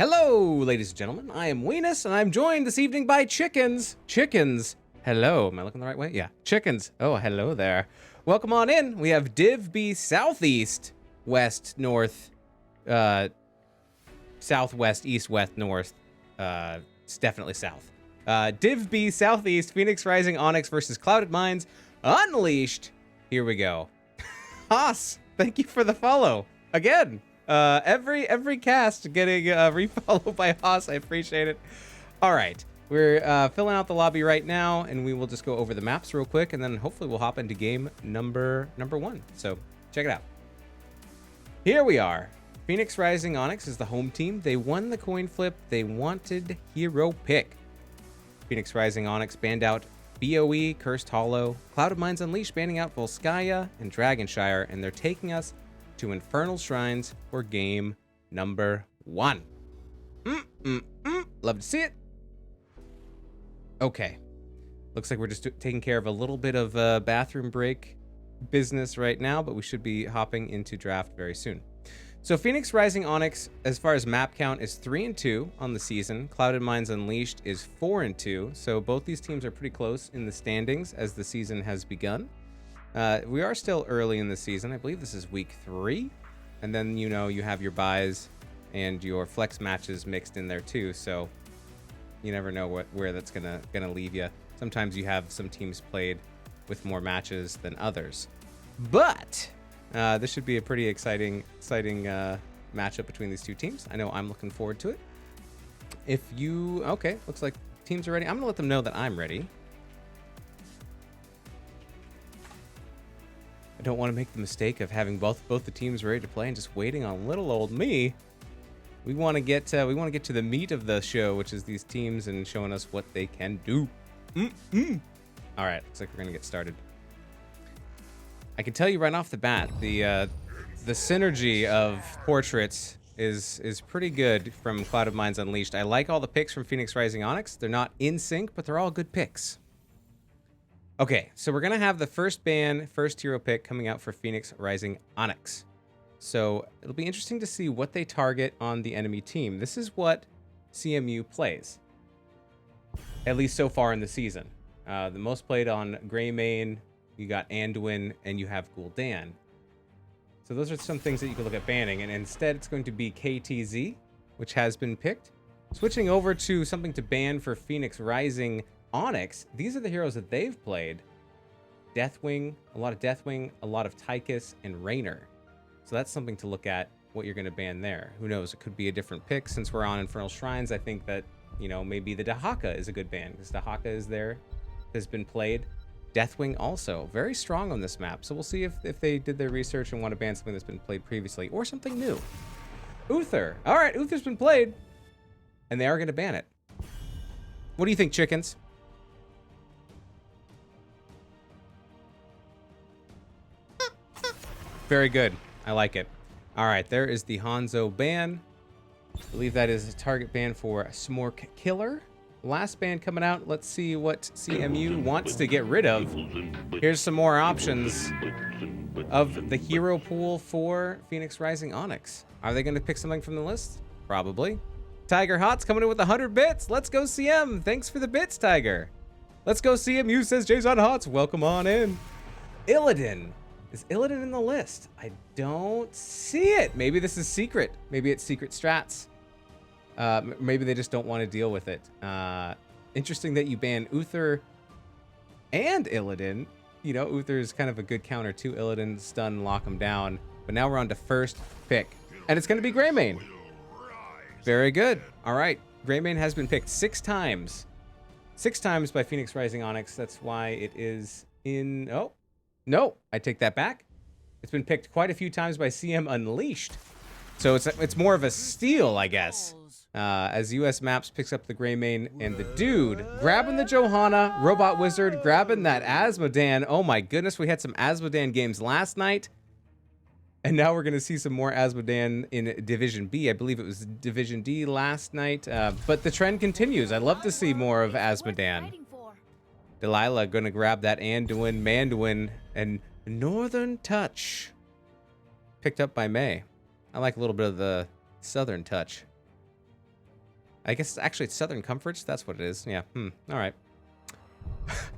Hello, ladies and gentlemen. I am Weenus, and I'm joined this evening by Chickens. Chickens, hello. Am I looking the right way? Yeah. Chickens. Oh, hello there. Welcome on in. We have Div B Southeast, West, North, Southwest, East, West, North. It's definitely South. Div B Southeast, Phoenix Rising, Onyx versus Clouded Minds, Unleashed. Here we go. Haas, thank you for the follow again. Every cast getting refollowed by Haas. I appreciate it. All right, we're filling out the lobby right now, and we will just go over the maps real quick, and then hopefully we'll hop into game number one. So check it out. Here we are. Phoenix Rising Onyx is the home team. They won the coin flip. They wanted hero pick. Phoenix Rising Onyx banned out BOE, Cursed Hollow, Clouded Minds Unleashed banning out Volskaya and Dragonshire, and they're taking us to Infernal Shrines for game number one. Love to see it. Okay. Looks like we're just taking care of a little bit of bathroom break business right now, but we should be hopping into draft very soon. So Phoenix Rising Onyx, as far as map count, is 3-2 on the season. Clouded Minds Unleashed is 4-2. So both these teams are pretty close in the standings as the season has begun. We are still early in the season. I believe this is week 3. And then, you know, you have your buys and your flex matches mixed in there too. So you never know where that's gonna leave you. Sometimes you have some teams played with more matches than others. But this should be a pretty exciting matchup between these two teams. I know I'm looking forward to it. Okay, looks like teams are ready. I'm gonna let them know that I'm ready. I don't want to make the mistake of having both the teams ready to play and just waiting on little old me. We want to get to the meat of the show, which is these teams and showing us what they can do. All right, looks like we're gonna get started. I can tell you right off the bat, the synergy of portraits is pretty good from Clouded Minds Unleashed. I like all the picks from Phoenix Rising Onyx. They're not in sync, but they're all good picks. Okay, so we're going to have the first hero pick coming out for Phoenix Rising Onyx. So it'll be interesting to see what they target on the enemy team. This is what CMU plays, at least so far in the season. The most played on Greymane, you got Anduin, and you have Gul'dan. So those are some things that you can look at banning, and instead it's going to be KTZ, which has been picked. Switching over to something to ban for Phoenix Rising Onyx, these are the heroes that they've played. Deathwing, a lot of Deathwing, a lot of Tychus, and Raynor. So that's something to look at, what you're going to ban there. Who knows? It could be a different pick. Since we're on Infernal Shrines, I think that, you know, maybe the Dahaka is a good ban, because Dahaka is there, has been played. Deathwing also, very strong on this map. So we'll see if they did their research and want to ban something that's been played previously, or something new. Uther. All right, Uther's been played, and they are going to ban it. What do you think, chickens? Very good. I like it. All right, there is the Hanzo ban. I believe that is a target ban for Smork Killer. Last ban coming out. Let's see what CMU wants to get rid of. Here's some more options of the hero pool for Phoenix Rising Onyx. Are they going to pick something from the list? Probably. Tiger Hot's coming in with 100 bits. Let's go CM. Thanks for the bits, Tiger. Let's go CMU, says Jason Hots. Welcome on in. Illidan. Is Illidan in the list? I don't see it. Maybe this is secret. Maybe it's secret strats. Maybe they just don't want to deal with it. Interesting that you ban Uther and Illidan. You know, Uther is kind of a good counter to Illidan, stun, lock him down. But now we're on to first pick. And it's going to be Greymane. Very good. All right. Greymane has been picked 6 times. 6 times by Phoenix Rising Onyx. That's why it is in... Oh, no. I take that back. It's been picked quite a few times by CM Unleashed. So it's more of a steal, I guess. As US Maps picks up the Greymane, and the dude grabbing the Johanna, Robot Wizard grabbing that Asmodan. Oh my goodness, we had some Asmodan games last night. And now we're going to see some more Asmodan in Division B. I believe it was Division D last night. But the trend continues. I'd love to see more of Asmodan. Delilah going to grab that Anduin, Manduin, and Northern Touch. Picked up by May. I like a little bit of the Southern Touch. I guess actually it's Southern Comforts. That's what it is. Yeah. All right.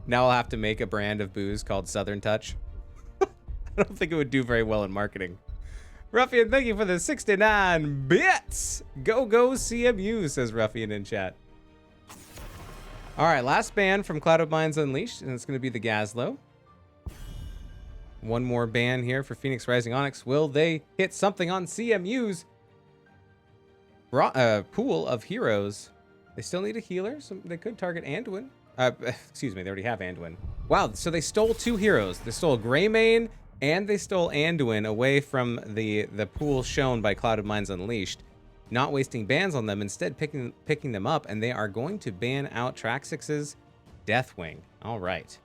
Now I'll have to make a brand of booze called Southern Touch. I don't think it would do very well in marketing. Ruffian, thank you for the 69 bits. Go CMU, says Ruffian in chat. All right, last ban from Cloud of Mines Unleashed, and it's going to be the Gazlo. One more ban here for Phoenix Rising Onyx. Will they hit something on CMU's pool of heroes? They still need a healer, so they could target Anduin. Excuse me, they already have Anduin. Wow, so they stole 2 heroes. They stole Greymane and they stole Anduin away from the pool shown by Cloud of Mines Unleashed. Not wasting bans on them, instead picking them up, and they are going to ban out Traxxix's Deathwing. All right.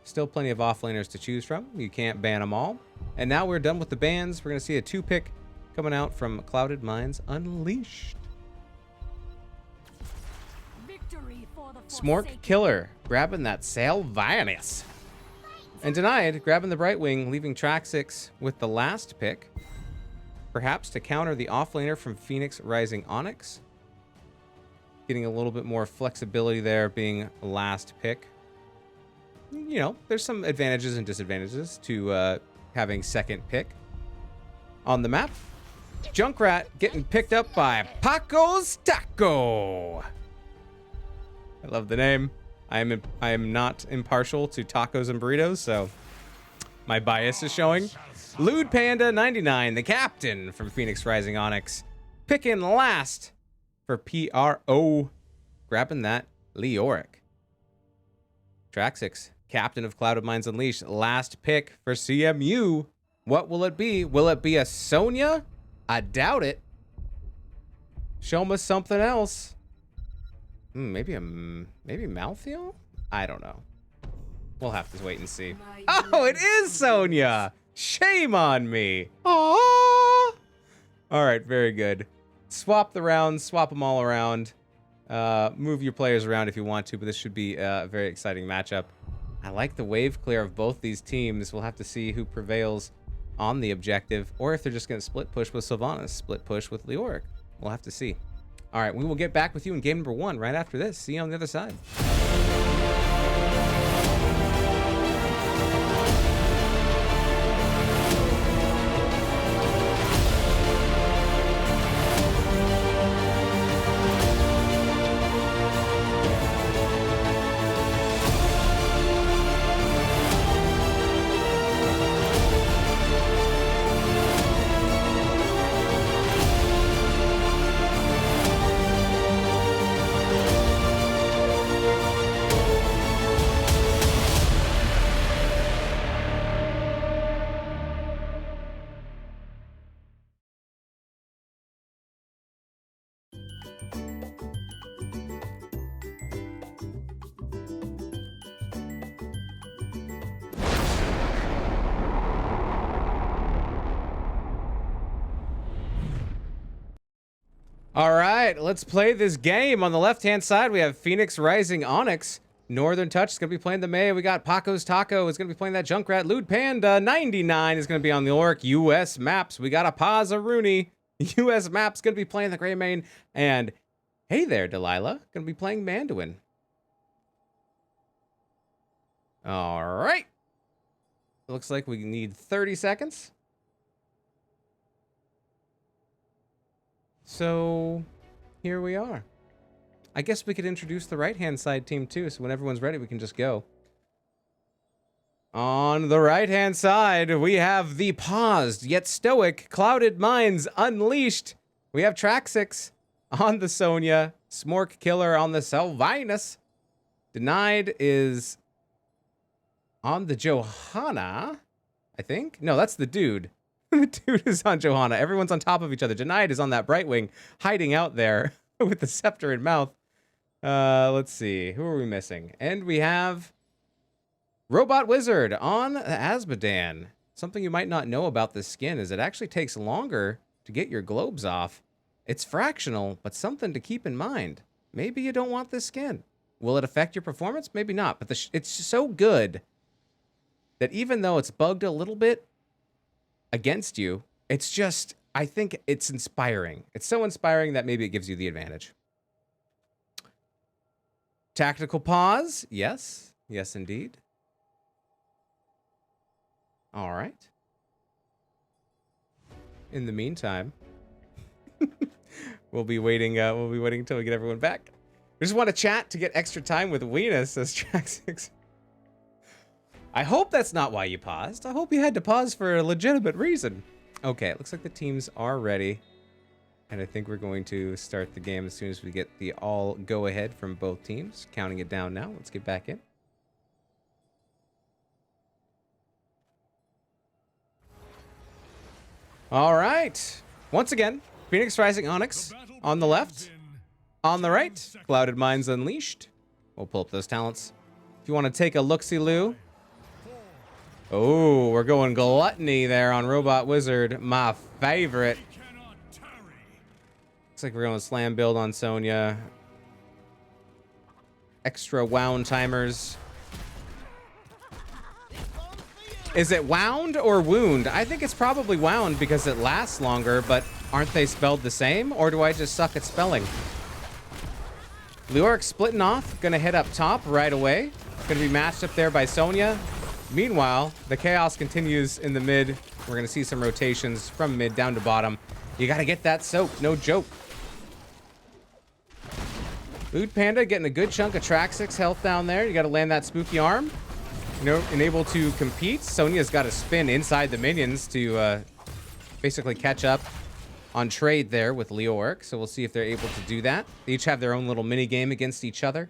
Still plenty of offlaners to choose from. You can't ban them all. And now we're done with the bans. We're going to see a 2-pick coming out from Clouded Mines Unleashed. Smork Killer, grabbing that Sylvanus. And Denied, grabbing the Brightwing, leaving Traxxix with the last pick. Perhaps to counter the offlaner from Phoenix Rising Onyx. Getting a little bit more flexibility there, being last pick. You know, there's some advantages and disadvantages to having second pick. On the map, Junkrat getting picked up by Paco's Taco. I love the name. I am not impartial to tacos and burritos, so my bias is showing. Lewd Panda 99, the captain from Phoenix Rising Onyx, picking last for PRO, grabbing that Leoric. Traxxix, captain of Cloud of Mines Unleashed, last pick for CMU. What will it be? Will it be a Sonya? I doubt it. Show me something else. Maybe Malthael? I don't know. We'll have to wait and see. Oh, it is Sonya! Shame on me. Aww. All right, very good. Swap the rounds, swap them all around. Move your players around if you want to, but this should be a very exciting matchup. I like the wave clear of both these teams. We'll have to see who prevails on the objective, or if they're just going to split push with Sylvanas, split push with Leoric. We'll have to see. All right, we will get back with you in game number 1 right after this. See you on the other side. All right, let's play this game. On the left-hand side, we have Phoenix Rising Onyx. Northern Touch is going to be playing the May. We got Paco's Taco is going to be playing that Junkrat. Lewd Panda 99 is going to be on the Orc. US Maps, we got a Pazaruni. US Maps going to be playing the Greymane. And hey there, Delilah, going to be playing Manduin. All right. Looks like we need 30 seconds. So here we are. I guess we could introduce the right-hand side team too, so when everyone's ready, we can just go. On the right-hand side, we have the paused yet stoic Clouded Mines Unleashed. We have Traxxix on the Sonya, Smork Killer on the Sylvanus. Denied is on the Johanna, I think. No, that's the dude. The dude is on Johanna. Everyone's on top of each other. Denied is on that Brightwing, hiding out there with the scepter in mouth. Let's see. Who are we missing? And we have Robot Wizard on Azmodan. Something you might not know about this skin is it actually takes longer to get your globes off. It's fractional, but something to keep in mind. Maybe you don't want this skin. Will it affect your performance? Maybe not, but it's so good that even though it's bugged a little bit against you, it's just, I think it's inspiring. It's so inspiring that maybe it gives you the advantage. Tactical pause. Yes. Yes, indeed. All right. In the meantime, we'll be waiting until we get everyone back. We just want to chat to get extra time with Weena, says Track 6. I hope that's not why you paused. I hope you had to pause for a legitimate reason. Okay, it looks like the teams are ready. And I think we're going to start the game as soon as we get the all go-ahead from both teams. Counting it down now. Let's get back in. All right. Once again, Phoenix Rising Onyx on the left. On the right, Clouded Minds Unleashed. We'll pull up those talents. If you want to take a look-see-loo. Oh, we're going Gluttony there on Robot Wizard. My favorite. Looks like we're going Slam build on Sonya. Extra wound timers. Is it wound or wound? I think it's probably wound because it lasts longer, but aren't they spelled the same? Or do I just suck at spelling? Leoric splitting off. Gonna hit up top right away. Gonna be matched up there by Sonya. Meanwhile, the chaos continues in the mid. We're gonna see some rotations from mid down to bottom. You gotta get that soak, no joke. Food Panda getting a good chunk of track 6 health down there. You gotta land that spooky arm. You know, and able to compete. Sonya's got to spin inside the minions to basically catch up on trade there with Leoric. So we'll see if they're able to do that. They each have their own little mini game against each other.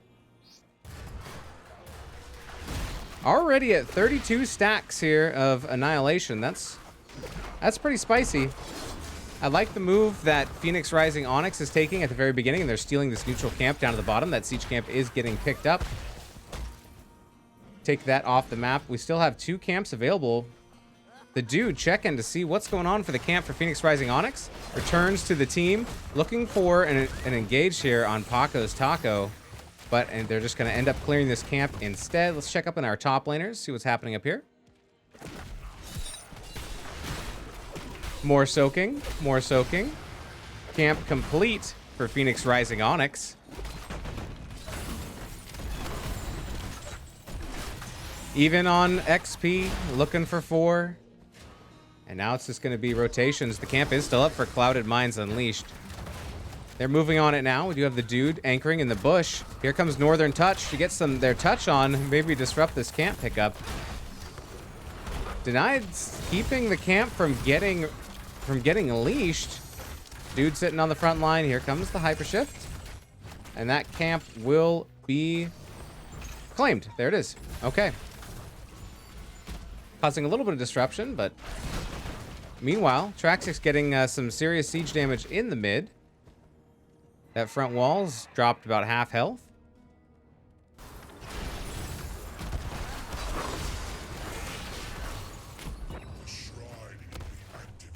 Already at 32 stacks here of Annihilation. That's pretty spicy. I like the move that Phoenix Rising Onyx is taking at the very beginning. They're stealing this neutral camp down to the bottom. That siege camp is getting picked up. Take that off the map. We still have 2 camps available. The dude checking to see what's going on for the camp for Phoenix Rising Onyx. Returns to the team. Looking for an engage here on Paco's Taco. And they're just going to end up clearing this camp instead. Let's check up on our top laners. See what's happening up here. More soaking. More soaking. Camp complete for Phoenix Rising Onyx. Even on XP, looking for 4. And now it's just going to be rotations. The camp is still up for Clouded Minds Unleashed. They're moving on it now. We do have the dude anchoring in the bush. Here comes Northern Touch to get their touch on. Maybe disrupt this camp pickup. Denied keeping the camp from getting leashed. Dude sitting on the front line. Here comes the Hyper Shift. And that camp will be claimed. There it is. Okay. Causing a little bit of disruption, but meanwhile, Traxxas getting some serious siege damage in the mid. That front wall's dropped about half health.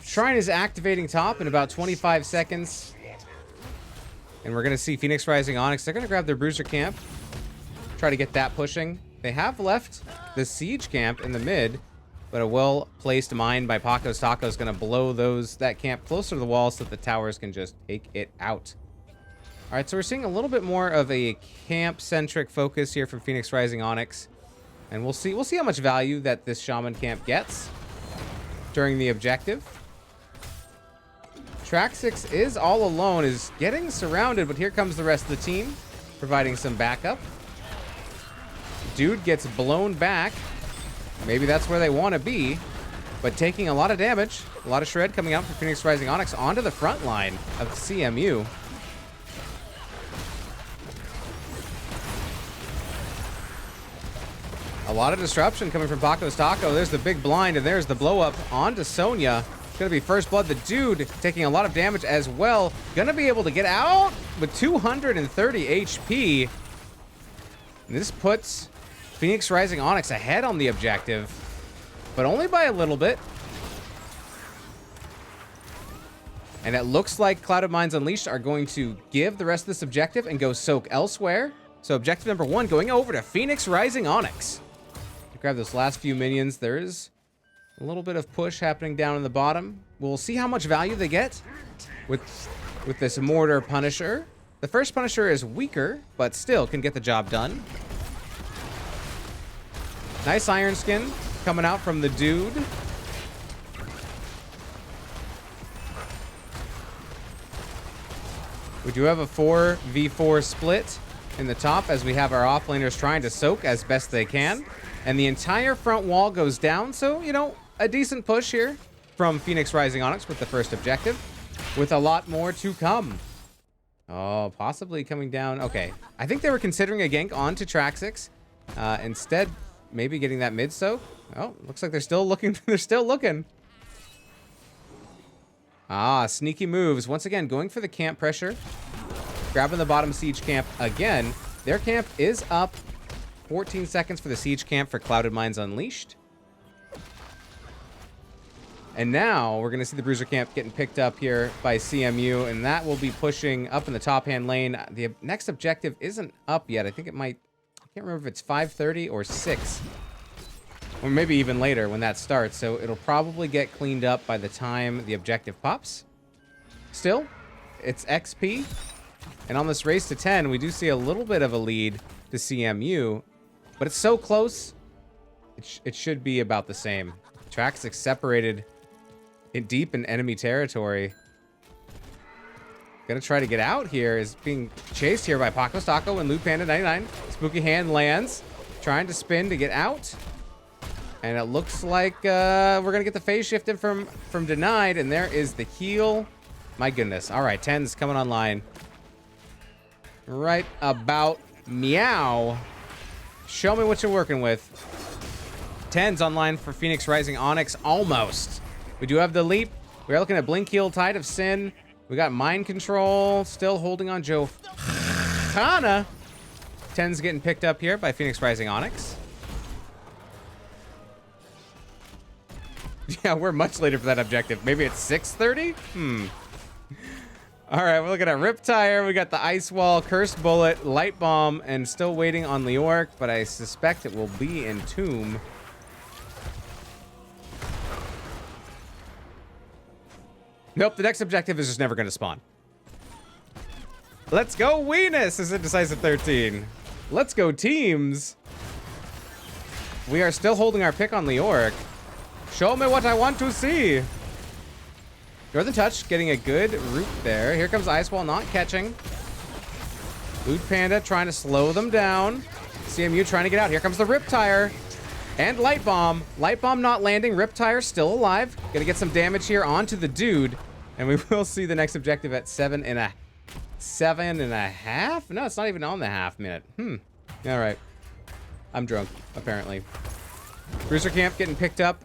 Shrine is activating top in about 25 seconds. And we're going to see Phoenix Rising Onyx. They're going to grab their Bruiser camp. Try to get that pushing. They have left the siege camp in the mid. But a well-placed mine by Paco's Taco is going to blow that camp closer to the wall so that the towers can just take it out. All right, so we're seeing a little bit more of a camp-centric focus here from Phoenix Rising Onyx. And we'll see how much value that this Shaman camp gets during the objective. Track 6 is all alone, is getting surrounded, but here comes the rest of the team, providing some backup. Dude gets blown back. Maybe that's where they want to be, but taking a lot of damage. A lot of shred coming out from Phoenix Rising Onyx onto the front line of CMU. A lot of disruption coming from Paco's Taco. There's the big blind, and there's the blow up onto Sonya. It's going to be first blood. The dude taking a lot of damage as well. Going to be able to get out with 230 HP. And this puts Phoenix Rising Onyx ahead on the objective, but only by a little bit. And it looks like Clouded Minds Unleashed are going to give the rest of this objective and go soak elsewhere. So objective number 1 going over to Phoenix Rising Onyx. To grab those last few minions, there is a little bit of push happening down in the bottom. We'll see how much value they get with this Mortar Punisher. The first Punisher is weaker, but still can get the job done. Nice Iron Skin coming out from the dude. We do have a 4v4 split in the top as we have our offlaners trying to soak as best they can. And the entire front wall goes down. So, you know, a decent push here from Phoenix Rising Onyx with the first objective, with a lot more to come. Oh, possibly coming down. Okay. I think they were considering a gank onto Traxix. Instead, maybe getting that mid soak. Oh, looks like they're still looking. They're still looking. Ah, sneaky moves. Once again, going for the camp pressure. Grabbing the bottom siege camp again. Their camp is up. 14 seconds for the siege camp for Clouded Minds Unleashed. And now we're going to see the Bruiser camp getting picked up here by CMU, and that will be pushing up in the top hand lane. The next objective isn't up yet. I think it might, I can't remember if it's 5:30 or 6, or maybe even later when that starts. So it'll probably get cleaned up by the time the objective pops. Still, it's XP. And on this race to 10, we do see a little bit of a lead to CMU, but it's so close, it should be about the same. Traxix separated deep in enemy territory. Gonna try to get out here. Is being chased here by Paco's Taco and Loot Panda 99. Spooky Hand lands, trying to spin to get out. And it looks like we're gonna get the phase shift in from Denied, and there is the heal. My goodness. All right, 10's coming online. Right about meow. Show me what you're working with. 10's online for Phoenix Rising Onyx, almost. We do have the leap. We are looking at Blink Heal, Tide of Sin. We got Mind Control, still holding on Joe Hana. 10's getting picked up here by Phoenix Rising Onyx. Yeah, we're much later for that objective. Maybe it's 6:30? All right, we're looking at Riptire. We got the Ice Wall, Cursed Bullet, Light Bomb, and still waiting on Leoric, but I suspect it will be Entomb. Nope, the next objective is just never going to spawn. Let's go, Weenus, is Indecisive 13. Let's go, teams. We are still holding our pick on Leoric. Show me what I want to see. Northern Touch getting a good root there. Here comes Ice Wall, not catching. Loot Panda trying to slow them down. CMU trying to get out. Here comes the Riptire. And Light Bomb. Light Bomb not landing. Riptire still alive. Gonna get some damage here onto the dude. And we will see the next objective at 7.5? No, it's not even on the half minute. All right. I'm drunk, apparently. Bruiser camp getting picked up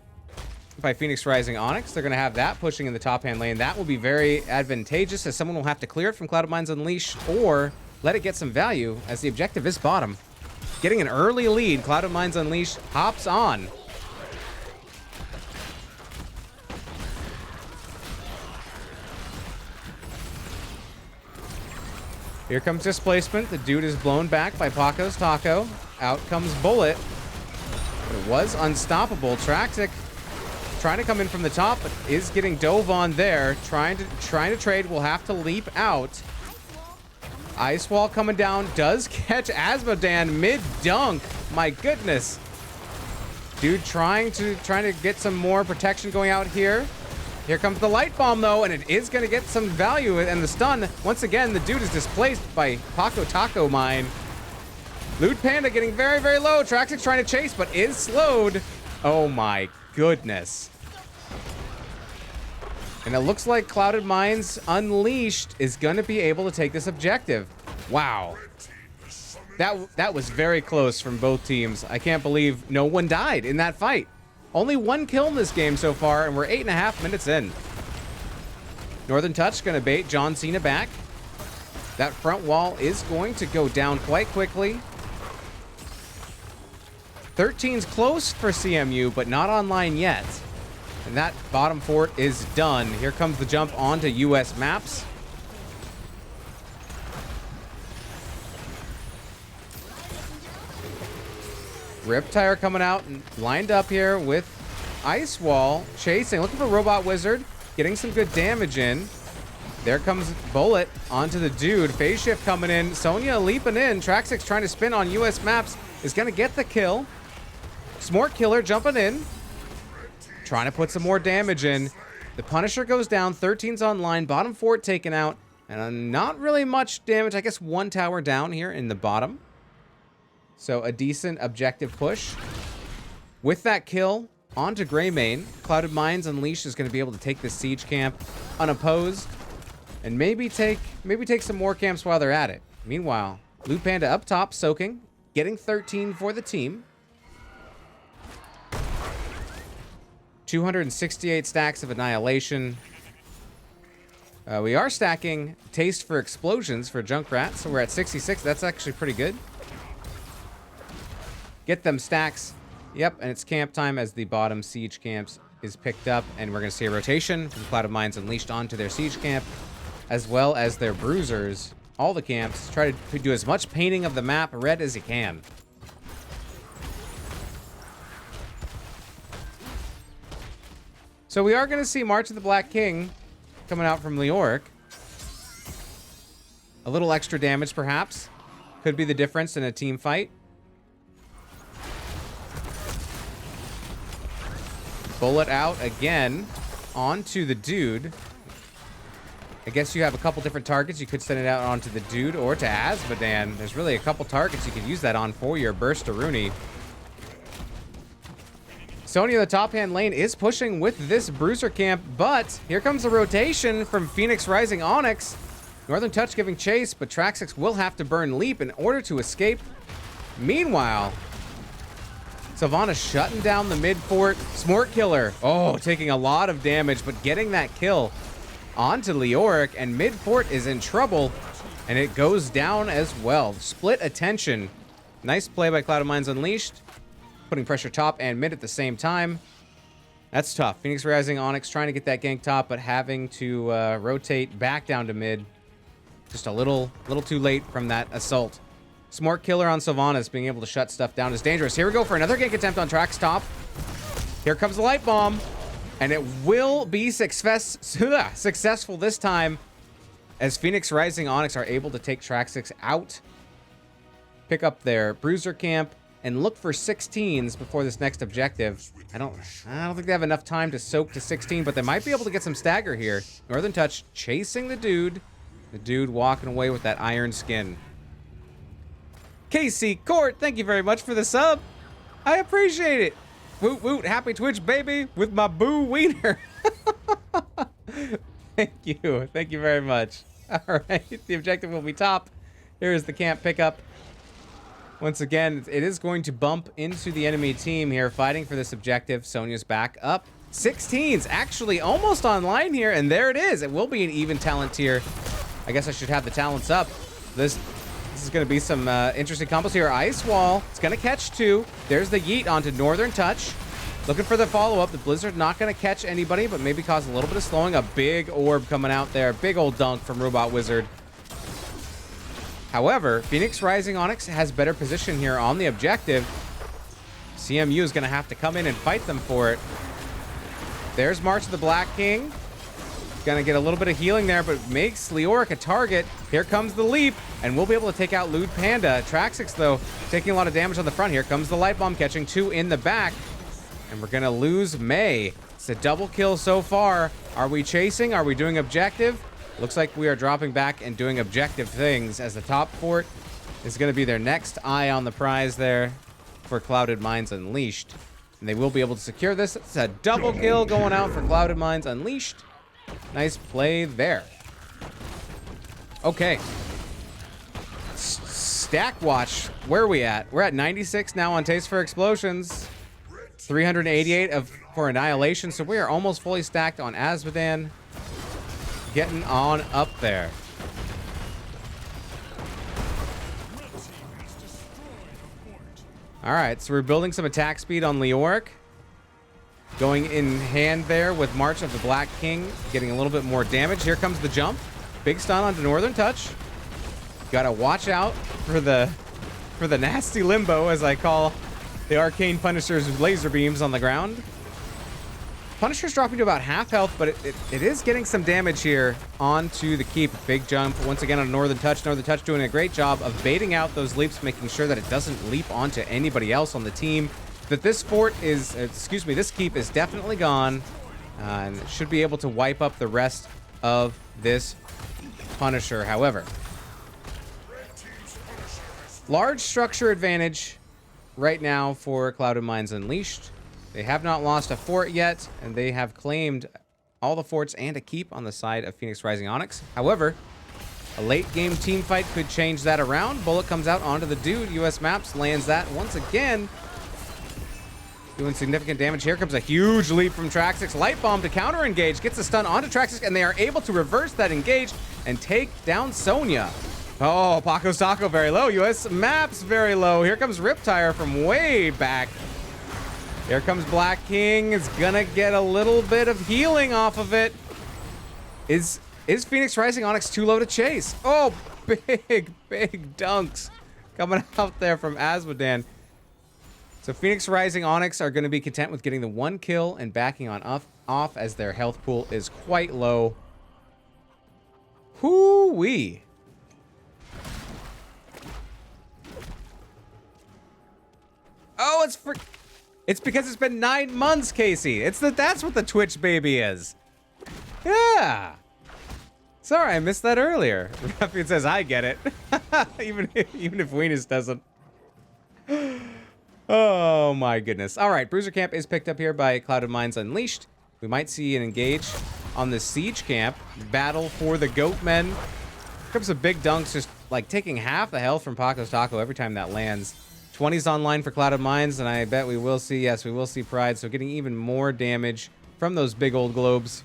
by Phoenix Rising Onyx. They're going to have that pushing in the top hand lane. That will be very advantageous, as someone will have to clear it from Clouded Minds Unleashed or let it get some value, as the objective is bottom. Getting an early lead, Clouded Minds Unleashed hops on. Here comes Displacement. The dude is blown back by Paco's Taco. Out comes Bullet. It was unstoppable. Traxic trying to come in from the top, but is getting dove on there. Trying to trade. Will have to leap out. Ice Wall coming down. Does catch Asmodan mid-dunk. My goodness. Dude trying to get some more protection going out here. Here comes the Light Bomb, though, and it is going to get some value. And the stun, once again, the dude is displaced by Paco Taco Mine. Loot Panda getting very, very low. Traxix trying to chase, but is slowed. Oh, my goodness. And it looks like Clouded Minds Unleashed is going to be able to take this objective. Wow. That was very close from both teams. I can't believe no one died in that fight. Only one kill in this game so far, and we're 8.5 minutes in. Northern Touch going to bait John Cena back. That front wall is going to go down quite quickly. 13's close for CMU, but not online yet. And that bottom fort is done. Here comes the jump onto US maps. Riptire coming out and lined up here with Ice Wall, chasing, looking for Robot Wizard, getting some good damage in. There comes Bullet onto the dude. Phase shift coming in. Sonya leaping in. Traxxix trying to spin on US maps is going to get the kill. Smart Killer jumping in. Trying to put some more damage in. The Punisher goes down. 13's online. Bottom fort taken out. And not really much damage. I guess one tower down here in the bottom. So a decent objective push. With that kill, onto Greymane. Clouded Minds Unleashed is going to be able to take this siege camp unopposed. And maybe take some more camps while they're at it. Meanwhile, Loot Panda up top, soaking. Getting 13 for the team. 268 stacks of Annihilation. We are stacking Taste for Explosions for Junkrat, so we're at 66. That's actually pretty good. Get them stacks. Yep, and it's camp time as the bottom siege camps is picked up, and we're going to see a rotation from Cloud of Minds Unleashed onto their siege camp, as well as their bruisers. All the camps try to do as much painting of the map red as you can. So we are going to see March of the Black King coming out from Leoric. A little extra damage, perhaps. Could be the difference in a team fight. Bullet out again onto the dude. I guess you have a couple different targets. You could send it out onto the dude or to Azmodan. There's really a couple targets you could use that on for your Burst Aruni. Sonya, the top hand lane, is pushing with this Bruiser camp, but here comes a rotation from Phoenix Rising Onyx. Northern Touch giving chase, but Traxxix will have to burn Leap in order to escape. Meanwhile, Sylvana shutting down the mid fort. Smart Killer, oh, taking a lot of damage, but getting that kill onto Leoric, and mid fort is in trouble, and it goes down as well. Split attention. Nice play by Cloud of Minds Unleashed. Putting pressure top and mid at the same time. That's tough. Phoenix Rising Onyx trying to get that gank top, but having to rotate back down to mid. Just a little too late from that assault. Smart Killer on Sylvanas being able to shut stuff down is dangerous. Here we go for another gank attempt on Trax top. Here comes the light bomb, and it will be successful this time as Phoenix Rising Onyx are able to take Traxxix out, pick up their Bruiser camp, and look for 16s before this next objective. I don't think they have enough time to soak to 16, but they might be able to get some stagger here. Northern Touch chasing the dude. The dude walking away with that iron skin. KC Court, thank you very much for the sub. I appreciate it. Woot woot, happy Twitch baby with my boo wiener. Thank you very much. All right, the objective will be top. Here is the camp pickup. Once again, it is going to bump into the enemy team here, fighting for this objective. Sonya's back up. 16's actually almost online here, and there it is. It will be an even talent tier. I guess I should have the talents up. This is going to be some interesting combos here. Ice Wall. It's going to catch two. There's the yeet onto Northern Touch. Looking for the follow-up. The Blizzard not going to catch anybody, but maybe cause a little bit of slowing. A big orb coming out there. Big old dunk from Robot Wizard. However, Phoenix Rising Onyx has better position here on the objective. CMU is going to have to come in and fight them for it. There's March of the Black King. Going to get a little bit of healing there, but makes Leoric a target. Here comes the leap, and we'll be able to take out Lewd Panda. Traxxix, though, taking a lot of damage on the front. Here comes the light bomb, catching two in the back. And we're going to lose May. It's a double kill so far. Are we chasing? Are we doing objective? Looks like we are dropping back and doing objective things, as the top fort is going to be their next eye on the prize there for Clouded Minds Unleashed. And they will be able to secure this. It's a double kill going out for Clouded Minds Unleashed. Nice play there. Okay. Stack watch. Where are we at? We're at 96 now on Taste for Explosions. 388 for Annihilation. So we are almost fully stacked on Azmodan. Getting on up there. All right, so we're building some attack speed on Leoric. Going in hand there with March of the Black King, getting a little bit more damage. Here comes the jump. Big stun onto Northern Touch. Gotta watch out for the nasty limbo, as I call the Arcane Punisher's laser beams on the ground. Punisher's dropping to about half health, but it is getting some damage here onto the keep. Big jump once again on Northern Touch. Northern Touch doing a great job of baiting out those leaps, making sure that it doesn't leap onto anybody else on the team. That this fort is, excuse me, this keep is definitely gone, and should be able to wipe up the rest of this Punisher. However, large structure advantage right now for Clouded Mines Unleashed. They have not lost a fort yet, and they have claimed all the forts and a keep on the side of Phoenix Rising Onyx. However, a late game team fight could change that around. Bullet comes out onto the dude. US Maps lands that once again, doing significant damage. Here comes a huge leap from Traxxas. Light Bomb to counter engage, gets a stun onto Traxxas, and they are able to reverse that engage and take down Sonya. Oh, Paco's Taco very low. US Maps very low. Here comes Riptire from way back. Here comes Black King. Is gonna get a little bit of healing off of it. Is Phoenix Rising Onyx too low to chase? Oh, big dunks coming out there from Asmodan. So Phoenix Rising Onyx are going to be content with getting the 1 kill and backing on off as their health pool is quite low. Hoo-wee. Oh, it's because it's been 9 months, Casey. That's what the Twitch baby is. Yeah. Sorry, I missed that earlier. Ruffian says, I get it. even if Weenus doesn't. Oh my goodness. All right, Bruiser Camp is picked up here by Clouded Mines Unleashed. We might see an engage on the Siege Camp. Battle for the Goatmen. Here comes some big dunks, just like taking half the health from Paco's Taco every time that lands. 20's online for Clouded Mines, and I bet we will see, yes, we will see Pride, so getting even more damage from those big old globes.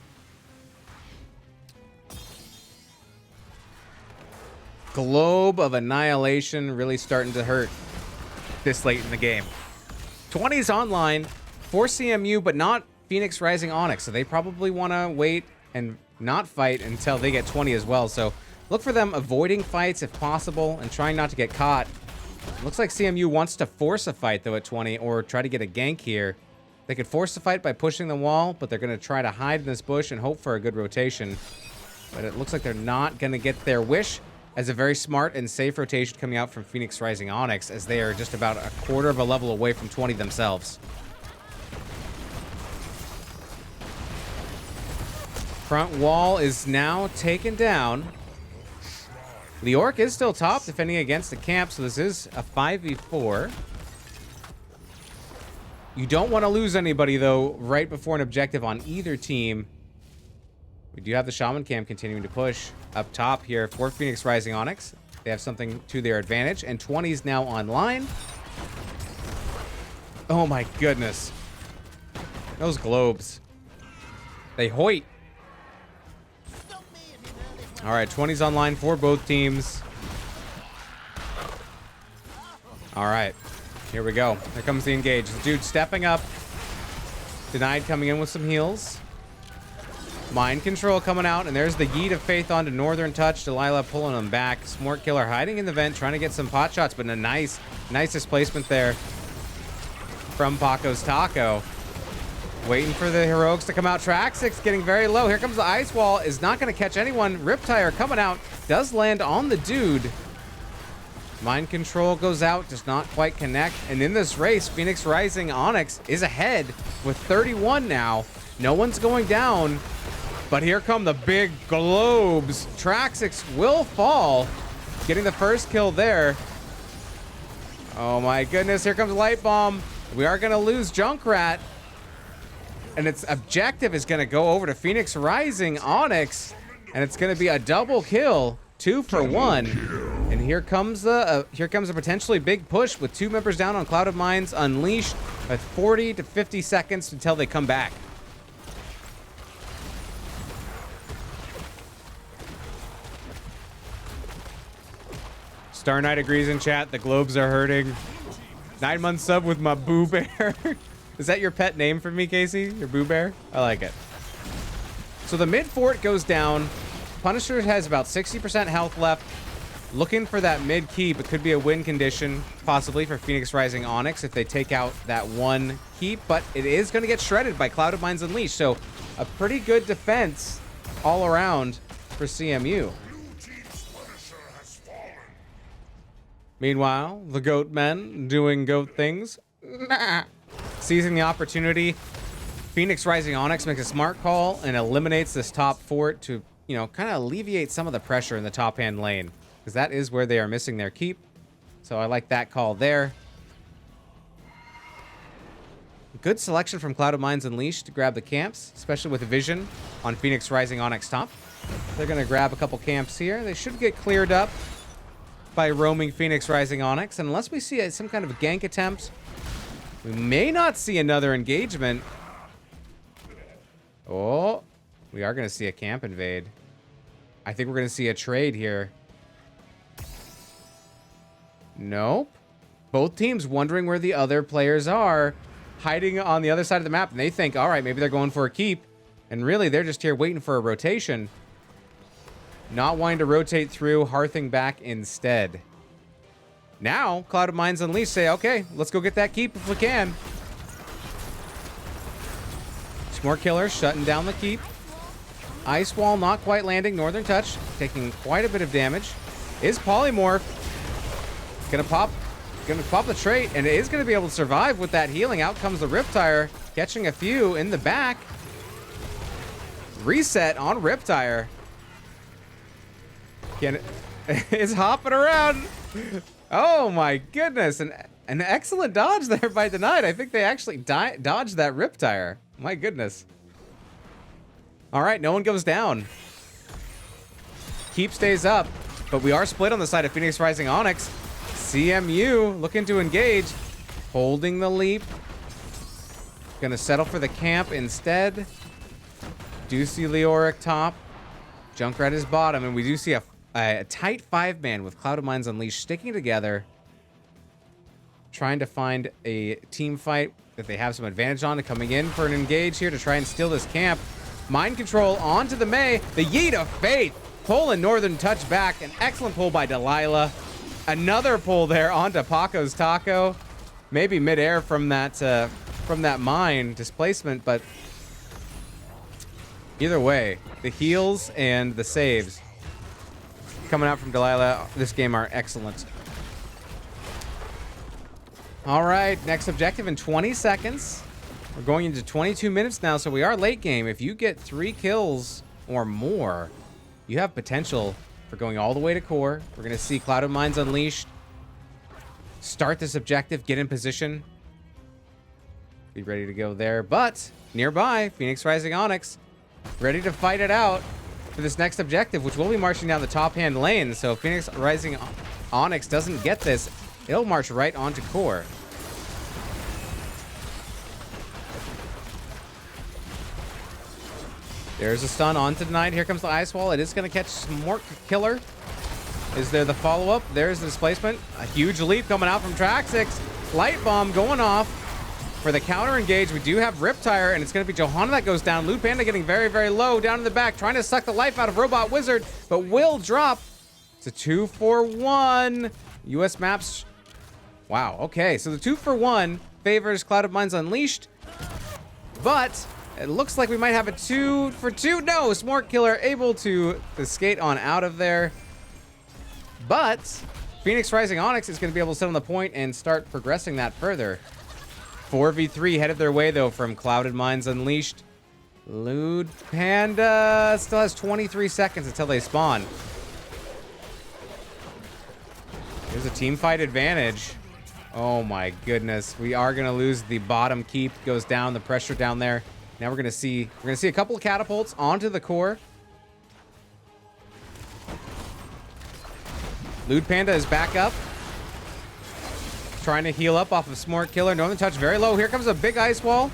Globe of Annihilation really starting to hurt this late in the game. 20's online for CMU, but not Phoenix Rising Onyx, so they probably want to wait and not fight until they get 20 as well. So look for them avoiding fights if possible and trying not to get caught. Looks like CMU wants to force a fight, though, at 20, or try to get a gank here. They could force the fight by pushing the wall, but they're going to try to hide in this bush and hope for a good rotation. But it looks like they're not going to get their wish, as a very smart and safe rotation coming out from Phoenix Rising Onyx, as they are just about a quarter of a level away from 20 themselves. Front wall is now taken down. The Orc is still top, defending against the camp, so this is a 5v4. You don't want to lose anybody, though, right before an objective on either team. We do have the Shaman camp continuing to push up top here for Phoenix Rising Onyx. They have something to their advantage, and 20's now online. Oh my goodness. Those globes. They hoit. All right, 20's online for both teams. All right, here we go. Here comes the engage. The dude stepping up. Denied coming in with some heals. Mind Control coming out, and there's the Yeet of Faith onto Northern Touch. Delilah pulling him back. Smort Killer hiding in the vent, trying to get some pot shots, but a nice displacement there from Paco's Taco. Waiting for the heroics to come out. Traxxas getting very low. Here comes the Ice Wall. Is not going to catch anyone. Riptire coming out. Does land on the dude. Mind Control goes out. Does not quite connect. And in this race, Phoenix Rising Onyx is ahead with 31 now. No one's going down. But here come the big globes. Traxxas will fall. Getting the first kill there. Oh my goodness. Here comes Light Bomb. We are going to lose Junkrat. And its objective is going to go over to Phoenix Rising Onyx, and it's going to be a double kill, 2 for 1. And here comes a potentially big push with 2 members down on Clouded Mines Unleashed, with 40 to 50 seconds until they come back. Star Knight agrees in chat. The globes are hurting. 9-month sub with my Boo Bear. Is that your pet name for me, Casey? Your Boo Bear? I like it. So the mid fort goes down. Punisher has about 60% health left. Looking for that mid keep. It could be a win condition, possibly, for Phoenix Rising Onyx if they take out that one keep. But it is going to get shredded by Clouded Minds Unleashed. So a pretty good defense all around for CMU. Meanwhile, the goat men doing goat things. Seizing the opportunity, Phoenix Rising Onyx makes a smart call and eliminates this top fort to, you know, kind of alleviate some of the pressure in the top hand lane, because that is where they are missing their keep. So I like that call there. Good selection from Clouded Minds Unleashed to grab the camps, especially with vision on Phoenix Rising Onyx top. They're going to grab a couple camps here. They should get cleared up by roaming Phoenix Rising Onyx. And unless we see some kind of gank attempt, we may not see another engagement. Oh, we are going to see a camp invade. I think we're going to see a trade here. Nope. Both teams wondering where the other players are, hiding on the other side of the map. And they think, all right, maybe they're going for a keep. And really, they're just here waiting for a rotation. Not wanting to rotate through, hearthing back instead. Now, Clouded Minds Unleashed say, okay, let's go get that keep if we can. Smart Killer shutting down the keep. Ice Wall not quite landing. Northern Touch taking quite a bit of damage. Is Polymorph gonna pop the trait, and it is gonna be able to survive with that healing. Out comes the Riptire, catching a few in the back. Reset on Riptire. It's hopping around. Oh my goodness. An excellent dodge there by Denied. I think they actually dodged that Riptire. My goodness. All right, no one goes down. Keep stays up, but we are split on the side of Phoenix Rising Onyx. CMU looking to engage. Holding the leap. Gonna settle for the camp instead. Do see Leoric top. Junkrat is bottom, and we do see a tight 5-man with Clouded Minds Unleashed sticking together, trying to find a team fight that they have some advantage on, coming in for an engage here to try and steal this camp. Mind control onto the Mei. The Yeet of Faith. Pulling Northern Touch back. An excellent pull by Delilah. Another pull there onto Paco's Taco. Maybe midair from that mine displacement, but either way, the heals and the saves coming out from Delilah this game are excellent. All right, next objective in 20 seconds. We're going into 22 minutes now, so we are late game. If you get 3 kills or more, you have potential for going all the way to core. We're going to see Clouded Minds Unleashed start this objective, get in position, be ready to go there. But nearby, Phoenix Rising Onyx ready to fight it out for this next objective, which will be marching down the top hand lane. So if Phoenix Rising Onyx doesn't get this, it'll march right onto core. There's a stun onto Denied. Here comes the Ice Wall. It is going to catch Smart Killer. Is there the follow-up? There's the displacement. A huge leap coming out from Traxix. Light Bomb going off for the counter engage. We do have Riptire, and it's going to be Johanna that goes down. Loot Panda getting very, very low down in the back, trying to suck the life out of Robot Wizard, but will drop. It's a 2-for-1. US maps. Wow, okay. So the 2-for-1 favors Clouded Minds Unleashed, but it looks like we might have a 2-for-2. No, Smart Killer able to skate on out of there. But Phoenix Rising Onyx is going to be able to sit on the point and start progressing that further. 4v3 headed their way, though, from Clouded Minds Unleashed. Loot Panda still has 23 seconds until they spawn. There's a team fight advantage. Oh my goodness. We are going to lose. The bottom keep goes down, the pressure down there. Now we're going to see a couple of catapults onto the core. Loot Panda is back up. Trying to heal up off of Smart Killer. Northern Touch very low. Here comes a big Ice Wall.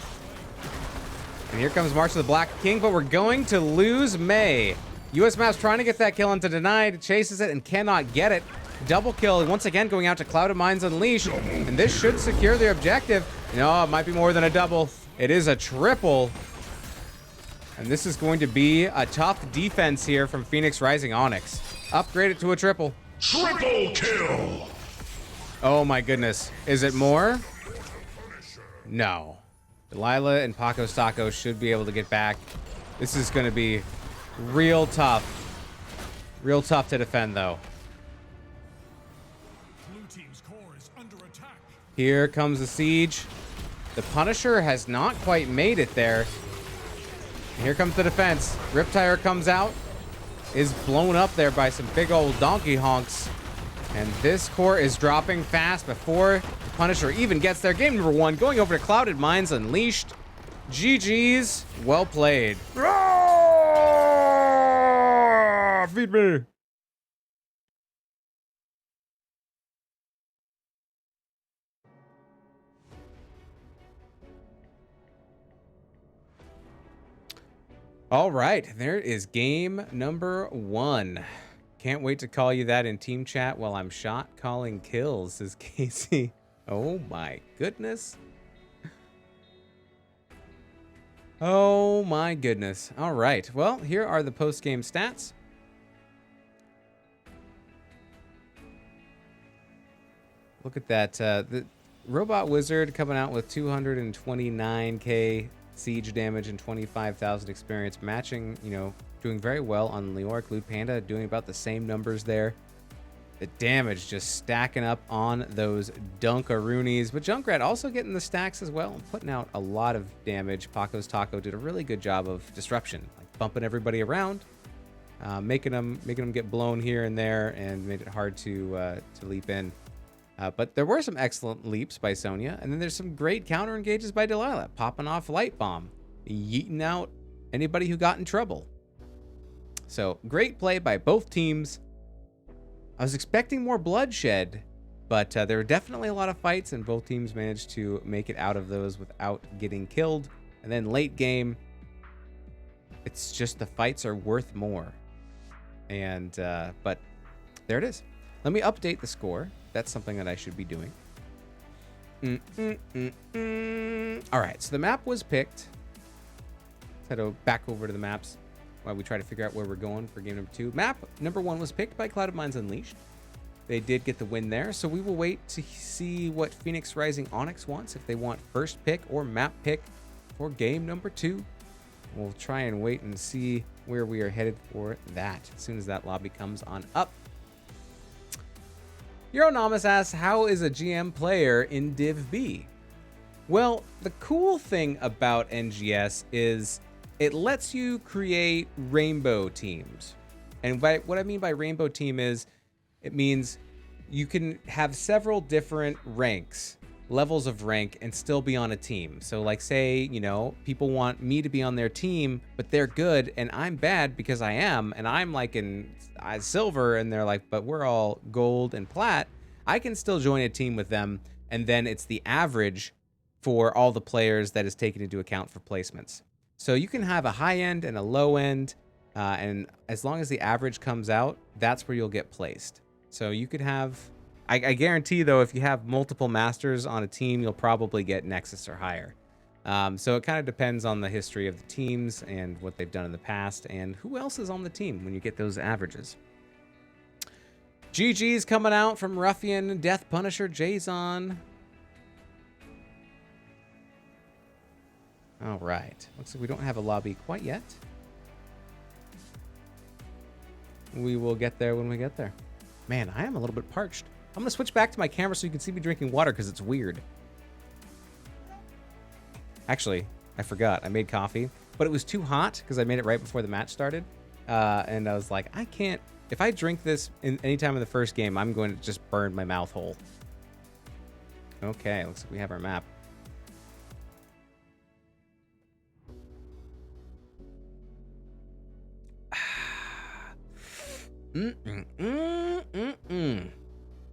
And here comes March of the Black King, but we're going to lose Mei. US Maps trying to get that kill into Denied. Chases it and cannot get it. Double kill once again going out to Clouded Minds Unleashed. And this should secure the objective. No, it might be more than a double. It is a triple. And this is going to be a tough defense here from Phoenix Rising Onyx. Upgrade it to a triple. Triple kill! Oh my goodness. Is it more? No. Delilah and Paco Stacco should be able to get back. This is going to be real tough. Real tough to defend, though. Blue team's core is under attack. Here comes the siege. The Punisher has not quite made it there. Here comes the defense. Riptire comes out. Is blown up there by some big old donkey honks. And this core is dropping fast before the Punisher even gets there. Game number 1, going over to Clouded Minds Unleashed. GG's. Well played. Feed me. All right, there is game number 1. Can't wait to call you that in team chat while I'm shot calling kills, says Casey. Oh my goodness. Oh my goodness. All right, well, here are the post-game stats. Look at that. The Robot Wizard coming out with 229k siege damage and 25,000 experience, matching, you know, doing very well on Leoric. Loot Panda doing about the same numbers there. The damage just stacking up on those Dunkaroonies. But Junkrat also getting the stacks as well, putting out a lot of damage. Paco's Taco did a really good job of disruption, like bumping everybody around, making them get blown here and there, and made it hard to leap in. But there were some excellent leaps by Sonya, and then there's some great counter engages by Delilah, popping off Light Bomb, yeeting out anybody who got in trouble. So great play by both teams. I was expecting more bloodshed, but there were definitely a lot of fights, and both teams managed to make it out of those without getting killed. And then late game, it's just the fights are worth more. And but there it is. Let me update the score. That's something that I should be doing. All right, so the map was picked. Let's head back over to the maps while we try to figure out where we're going for game number 2. Map number 1 was picked by Clouded Minds Unleashed. They did get the win there, so we will wait to see what Phoenix Rising Onyx wants, if they want first pick or map pick for game number 2. We'll try and wait and see where we are headed for that as soon as that lobby comes on up. Euronomus asks, how is a GM player in Div B? Well, the cool thing about NGS is it lets you create rainbow teams. And what I mean by rainbow team is it means you can have several different ranks, levels of rank, and still be on a team. So like say, you know, people want me to be on their team, but they're good and I'm bad because I am, and I'm like in silver and they're like, but we're all gold and plat. I can still join a team with them, and then it's the average for all the players that is taken into account for placements. So you can have a high end and a low end, and as long as the average comes out, that's where you'll get placed. So you could have, I guarantee though, if you have multiple masters on a team, you'll probably get Nexus or higher. So it kind of depends on the history of the teams and what they've done in the past and who else is on the team when you get those averages. GG's coming out from Ruffian, Death Punisher, Jason. All right. Looks like we don't have a lobby quite yet. We will get there when we get there. Man, I am a little bit parched. I'm going to switch back to my camera so you can see me drinking water because it's weird. Actually, I forgot. I made coffee, but it was too hot because I made it right before the match started. And I was like, I can't. If I drink this any time in the first game, I'm going to just burn my mouth hole. Okay, looks like we have our map.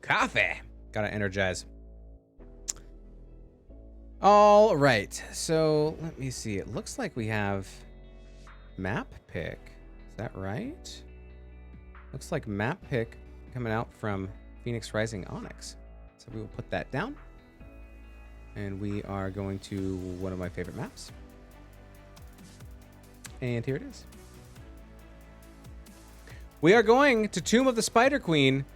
Coffee. Gotta energize. All right, so let me see. It looks like we have map pick. Is that right? Looks like map pick coming out from Phoenix Rising Onyx. So we will put that down. And we are going to one of my favorite maps. And here it is. We are going to Tomb of the Spider Queen.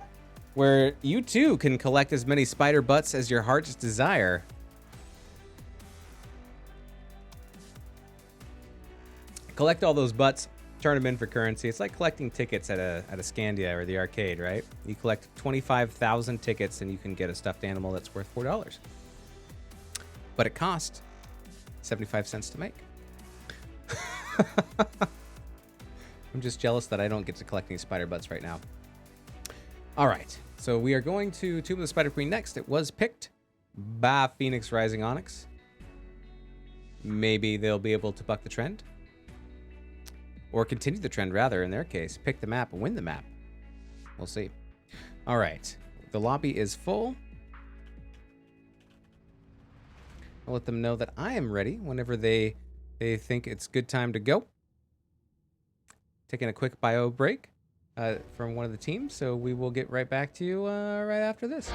where you too can collect as many spider butts as your heart's desire. Collect all those butts, turn them in for currency. It's like collecting tickets at a Scandia or the arcade, right? You collect 25,000 tickets and you can get a stuffed animal that's worth $4. But it costs 75 cents to make. I'm just jealous that I don't get to collect any spider butts right now. All right, so we are going to Tomb of the Spider Queen next. It was picked by Phoenix Rising Onyx. Maybe they'll be able to buck the trend. Or continue the trend, rather, in their case. Pick the map and win the map. We'll see. All right, the lobby is full. I'll let them know that I am ready whenever they think it's good time to go. Taking a quick bio break from one of the teams, so we will get right back to you right after this.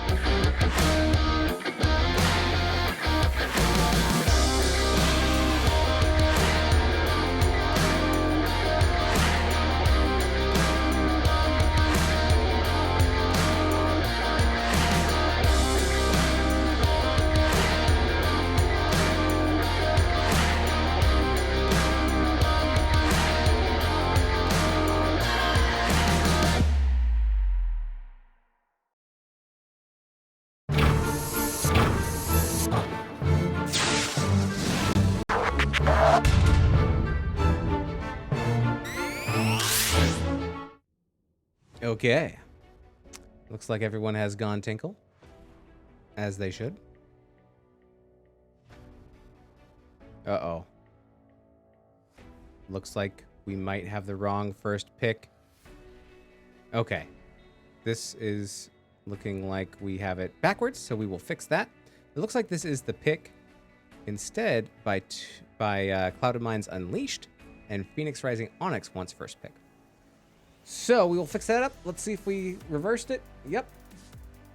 Okay. Looks like everyone has gone tinkle. As they should. Uh-oh. Looks like we might have the wrong first pick. Okay. This is looking like we have it backwards, so we will fix that. It looks like this is the pick instead by Clouded Minds Unleashed, and Phoenix Rising Onyx wants first pick. So we will fix that up. Let's see if we reversed it. Yep.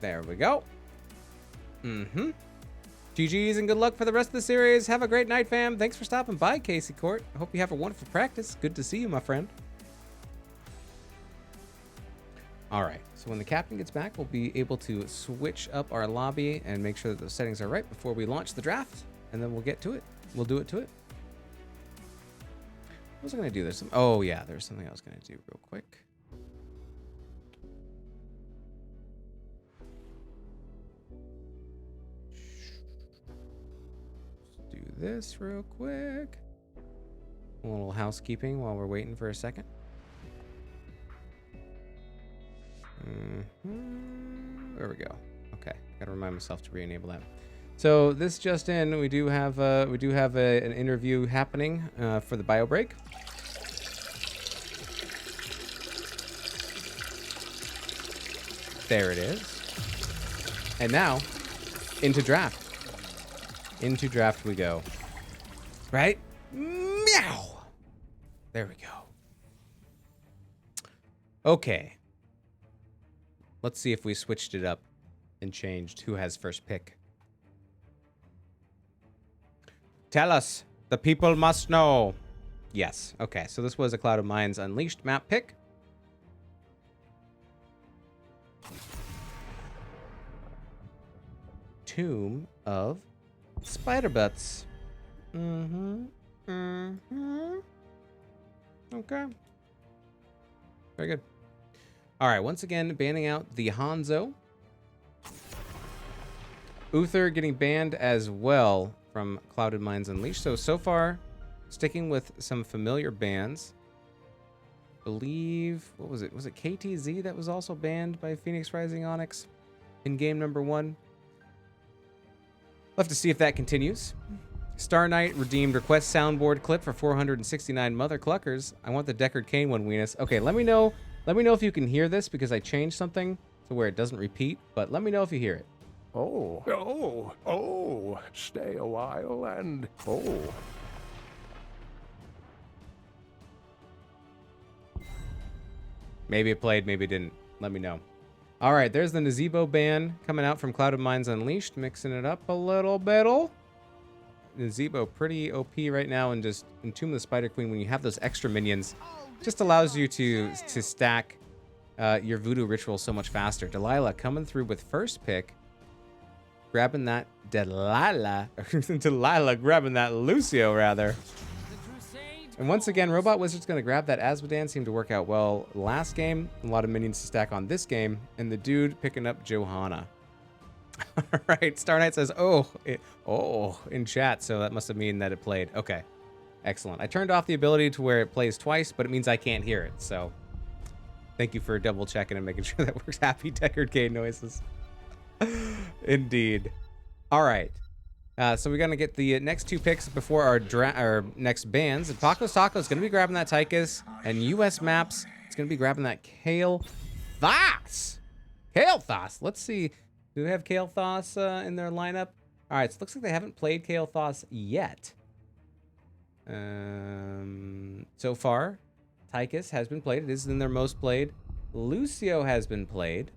There we go. GG's and good luck for the rest of the series. Have a great night, fam. Thanks for stopping by, Casey Court. I hope you have a wonderful practice. Good to see you, my friend. All right. So when the captain gets back, we'll be able to switch up our lobby and make sure that those settings are right before we launch the draft. And then we'll get to it. We'll do it to it. What was I going to do? There's some... Oh, yeah. There's something I was going to do real quick. Let's do this real quick. A little housekeeping while we're waiting for a second. There we go. Okay. Got to remind myself to re-enable that. So this just in, we do have an interview happening for the bio break. There it is. And now, into draft. Into draft we go. Right? Meow. There we go. Okay. Let's see if we switched it up and changed who has first pick. Tell us. The people must know. Yes. Okay, so this was a Clouded Minds Unleashed map pick. Tomb of Spider Butts. Okay. Very good. All right, once again, banning out the Hanzo. Uther getting banned as well from Clouded Minds Unleashed. So far, sticking with some familiar bans. Believe, what was it? Was it KTZ that was also banned by Phoenix Rising Onyx in game number 1? We'll have to see if that continues. Star Knight redeemed request soundboard clip for 469 mother cluckers. I want the Deckard Cain one, Weenus. Okay, let me know if you can hear this, because I changed something to where it doesn't repeat, but let me know if you hear it. Oh, stay a while and Maybe it played, maybe it didn't. Let me know. All right, there's the Nazebo ban coming out from Clouded Minds Unleashed, mixing it up a little bit. Nazebo pretty OP right now, and just Entomb the Spider Queen, when you have those extra minions, just allows you to stack your voodoo ritual so much faster. Delilah coming through with first pick. Grabbing that Delilah grabbing that Lucio, rather. And once again, Robot Wizard's going to grab that Azmodan. Seemed to work out well last game. A lot of minions to stack on this game. And the dude picking up Johanna. All right, Star Knight says, oh, in chat. So that must have mean that it played. Okay, excellent. I turned off the ability to where it plays twice, but it means I can't hear it. So thank you for double checking and making sure that works. Happy Deckard K noises. Indeed. All right. So we're going to get the next two picks before our next bans. And Paco's Taco is going to be grabbing that Tychus. And US Maps is going to be grabbing that Kale Thos. Kale Thos. Let's see. Do they have Kale Thos in their lineup? All right. So it looks like they haven't played Kale Thos yet. So far, Tychus has been played. It is in their most played. Lucio has been played.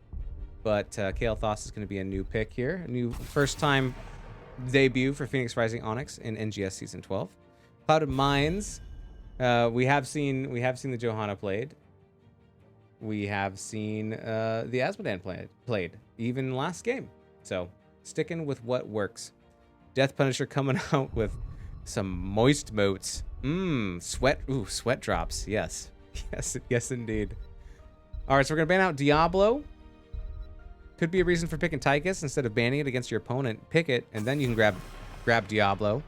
But Kale Thos is going to be a new pick here. A new first-time debut for Phoenix Rising Onyx in NGS Season 12. Clouded Mines. We have seen the Johanna played. We have seen the Azmodan played, even last game. So, sticking with what works. Death Punisher coming out with some moist motes. Sweat. Ooh, sweat drops. Yes. Yes, indeed. All right, so we're going to ban out Diablo. Could be a reason for picking Tychus instead of banning it against your opponent. Pick it, and then you can grab Diablo.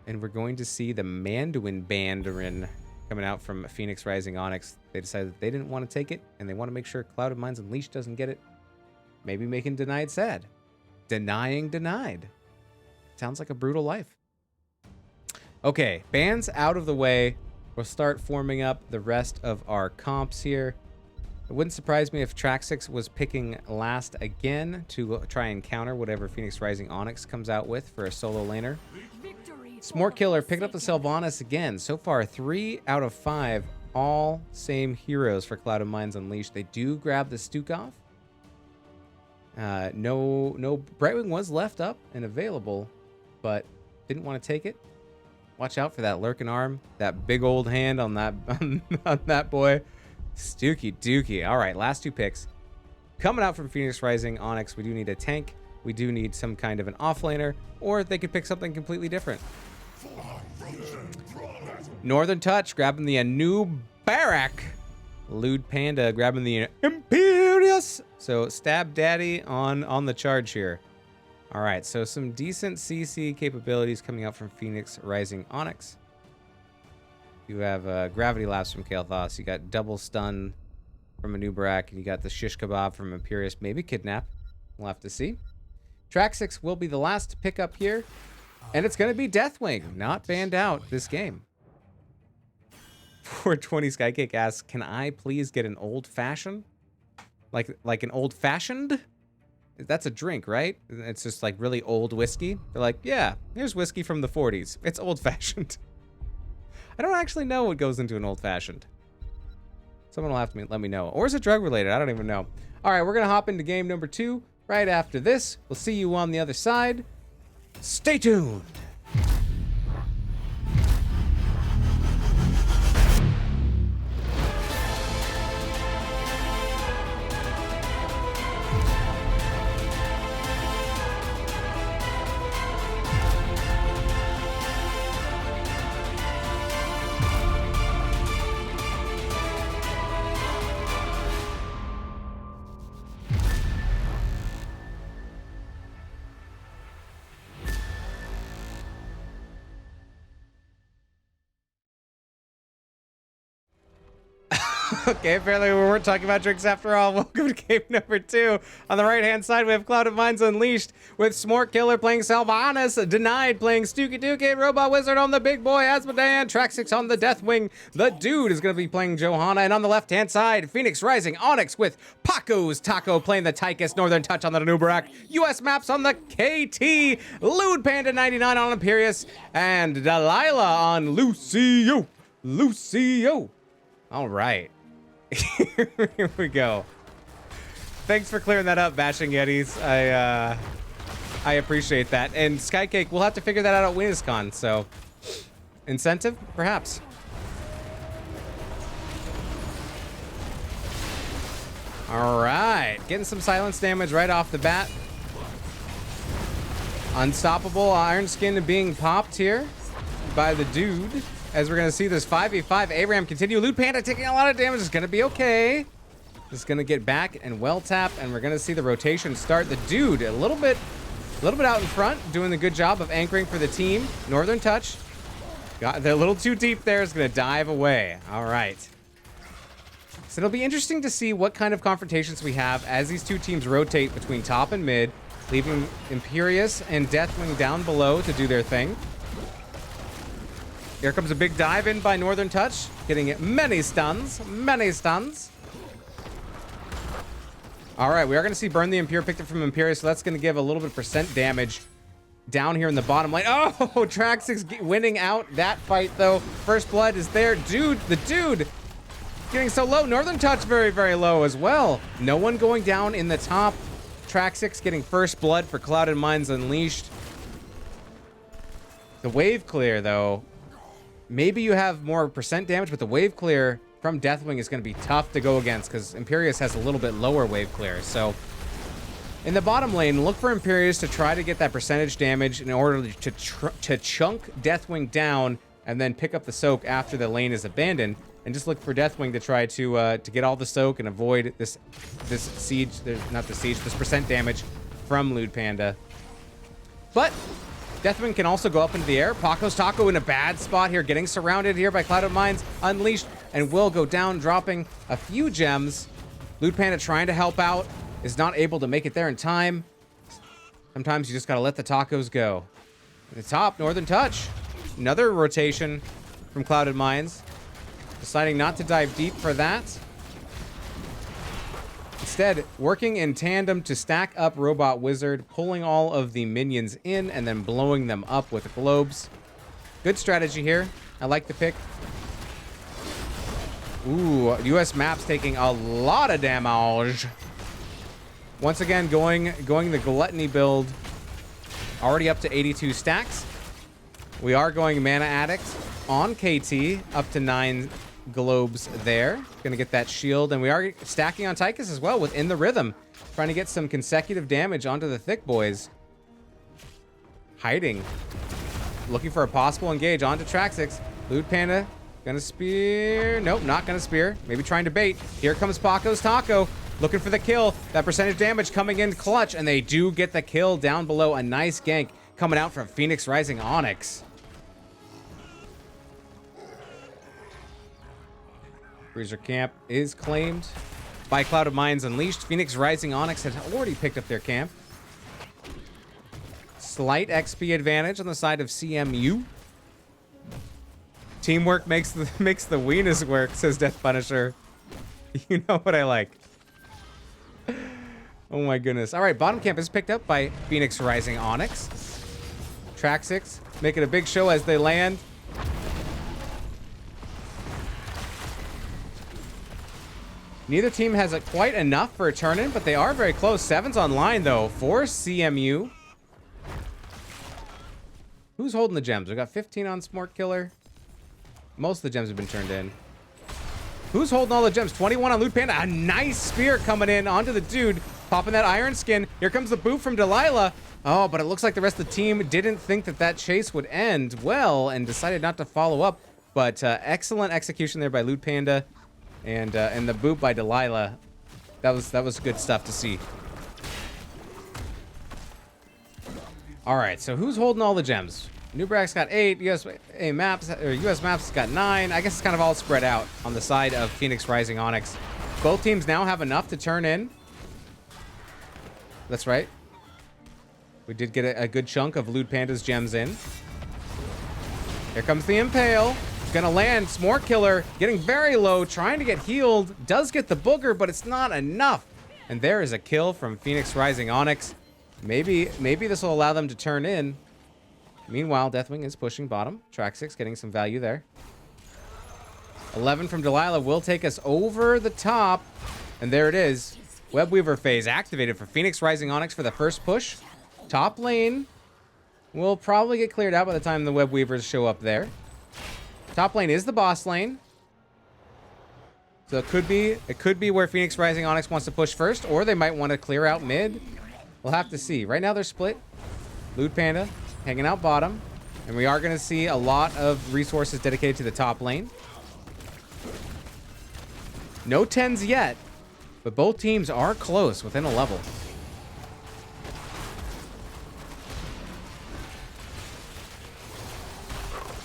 And we're going to see the Mandarin Bandarin coming out from Phoenix Rising Onyx. They decided that they didn't want to take it, and they want to make sure Clouded Minds Unleashed doesn't get it. Maybe making Denied sad. Denying Denied. Sounds like a brutal life. Okay, bans out of the way. We'll start forming up the rest of our comps here. It wouldn't surprise me if Track 6 was picking last again to try and counter whatever Phoenix Rising Onyx comes out with for a solo laner. Smort Killer picked up the Sylvanas again. So far, 3 out of 5, all same heroes for Clouded Minds Unleashed. They do grab the Stukov. No, Brightwing was left up and available, but didn't want to take it. Watch out for that lurking arm, that big old hand on that on that boy. Stooky dookie. All right, last two picks. Coming out from Phoenix Rising Onyx, we do need a tank. We do need some kind of an offlaner, or they could pick something completely different. Northern Touch grabbing the Anu Barak. Lewd Panda grabbing the Imperius. So Stab Daddy on the charge here. All right, so some decent CC capabilities coming out from Phoenix Rising Onyx. You have Gravity Lapse from Kale Thos. You got Double Stun from Anubarak. And you got the Shish Kebab from Imperius. Maybe Kidnap. We'll have to see. Track 6 will be the last pickup here. And it's going to be Deathwing. Not banned out this game. 420 Skycake asks, can I please get an old fashioned? Like an old fashioned? That's a drink, right? It's just like really old whiskey. They're like, yeah, here's whiskey from the 40s. It's old fashioned. I don't actually know what goes into an old-fashioned. Someone will have to let me know. Or is it drug-related? I don't even know. All right, we're going to hop into game number 2 right after this. We'll see you on the other side. Stay tuned. Okay, apparently we weren't talking about drinks after all. Welcome to game number 2. On the right-hand side, we have Clouded Minds Unleashed with Smort Killer playing Sylvanas, Denied playing Stooky Dookie, Robot Wizard on the big boy, Azmodan, Track 6 on the Deathwing. The dude is going to be playing Johanna, and on the left-hand side, Phoenix Rising Onyx with Paco's Taco playing the Tychus, Northern Touch on the Anubarak, US Maps on the KT, Lewd Panda 99 on Imperius, and Delilah on Lucio. All right. Here we go. Thanks for clearing that up, Bashing Yetis. I appreciate that. And Skycake, we'll have to figure that out at WinnesCon, so incentive, perhaps. All right, getting some silence damage right off the bat. Unstoppable Iron Skin being popped here by the dude. As we're going to see this 5v5 ARAM continue. Loot Panda taking a lot of damage. It's going to be okay. It's going to get back and well tap, and we're going to see the rotation start. The dude a little bit out in front, doing the good job of anchoring for the team. Northern Touch. They're a little too deep there. It's going to dive away. All right. So it'll be interesting to see what kind of confrontations we have as these two teams rotate between top and mid, leaving Imperius and Deathwing down below to do their thing. Here comes a big dive in by Northern Touch, getting many stuns, many stuns. All right, we are going to see Burn the Imperius, picked it from Imperius, so that's going to give a little bit of percent damage down here in the bottom lane. Oh, Traxx winning out that fight, though. First blood is there. Dude, the dude getting so low. Northern Touch very, very low as well. No one going down in the top. Traxx getting first blood for Clouded Minds Unleashed. The wave clear, though. Maybe you have more percent damage, but the wave clear from Deathwing is going to be tough to go against because Imperius has a little bit lower wave clear. So in the bottom lane, look for Imperius to try to get that percentage damage in order to chunk Deathwing down and then pick up the soak after the lane is abandoned. And just look for Deathwing to try to get all the soak and avoid this siege, not the siege, this percent damage from Loot Panda. But Deathwing can also go up into the air. Paco's Taco in a bad spot here, getting surrounded here by Clouded Minds Unleashed, and will go down, dropping a few gems. Loot Panda trying to help out, is not able to make it there in time. Sometimes you just gotta let the tacos go. At the top, Northern Touch. Another rotation from Clouded Minds. Deciding not to dive deep for that. Instead, working in tandem to stack up Robot Wizard, pulling all of the minions in and then blowing them up with globes. Good strategy here. I like the pick. Ooh, US Maps taking a lot of damage. Once again, going the Gluttony build. Already up to 82 stacks. We are going Mana Addict on KT, up to 9 globes there. Gonna get that shield, and we are stacking on Tychus as well within the rhythm, trying to get some consecutive damage onto the thick boys. Hiding, looking for a possible engage onto Traxx. Loot Panda gonna spear. Nope, not gonna spear. Maybe trying to bait. Here comes Paco's Taco, looking for the kill. That percentage damage coming in clutch, and they do get the kill down below. A nice gank coming out from Phoenix Rising Onyx. Bruiser Camp is claimed by Clouded Minds Unleashed. Phoenix Rising Onyx had already picked up their camp. Slight XP advantage on the side of CMU. Teamwork makes the weenus work, says Death Punisher. You know what I like. Oh my goodness. All right, bottom camp is picked up by Phoenix Rising Onyx. Traxx making a big show as they land. Neither team has quite enough for a turn-in, but they are very close. 7's online, though, for CMU. Who's holding the gems? We got 15 on Smart Killer. Most of the gems have been turned in. Who's holding all the gems? 21 on Loot Panda. A nice spear coming in onto the dude. Popping that Iron Skin. Here comes the boot from Delilah. Oh, but it looks like the rest of the team didn't think that chase would end well and decided not to follow up. But excellent execution there by Loot Panda. And the boot by Delilah, that was good stuff to see. All right, so who's holding all the gems? Newbrack's got 8. US Maps got 9. I guess it's kind of all spread out on the side of Phoenix Rising Onyx. Both teams now have enough to turn in. That's right. We did get a good chunk of Loot Panda's gems in. Here comes the Impale. Gonna land. Smart Killer getting very low, trying to get healed. Does get the booger, but it's not enough. And there is a kill from Phoenix Rising Onyx. Maybe this will allow them to turn in. Meanwhile, Deathwing is pushing bottom. Traxx getting some value there. 11 from Delilah will take us over the top. And there it is. Webweaver phase activated for Phoenix Rising Onyx for the first push. Top lane will probably get cleared out by the time the Webweavers show up there. Top lane is the boss lane. So it could be where Phoenix Rising Onyx wants to push first, or they might want to clear out mid. We'll have to see. Right now they're split. Loot Panda hanging out bottom, and we are going to see a lot of resources dedicated to the top lane. No 10s yet, but both teams are close within a level.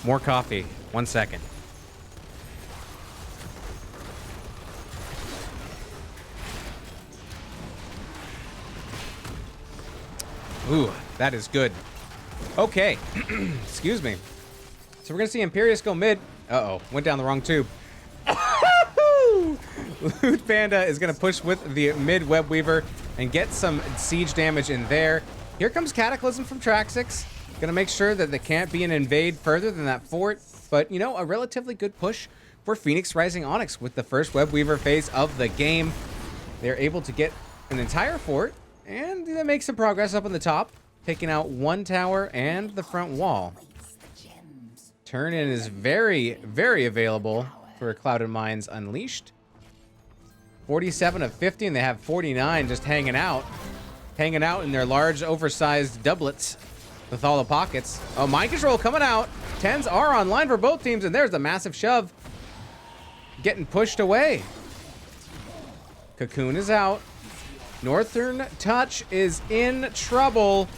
More coffee. 1 second. Ooh, that is good. Okay. Excuse me. So we're going to see Imperius go mid. Uh-oh. Went down the wrong tube. Loot Panda is going to push with the mid Web Weaver and get some siege damage in there. Here comes Cataclysm from Traxxas. Going to make sure that they can't be an invade further than that fort. But, you know, a relatively good push for Phoenix Rising Onyx with the first Web Weaver phase of the game. They're able to get an entire fort, and they make some progress up on the top, taking out one tower and the front wall. Turn-in is very, very available for Clouded Mines Unleashed. 47 of 50, and they have 49 just hanging out in their large, oversized doublets with all the pockets. Oh, mind control coming out. 10s are online for both teams, and there's a massive shove. Getting pushed away. Cocoon is out. Northern Touch is in trouble.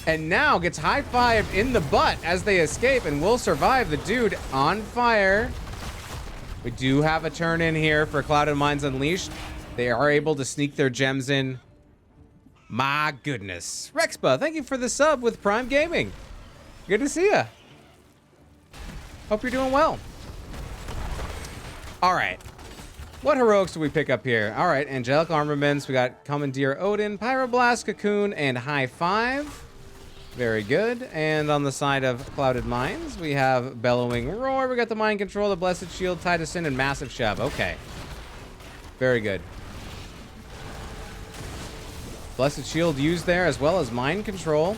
And now gets high-fived in the butt as they escape and will survive. The dude on fire. We do have a turn in here for Clouded Mines Unleashed. They are able to sneak their gems in. My goodness. Rexpa, thank you for the sub with Prime Gaming. Good to see ya. Hope you're doing well. All right. What heroics do we pick up here? All right, Angelic Armaments. We got Commandeer Odin, Pyroblast, Cocoon, and High Five. Very good. And on the side of Clouded Mines, we have Bellowing Roar. We got the Mind Control, the Blessed Shield, Titan, and Massive Shove. Okay. Very good. Blessed Shield used there, as well as Mind Control.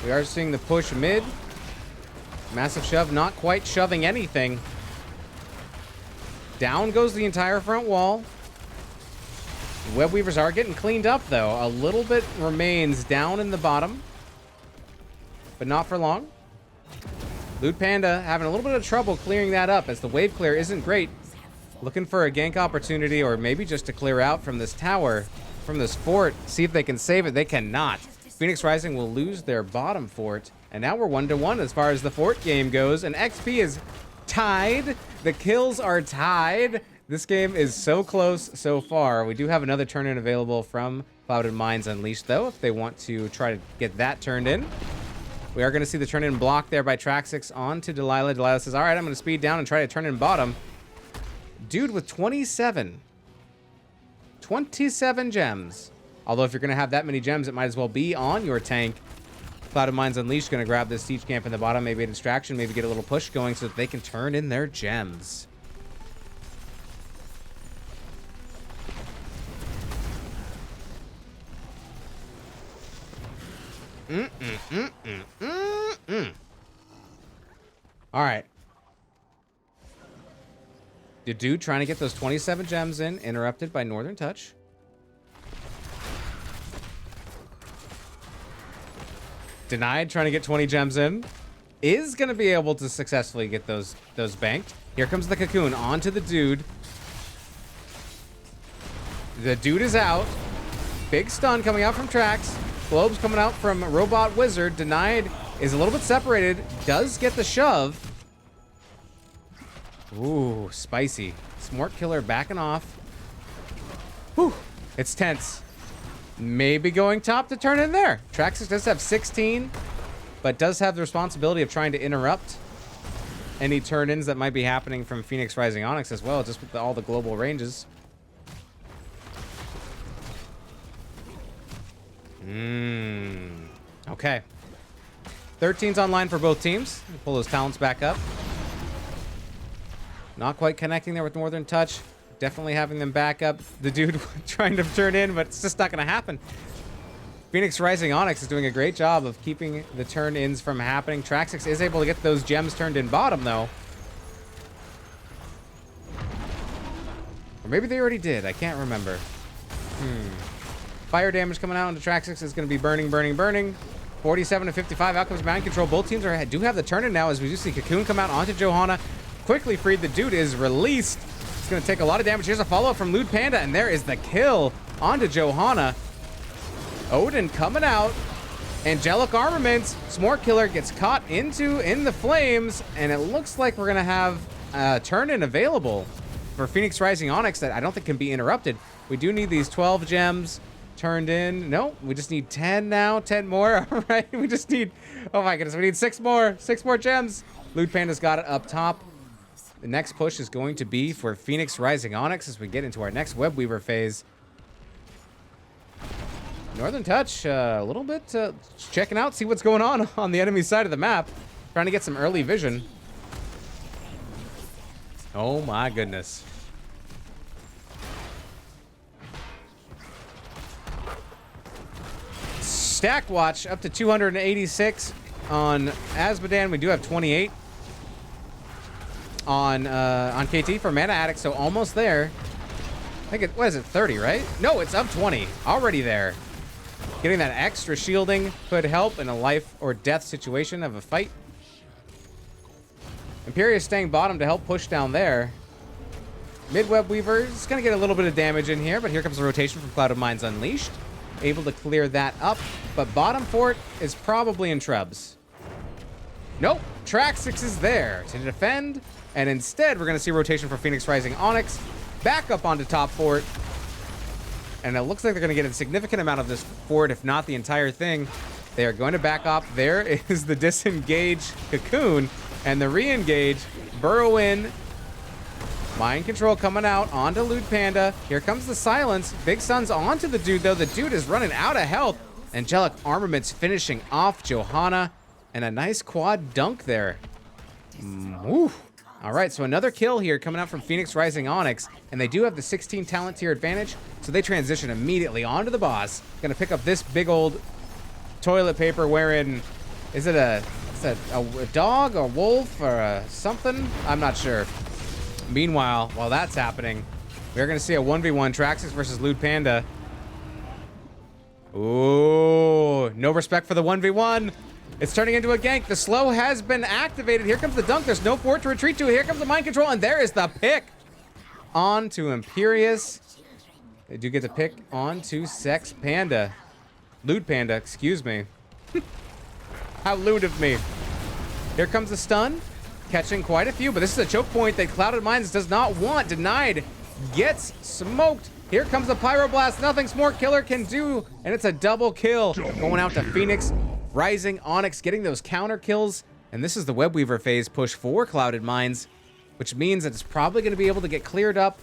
We are seeing the push mid. Massive Shove not quite shoving anything. Down goes the entire front wall. Web Weavers are getting cleaned up, though. A little bit remains down in the bottom, but not for long. Loot Panda having a little bit of trouble clearing that up as the wave clear isn't great. Looking for a gank opportunity, or maybe just to clear out from this tower, from this fort. See if they can save it. They cannot. Phoenix Rising will lose their bottom fort, and now we're 1-1 as far as the fort game goes, and XP is tied. The kills are tied. This game is so close so far. We do have another turn-in available from Clouded Mines Unleashed, though, if they want to try to get that turned in. We are going to see the turn-in block there by Traxxas onto Delilah. Delilah says, all right, I'm going to speed down and try to turn in bottom. Dude with 27 gems. Although if you're going to have that many gems, it might as well be on your tank. Clouded Mines Unleashed going to grab this siege camp in the bottom, maybe a distraction, maybe get a little push going so that they can turn in their gems. All right. The dude trying to get those 27 gems in, interrupted by Northern Touch. Denied trying to get 20 gems in. Is going to be able to successfully get those banked. Here comes the Cocoon onto the dude. The dude is out. Big stun coming out from Trax. Globes coming out from Robot Wizard. Denied is a little bit separated. Does get the shove. Ooh, spicy. Smart Killer backing off. Whew. It's tense. Maybe going top to turn in there. Traxxas does have 16, but does have the responsibility of trying to interrupt any turn-ins that might be happening from Phoenix Rising Onyx as well, just with all the global ranges. Okay. 13's online for both teams. Pull those talents back up. Not quite connecting there with Northern Touch. Definitely having them back up. The dude trying to turn in, but it's just not going to happen. Phoenix Rising Onyx is doing a great job of keeping the turn-ins from happening. Traxxas is able to get those gems turned in bottom, though. Or maybe they already did. I can't remember. Fire damage coming out into track 6 is going to be burning, burning, burning. 47 to 55. Out comes mind control. Both teams do have the turn-in now as we do see Cocoon come out onto Johanna. Quickly freed. The dude is released. It's going to take a lot of damage. Here's a follow-up from Lewd Panda, and there is the kill onto Johanna. Odin coming out. Angelic Armaments. Smork Killer gets caught in the flames, and it looks like we're going to have a turn-in available for Phoenix Rising Onyx that I don't think can be interrupted. We do need these 12 gems turned in. No, we just need 10 now. 10 more. All right, we just need, oh my goodness, we need 6 more. 6 more gems. Lewd Panda's got it up top. The next push is going to be for Phoenix Rising Onyx as we get into our next Web Weaver phase. Northern Touch, a little bit checking out, see what's going on the enemy side of the map. Trying to get some early vision. Oh my goodness. Stack Watch up to 286 on Azmodan. We do have 28 on KT for Mana Addict, so almost there. I think what is it, 30, right? No, it's up 20. Already there. Getting that extra shielding could help in a life or death situation of a fight. Imperia staying bottom to help push down there. Mid-Web Weaver is going to get a little bit of damage in here, but here comes the rotation from Clouded Minds Unleashed. Able to clear that up, but bottom fort is probably in Trubs. Nope, track 6 is there to defend, and instead we're going to see rotation for Phoenix Rising Onyx. Back up onto top fort. And it looks like they're going to get a significant amount of this fort, if not the entire thing. They are going to back up. There is the disengage Cocoon and the re-engage. Burrow in. Mind control coming out onto Lewd Panda. Here comes the silence. Big Sun's onto the dude, though. The dude is running out of health. Angelic Armaments finishing off Johanna. And a nice quad dunk there. Woo. All right, so another kill here coming out from Phoenix Rising Onyx, and they do have the 16 talent tier advantage, so they transition immediately onto the boss. Gonna pick up this big old toilet paper wherein, is it a dog, a wolf, or a something? I'm not sure. Meanwhile, while that's happening, we're gonna see a 1v1 Traxxas versus Lewd Panda. Ooh, no respect for the 1v1. It's turning into a gank. The slow has been activated. Here comes the dunk. There's no fort to retreat to. Here comes the mind control, and there is the pick on to Imperious. They do get the pick on to Sex Panda. Lewd Panda, excuse me. How lewd of me. Here comes the stun. Catching quite a few, but this is a choke point that Clouded Minds does not want. Denied. Gets smoked. Here comes the Pyroblast. Nothing Smork Killer can do, and it's a double kill. Going out to Phoenix Rising Onyx, getting those counter kills, and this is the Web Weaver phase push for Clouded Minds, which means that it's probably going to be able to get cleared up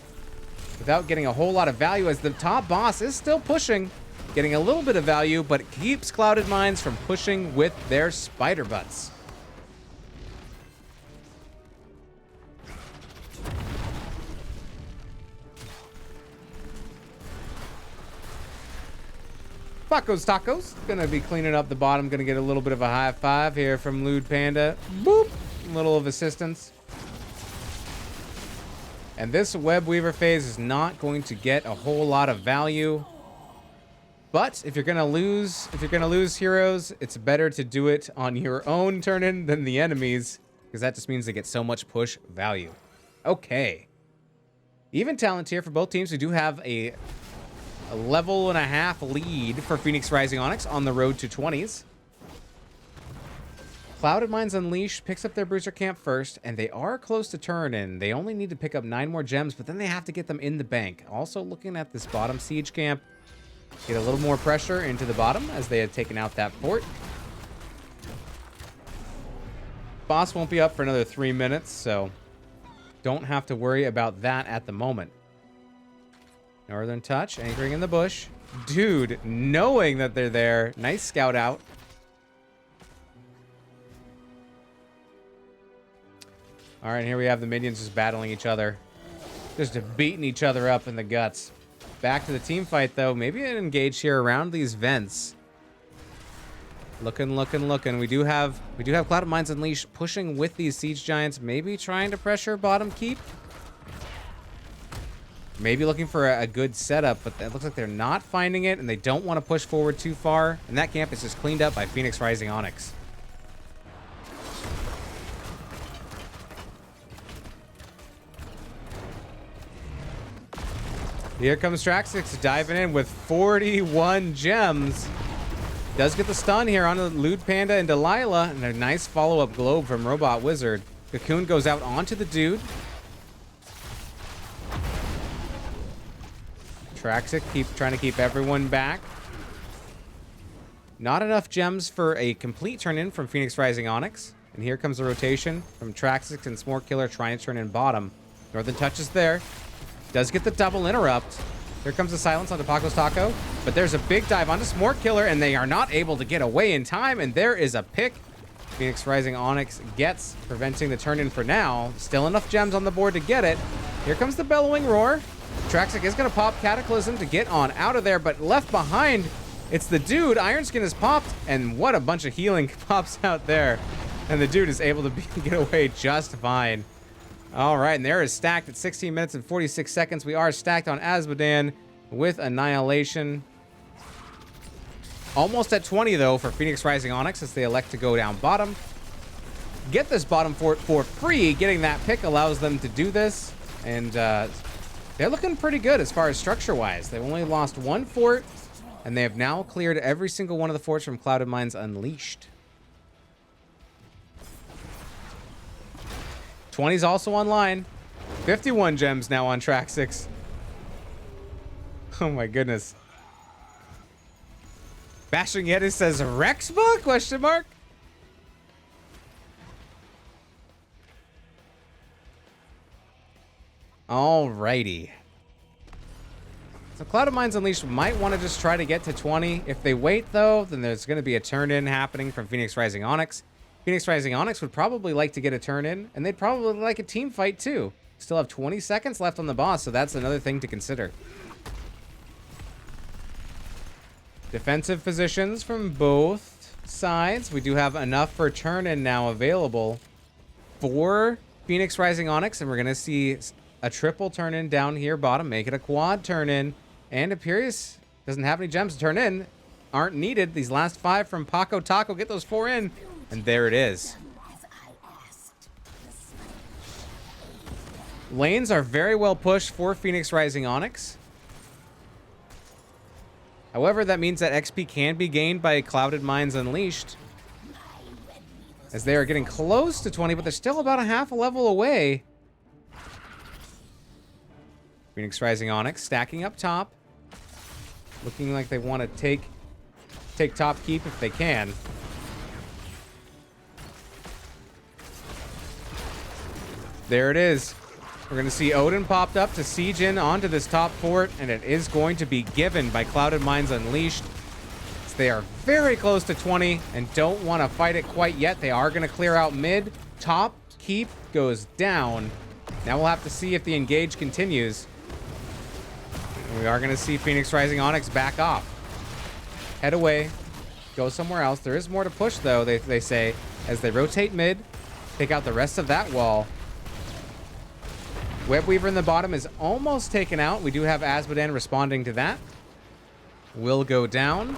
without getting a whole lot of value, as the top boss is still pushing, getting a little bit of value, but it keeps Clouded Minds from pushing with their spider butts. Paco's Tacos, gonna be cleaning up the bottom, gonna get a little bit of a high five here from Lewd Panda. Boop, a little of assistance. And this Web Weaver phase is not going to get a whole lot of value. But if you're gonna lose heroes, it's better to do it on your own turn-in than the enemies, because that just means they get so much push value. Okay. Even talent tier for both teams. We do have a level and a half lead for Phoenix Rising Onyx on the road to 20s. Clouded Minds Unleashed picks up their Bruiser Camp first, and they are close to turn-in. They only need to pick up 9 more gems, but then they have to get them in the bank. Also looking at this bottom siege camp, get a little more pressure into the bottom as they had taken out that fort. Boss won't be up for another 3 minutes, so don't have to worry about that at the moment. Northern Touch, anchoring in the bush. Dude, knowing that they're there. Nice scout out. All right, here we have the minions just battling each other. Just beating each other up in the guts. Back to the team fight, though. Maybe an engage here around these vents. Looking. We do have Clouded Minds Unleashed pushing with these siege giants. Maybe trying to pressure bottom keep. Maybe looking for a good setup, but it looks like they're not finding it, and they don't want to push forward too far. And that camp is just cleaned up by Phoenix Rising Onyx. Here comes Traxxix diving in with 41 gems. Does get the stun here on the Lewd Panda and Delilah, and a nice follow-up globe from Robot Wizard. Cocoon goes out onto the dude. Traxxix trying to keep everyone back. Not enough gems for a complete turn-in from Phoenix Rising Onyx. And here comes the rotation from Traxxix and S'more Killer trying to turn in bottom. Northern Touch is there. Does get the double interrupt. Here comes the silence onto Paco's Taco. But there's a big dive onto S'more Killer, and they are not able to get away in time. And there is a pick. Phoenix Rising Onyx gets, preventing the turn-in for now. Still enough gems on the board to get it. Here comes the Bellowing Roar. Traxxix is going to pop Cataclysm to get on out of there, but left behind, it's the dude. Iron Skin is popped, and what a bunch of healing pops out there. And the dude is able to get away just fine. All right, and there is stacked at 16 minutes and 46 seconds. We are stacked on Azmodan with Annihilation. Almost at 20, though, for Phoenix Rising Onyx as they elect to go down bottom. Get this bottom fort for free. Getting that pick allows them to do this, and they're looking pretty good as far as structure-wise. They've only lost one fort, and they have now cleared every single one of the forts from Clouded Mines Unleashed. 20's also online. 51 gems now on Traxxix. Oh my goodness. Bashing Yeti says Rexba? Question mark. Alrighty. So Clouded Mines Unleashed might want to just try to get to 20. If they wait, though, then there's going to be a turn-in happening from Phoenix Rising Onyx. Phoenix Rising Onyx would probably like to get a turn-in, and they'd probably like a team fight, too. Still have 20 seconds left on the boss, so that's another thing to consider. Defensive positions from both sides. We do have enough for turn-in now available for Phoenix Rising Onyx, and we're going to see a triple turn-in down here bottom, make it a quad turn-in. And Imperius doesn't have any gems to turn in. Aren't needed. These last 5 from Paco Taco get those 4 in. And there it is. Lanes are very well pushed for Phoenix Rising Onyx. However, that means that XP can be gained by Clouded Mines Unleashed, as they are getting close to 20, but they're still about a half a level away. Phoenix Rising Onyx stacking up top, looking like they want to take top keep if they can. There it is. We're going to see Odin popped up to siege in onto this top fort, and it is going to be given by Clouded Mines Unleashed. So they are very close to 20 and don't want to fight it quite yet. They are going to clear out mid. Top keep goes down. Now we'll have to see if the engage continues. We are going to see Phoenix Rising Onyx back off. Head away. Go somewhere else. There is more to push, though, they say, as they rotate mid. Take out the rest of that wall. Webweaver in the bottom is almost taken out. We do have Azmodan responding to that. Will go down.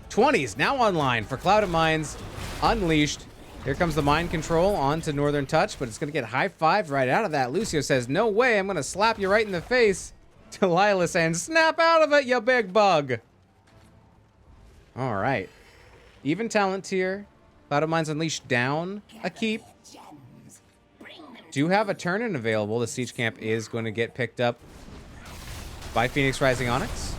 20's now online for Clouded Mines Unleashed. Here comes the mind control onto Northern Touch, but it's going to get high-fived right out of that. Lucio says, no way, I'm going to slap you right in the face. Delilah saying, snap out of it, you big bug. All right. Even talent tier. Clouded Mines Unleashed down a keep. Do have a turn-in available. The siege camp is going to get picked up by Phoenix Rising Onyx.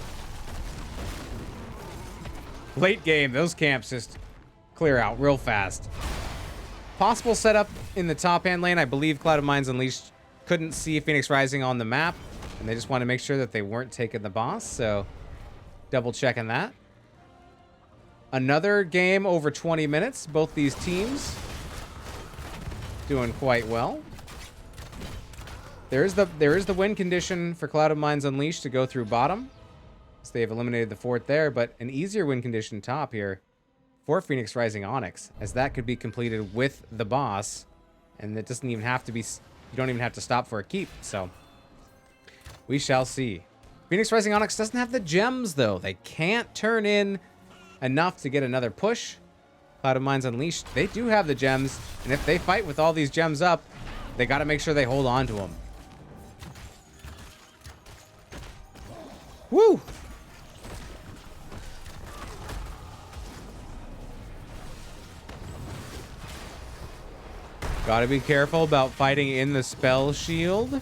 Late game, those camps just clear out real fast. Possible setup in the top hand lane. I believe Clouded Mines Unleashed couldn't see Phoenix Rising on the map, and they just want to make sure that they weren't taking the boss, so double checking that. Another game over 20 minutes. Both these teams doing quite well. There is the win condition for Clouded Mines Unleashed to go through bottom, so they've eliminated the fort there, but an easier win condition top here for Phoenix Rising Onyx, as that could be completed with the boss, and it doesn't even have to be, you don't even have to stop for a keep. So We shall see. Phoenix Rising Onyx doesn't have the gems, though. They can't turn in enough to get another push. Cloud of Mines Unleashed, they do have the gems. And if they fight with all these gems up, they got to make sure they hold on to them. Woo! Gotta be careful about fighting in the spell shield.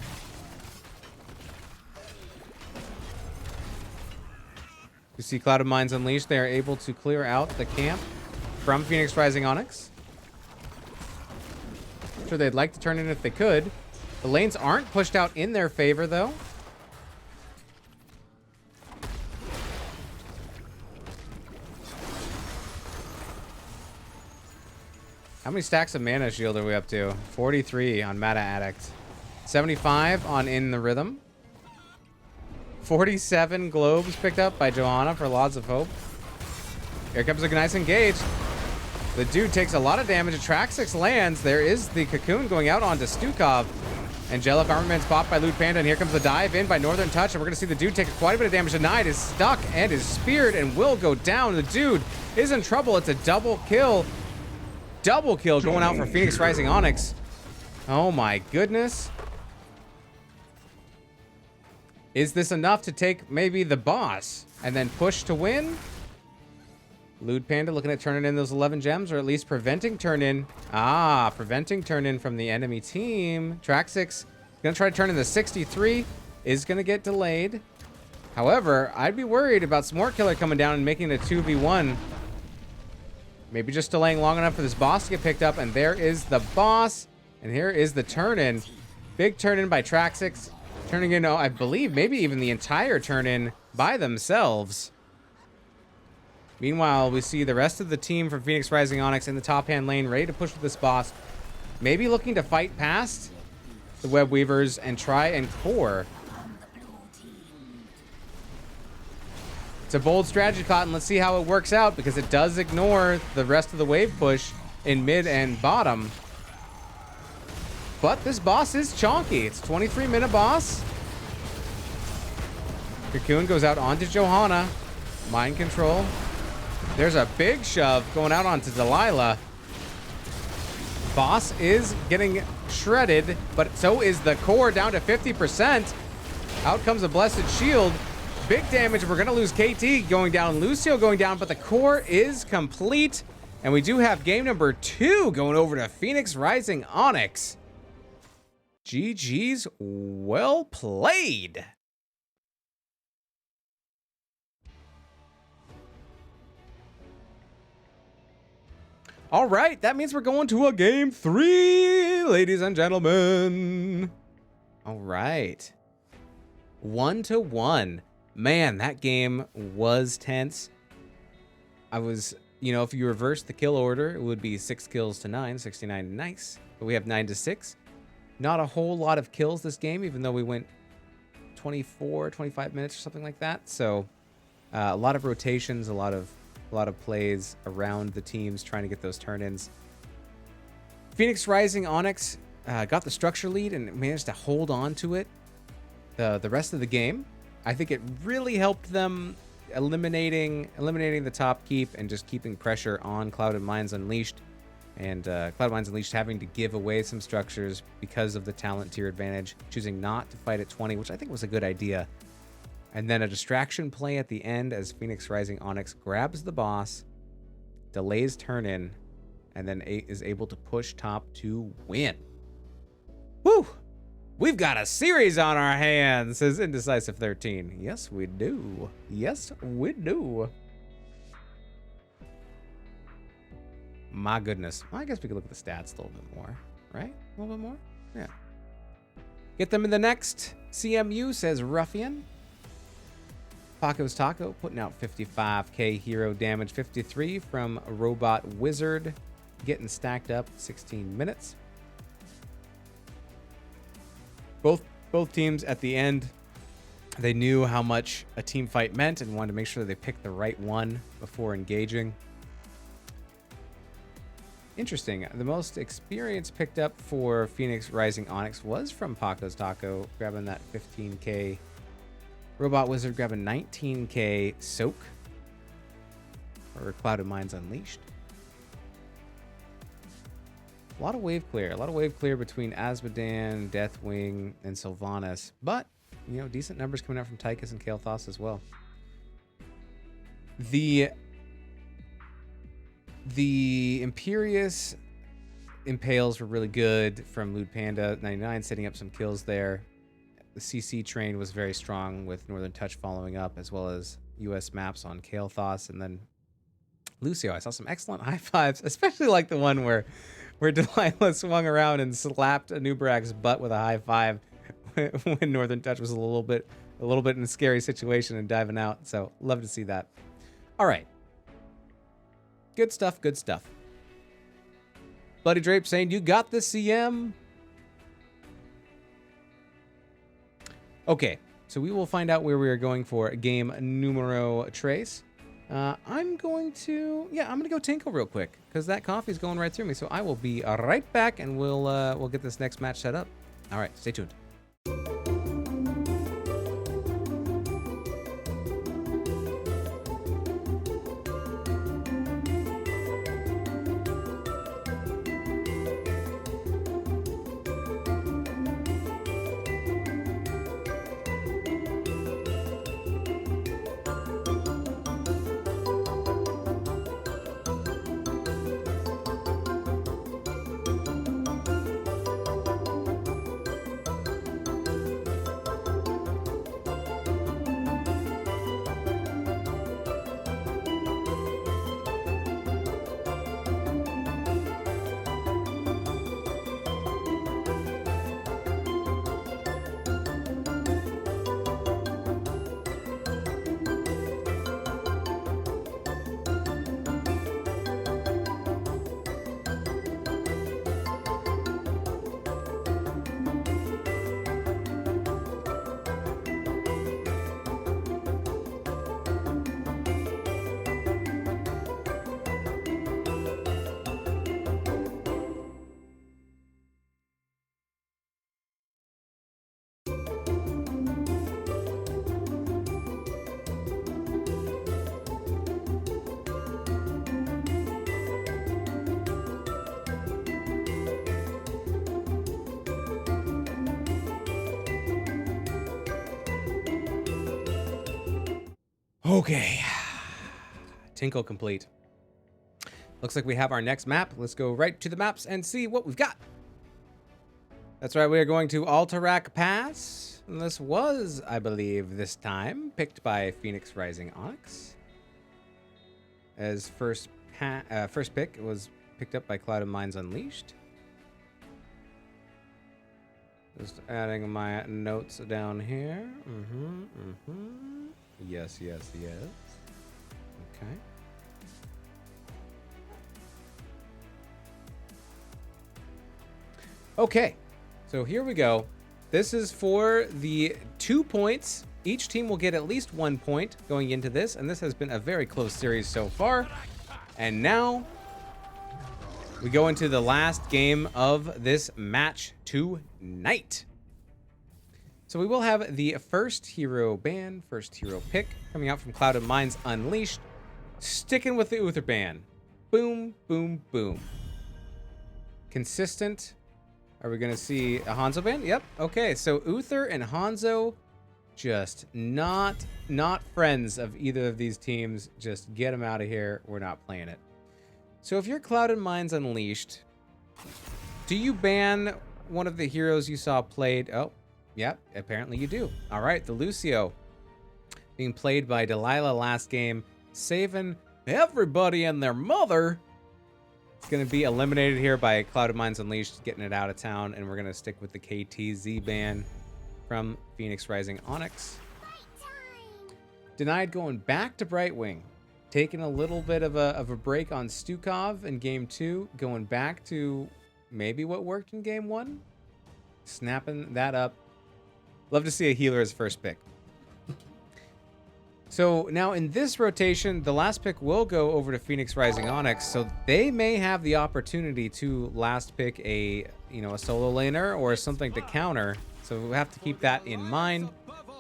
You see Cloud of Mines Unleashed. They are able to clear out the camp from Phoenix Rising Onyx. I'm sure they'd like to turn in if they could. The lanes aren't pushed out in their favor, though. How many stacks of mana shield are we up to? 43 on Mata Addict. 75 on In the Rhythm. 47 globes picked up by Johanna for Lots of Hope. Here comes a nice engage. The dude takes a lot of damage. Traxix lands. There is the cocoon going out onto Stukov. Angelic Armament's popped by Loot Panda, and here comes the dive in by Northern Touch, and we're going to see the dude take quite a bit of damage. Denied is stuck and is speared and will go down. The dude is in trouble. It's a double kill. Double kill going out for Phoenix Rising Onyx. Oh my goodness. Is this enough to take maybe the boss and then push to win? Lewd Panda looking at turning in those 11 gems, or at least preventing turn-in. Ah, preventing turn-in from the enemy team. Traxix gonna try to turn in the 63. Is gonna get delayed. However, I'd be worried about Smort Killer coming down and making it a 2v1. Maybe just delaying long enough for this boss to get picked up. And there is the boss. And here is the turn-in. Big turn-in by Traxix. Turning in, I believe, maybe even the entire turn-in by themselves. Meanwhile, we see the rest of the team from Phoenix Rising Onyx in the top-hand lane, ready to push with this boss. Maybe looking to fight past the Web Weavers and try and core. It's a bold strategy, Cotton. Let's see how it works out, because it does ignore the rest of the wave push in mid and bottom. But this boss is chonky. It's a 23-minute boss. Cocoon goes out onto Johanna. Mind control. There's a big shove going out onto Delilah. Boss is getting shredded, but so is the core, down to 50%. Out comes a Blessed Shield. Big damage. We're going to lose KT going down, Lucio going down, but the core is complete. And we do have game number 2 going over to Phoenix Rising Onyx. GG's, well played. All right, that means we're going to a game 3, ladies and gentlemen. All right. 1-1. Man, that game was tense. I was, if you reverse the kill order, it would be 6 kills to 9, 69 nice. But we have 9 to 6. Not a whole lot of kills this game, even though we went 24, 25 minutes or something like that. So a lot of rotations, a lot of plays around the teams trying to get those turn-ins. Phoenix Rising Onyx got the structure lead and managed to hold on to it the rest of the game. I think it really helped them eliminating the top keep and just keeping pressure on Cloud of Mines Unleashed. And Cloud of Mines Unleashed having to give away some structures because of the talent tier advantage, choosing not to fight at 20, which I think was a good idea. And then a distraction play at the end as Phoenix Rising Onyx grabs the boss, delays turn-in, and then is able to push top to win. Woo! We've got a series on our hands, says Indecisive 13. Yes, we do. Yes, we do. My goodness. Well, I guess we could look at the stats a little bit more, right? A little bit more? Yeah. Get them in the next. CMU, says Ruffian. Paco's Taco putting out 55k hero damage. 53 from Robot Wizard. Getting stacked up 16 minutes. Both teams at the end, they knew how much a team fight meant and wanted to make sure they picked the right one before engaging. Interesting. The most experience picked up for Phoenix Rising Onyx was from Paco's Taco, grabbing that 15k Robot Wizard grabbing 19k Soak. Or Clouded Minds Unleashed. A lot of wave clear. A lot of wave clear between Azmodan, Deathwing, and Sylvanas. But, you know, decent numbers coming out from Tychus and Kael'thas as well. The Imperious Impales were really good from Lewd Panda 99, setting up some kills there. The CC train was very strong with Northern Touch following up, as well as US maps on Kael'thas. And then Lucio, I saw some excellent high fives, especially like the one where Delilah swung around and slapped Anubarak's butt with a high five when Northern Touch was a little bit in a scary situation and diving out. So love to see that. All right. Good stuff, good stuff. Bloody Drape saying, you got this, CM. Okay, so we will find out where we are going for game numero tres. I'm going to go tinkle real quick because that coffee's going right through me. So I will be right back, and we'll get this next match set up. All right, stay tuned. Okay. Tinkle complete. Looks like we have our next map. Let's go right to the maps and see what we've got. That's right, we are going to Alterac Pass. And this was, I believe, this time picked by Phoenix Rising Onyx. As first pick was picked up by Clouded Minds Unleashed. Just adding my notes down here. Yes. Okay. Okay, so here we go. This is for the 2 points. Each team will get at least 1 point going into this, and this has been a very close series so far. And now we go into the last game of this match tonight. So we will have the first hero ban, first hero pick coming out from Clouded Minds Unleashed. Sticking with the Uther ban. Boom, boom, boom. Consistent. Are we going to see a Hanzo ban? Yep. Okay, so Uther and Hanzo just not friends of either of these teams. Just get them out of here. We're not playing it. So if you're Clouded Minds Unleashed, do you ban one of the heroes you saw played? Oh, yep, apparently you do. All right, the Lucio being played by Delilah last game, saving everybody and their mother. It's going to be eliminated here by Clouded Minds Unleashed, getting it out of town, and we're going to stick with the KTZ ban from Phoenix Rising Onyx. Denied going back to Brightwing, taking a little bit of a break on Stukov in game 2, going back to maybe what worked in game 1, snapping that up. Love to see a healer as first pick. So now in this rotation, the last pick will go over to Phoenix Rising Onyx, so they may have the opportunity to last pick a solo laner or something to counter. So we have to keep that in mind.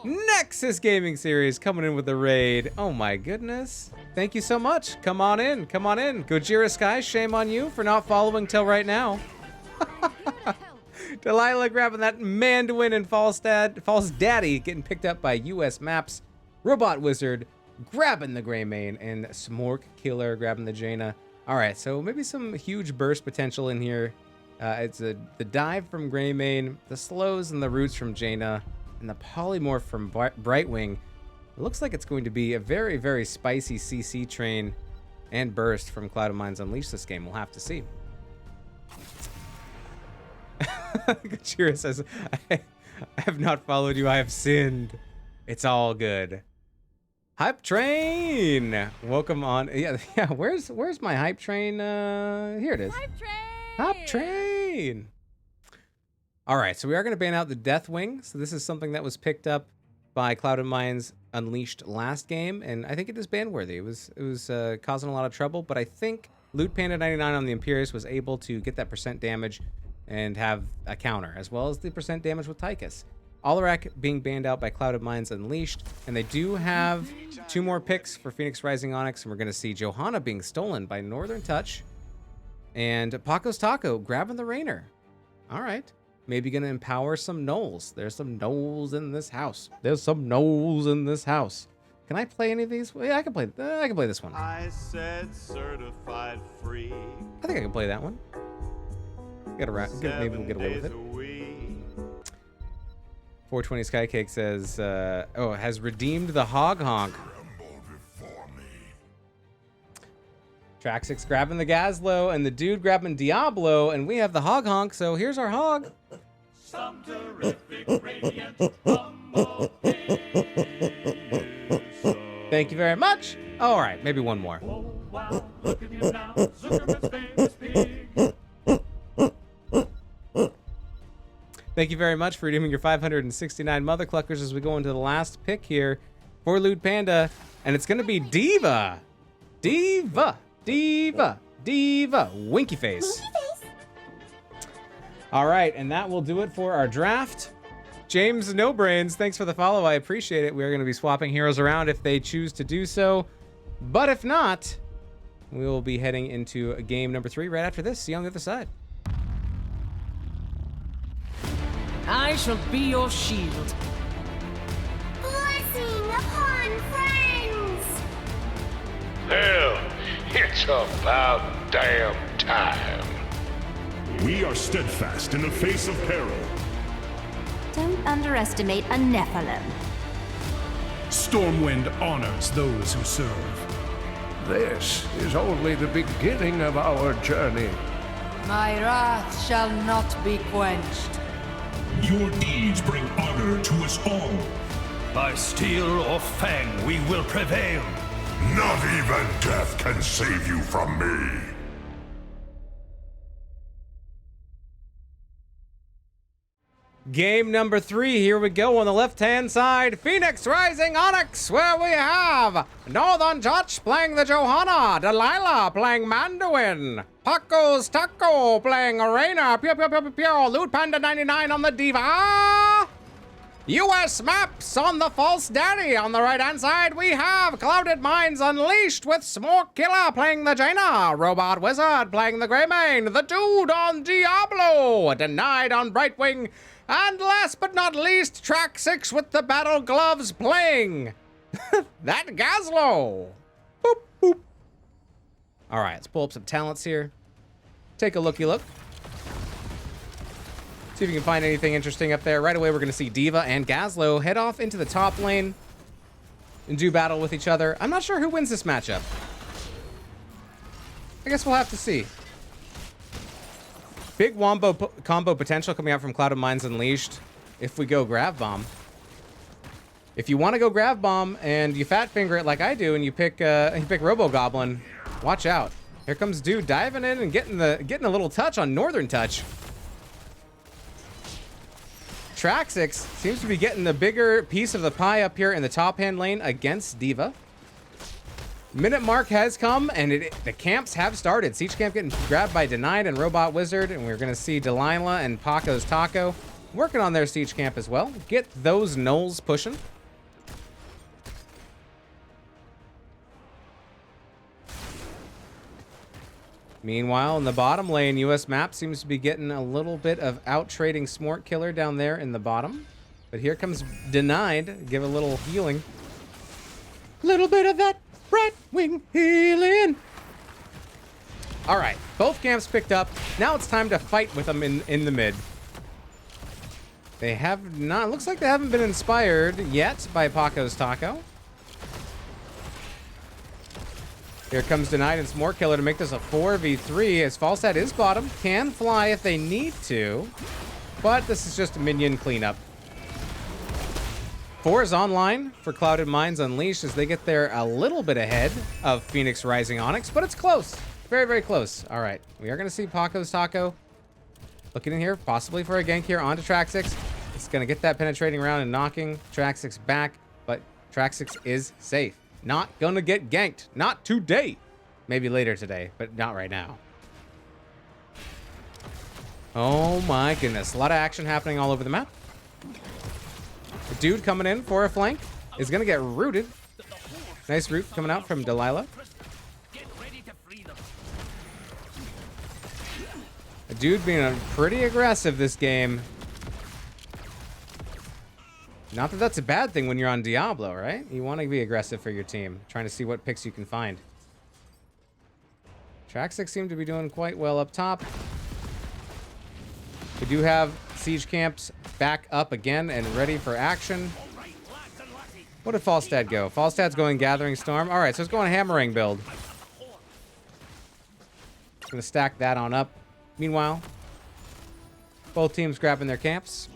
Nexus Gaming Series coming in with the raid. Oh my goodness. Thank you so much. Come on in. Come on in. Gojira Sky, shame on you for not following till right now. Delilah grabbing that Mandarin and False Daddy getting picked up by US Maps. Robot Wizard grabbing the Greymane, and Smork Killer grabbing the Jaina. All right, so maybe some huge burst potential in here. It's the dive from Greymane, the slows and the roots from Jaina, and the polymorph from Brightwing. It looks like it's going to be a very, very spicy CC train and burst from Cloud of Mines Unleashed this game. We'll have to see. Gachira says, I have not followed you. I have sinned. It's all good. Hype train. Welcome on. Yeah. Where's my hype train? Here it is. Hype train. Hype train. All right. So we are going to ban out the Deathwing. So this is something that was picked up by Cloud of Mines Unleashed last game, and I think it is ban worthy. It was causing a lot of trouble, but I think Loot Panda 99 on the Imperius was able to get that % damage and have a counter, as well as the % damage with Tychus. Alarak being banned out by Cloud of Mines Unleashed, and they do have 2 more picks for Phoenix Rising Onyx, and we're going to see Johanna being stolen by Northern Touch, and Paco's Taco grabbing the Rainer. All right, maybe going to empower some gnolls. There's some gnolls in this house. There's some gnolls in this house. Can I play any of these? Yeah, I can play this one. I said certified free. I think I can play that one. Maybe we'll get away with it. 420 Skycake says, has redeemed the Hog Honk. Track 6 grabbing the Gazlo, and the dude grabbing Diablo, and we have the Hog Honk, so here's our hog. Some terrific radiant bumblebee. Thank you very much. All right, maybe one more. Oh, wow, look at him now. Zuckerman's famous pig. Thank you very much for redeeming your 569 Mother Cluckers as we go into the last pick here for Loot Panda. And it's going to be Diva. Diva. Diva. Diva. Winky face. All right, and that will do it for our draft. James No Brains, thanks for the follow. I appreciate it. We're going to be swapping heroes around if they choose to do so. But if not, we will be heading into game number 3 right after this. See you on the other side. I shall be your shield. Blessing upon friends. Hell, it's about damn time. We are steadfast in the face of peril. Don't underestimate a Nephilim. Stormwind honors those who serve. This is only the beginning of our journey. My wrath shall not be quenched. Your deeds bring honor to us all. By steel or fang, we will prevail. Not even death can save you from me. Game number 3, here we go on the left-hand side. Phoenix Rising Onyx, where we have Northern Touch playing the Johanna, Delilah playing Mandarin, Paco's Taco playing Arena, Loot Panda 99 on the Diva, US Maps on the False Daddy. On the right-hand side, we have Clouded Minds Unleashed with Smork Killer playing the Jaina, Robot Wizard playing the Greymane, the Dude on Diablo, Denied on Brightwing, and last but not least, track 6 with the Battle Gloves playing that Gazlo. Boop, boop. All right, let's pull up some talents here. Take a looky look. See if you can find anything interesting up there. Right away, we're going to see Diva and Gazlo head off into the top lane and do battle with each other. I'm not sure who wins this matchup. I guess we'll have to see. Big wombo combo potential coming out from Cloud of Mines Unleashed if we go Grav Bomb. If you want to go Grav Bomb and you fat finger it like I do and you pick Robo Goblin, watch out. Here comes Dude diving in and getting a little touch on Northern Touch. Traxix seems to be getting the bigger piece of the pie up here in the top hand lane against Diva. Minute mark has come, and the camps have started. Siege camp getting grabbed by Denied and Robot Wizard, and we're going to see Delilah and Paco's Taco working on their siege camp as well. Get those gnolls pushing. Meanwhile, in the bottom lane, US map seems to be getting a little bit of out-trading Smort Killer down there in the bottom. But here comes Denied. Give a little healing. Little bit of that right wing healing. All right, both camps picked up. Now it's time to fight with them in the mid. They have not, looks like they haven't been inspired yet by Paco's Taco. Here comes Denied and Smort Killer to make this a 4v3 as Falstad is bottom. Can fly if they need to, but this is just a minion cleanup. 4 is online for Clouded Minds Unleashed as they get there a little bit ahead of Phoenix Rising Onyx, but it's close. Very, very close. All right, we are going to see Paco's Taco looking in here, possibly for a gank here onto Traxxix. It's going to get that penetrating round and knocking Traxxix back, but Traxxix is safe. Not going to get ganked. Not today. Maybe later today, but not right now. Oh my goodness. A lot of action happening all over the map. The dude coming in for a flank is going to get rooted. Nice root coming out from Delilah. A dude being pretty aggressive this game. Not that that's a bad thing when you're on Diablo, right? You want to be aggressive for your team, trying to see what picks you can find. Traxxix seem to be doing quite well up top. We do have siege camps back up again and ready for action. What did Falstad go? Falstad's going Gathering Storm. All right, so it's going Hammering build. Just going to stack that on up. Meanwhile, both teams grabbing their camps.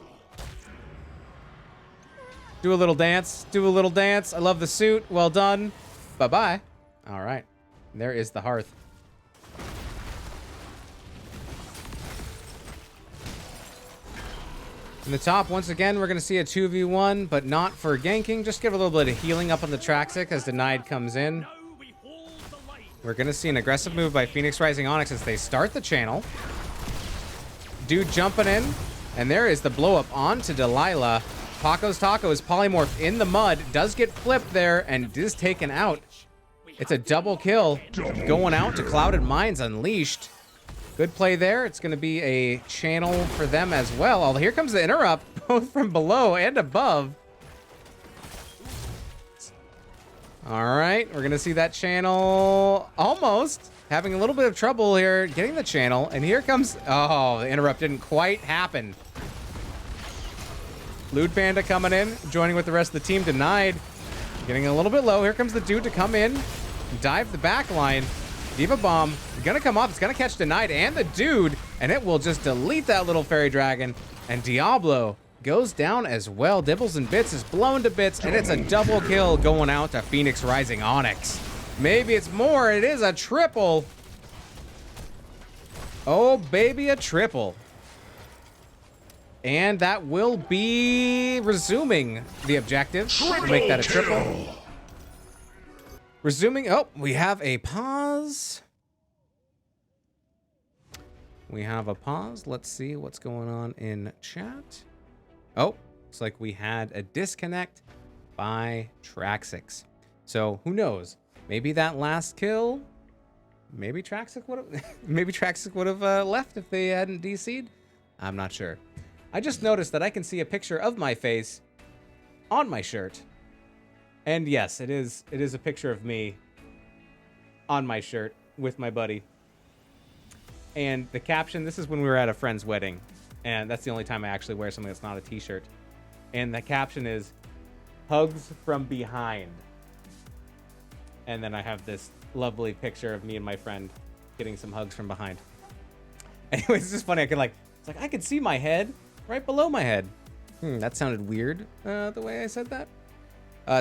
Do a little dance. Do a little dance. I love the suit. Well done. Bye-bye. All right. There is the hearth. In the top, once again, we're going to see a 2v1, but not for ganking. Just give a little bit of healing up on the Traxxix as Denied comes in. We're going to see an aggressive move by Phoenix Rising Onyx as they start the channel. Dude jumping in, and there is the blow up onto Delilah. Paco's Taco is polymorphed in the mud, does get flipped there, and is taken out. It's a double kill going out to Clouded Minds Unleashed. Good play there. It's going to be a channel for them as well. Although here comes the interrupt, both from below and above. All right, we're going to see that channel almost having a little bit of trouble here getting the channel. And here comes, oh, the interrupt didn't quite happen. Lewd Panda coming in, joining with the rest of the team. Denied, getting a little bit low. Here comes the dude to come in, dive the back line. Diva Bomb gonna come off. It's gonna catch Denied and the dude, and it will just delete that little fairy dragon. And Diablo goes down as well. Dibbles and Bits is blown to bits, and it's a double kill going out to Phoenix Rising Onyx. Maybe it's more. It is a triple. Oh, baby, a triple. And that will be resuming the objective to make that a triple. Resuming. Oh, we have a pause. We have a pause. Let's see what's going on in chat. Oh, looks like we had a disconnect by Traxxix. So who knows? Maybe that last kill. Maybe Traxxix would have. Maybe Traxxix would have left if they hadn't DC'd. I'm not sure. I just noticed that I can see a picture of my face on my shirt. And yes, it is a picture of me on my shirt with my buddy. And the caption, this is when we were at a friend's wedding. And that's the only time I actually wear something that's not a t-shirt. And the caption is, hugs from behind. And then I have this lovely picture of me and my friend getting some hugs from behind. Anyways, it's just funny. I could see my head right below my head. That sounded weird, the way I said that.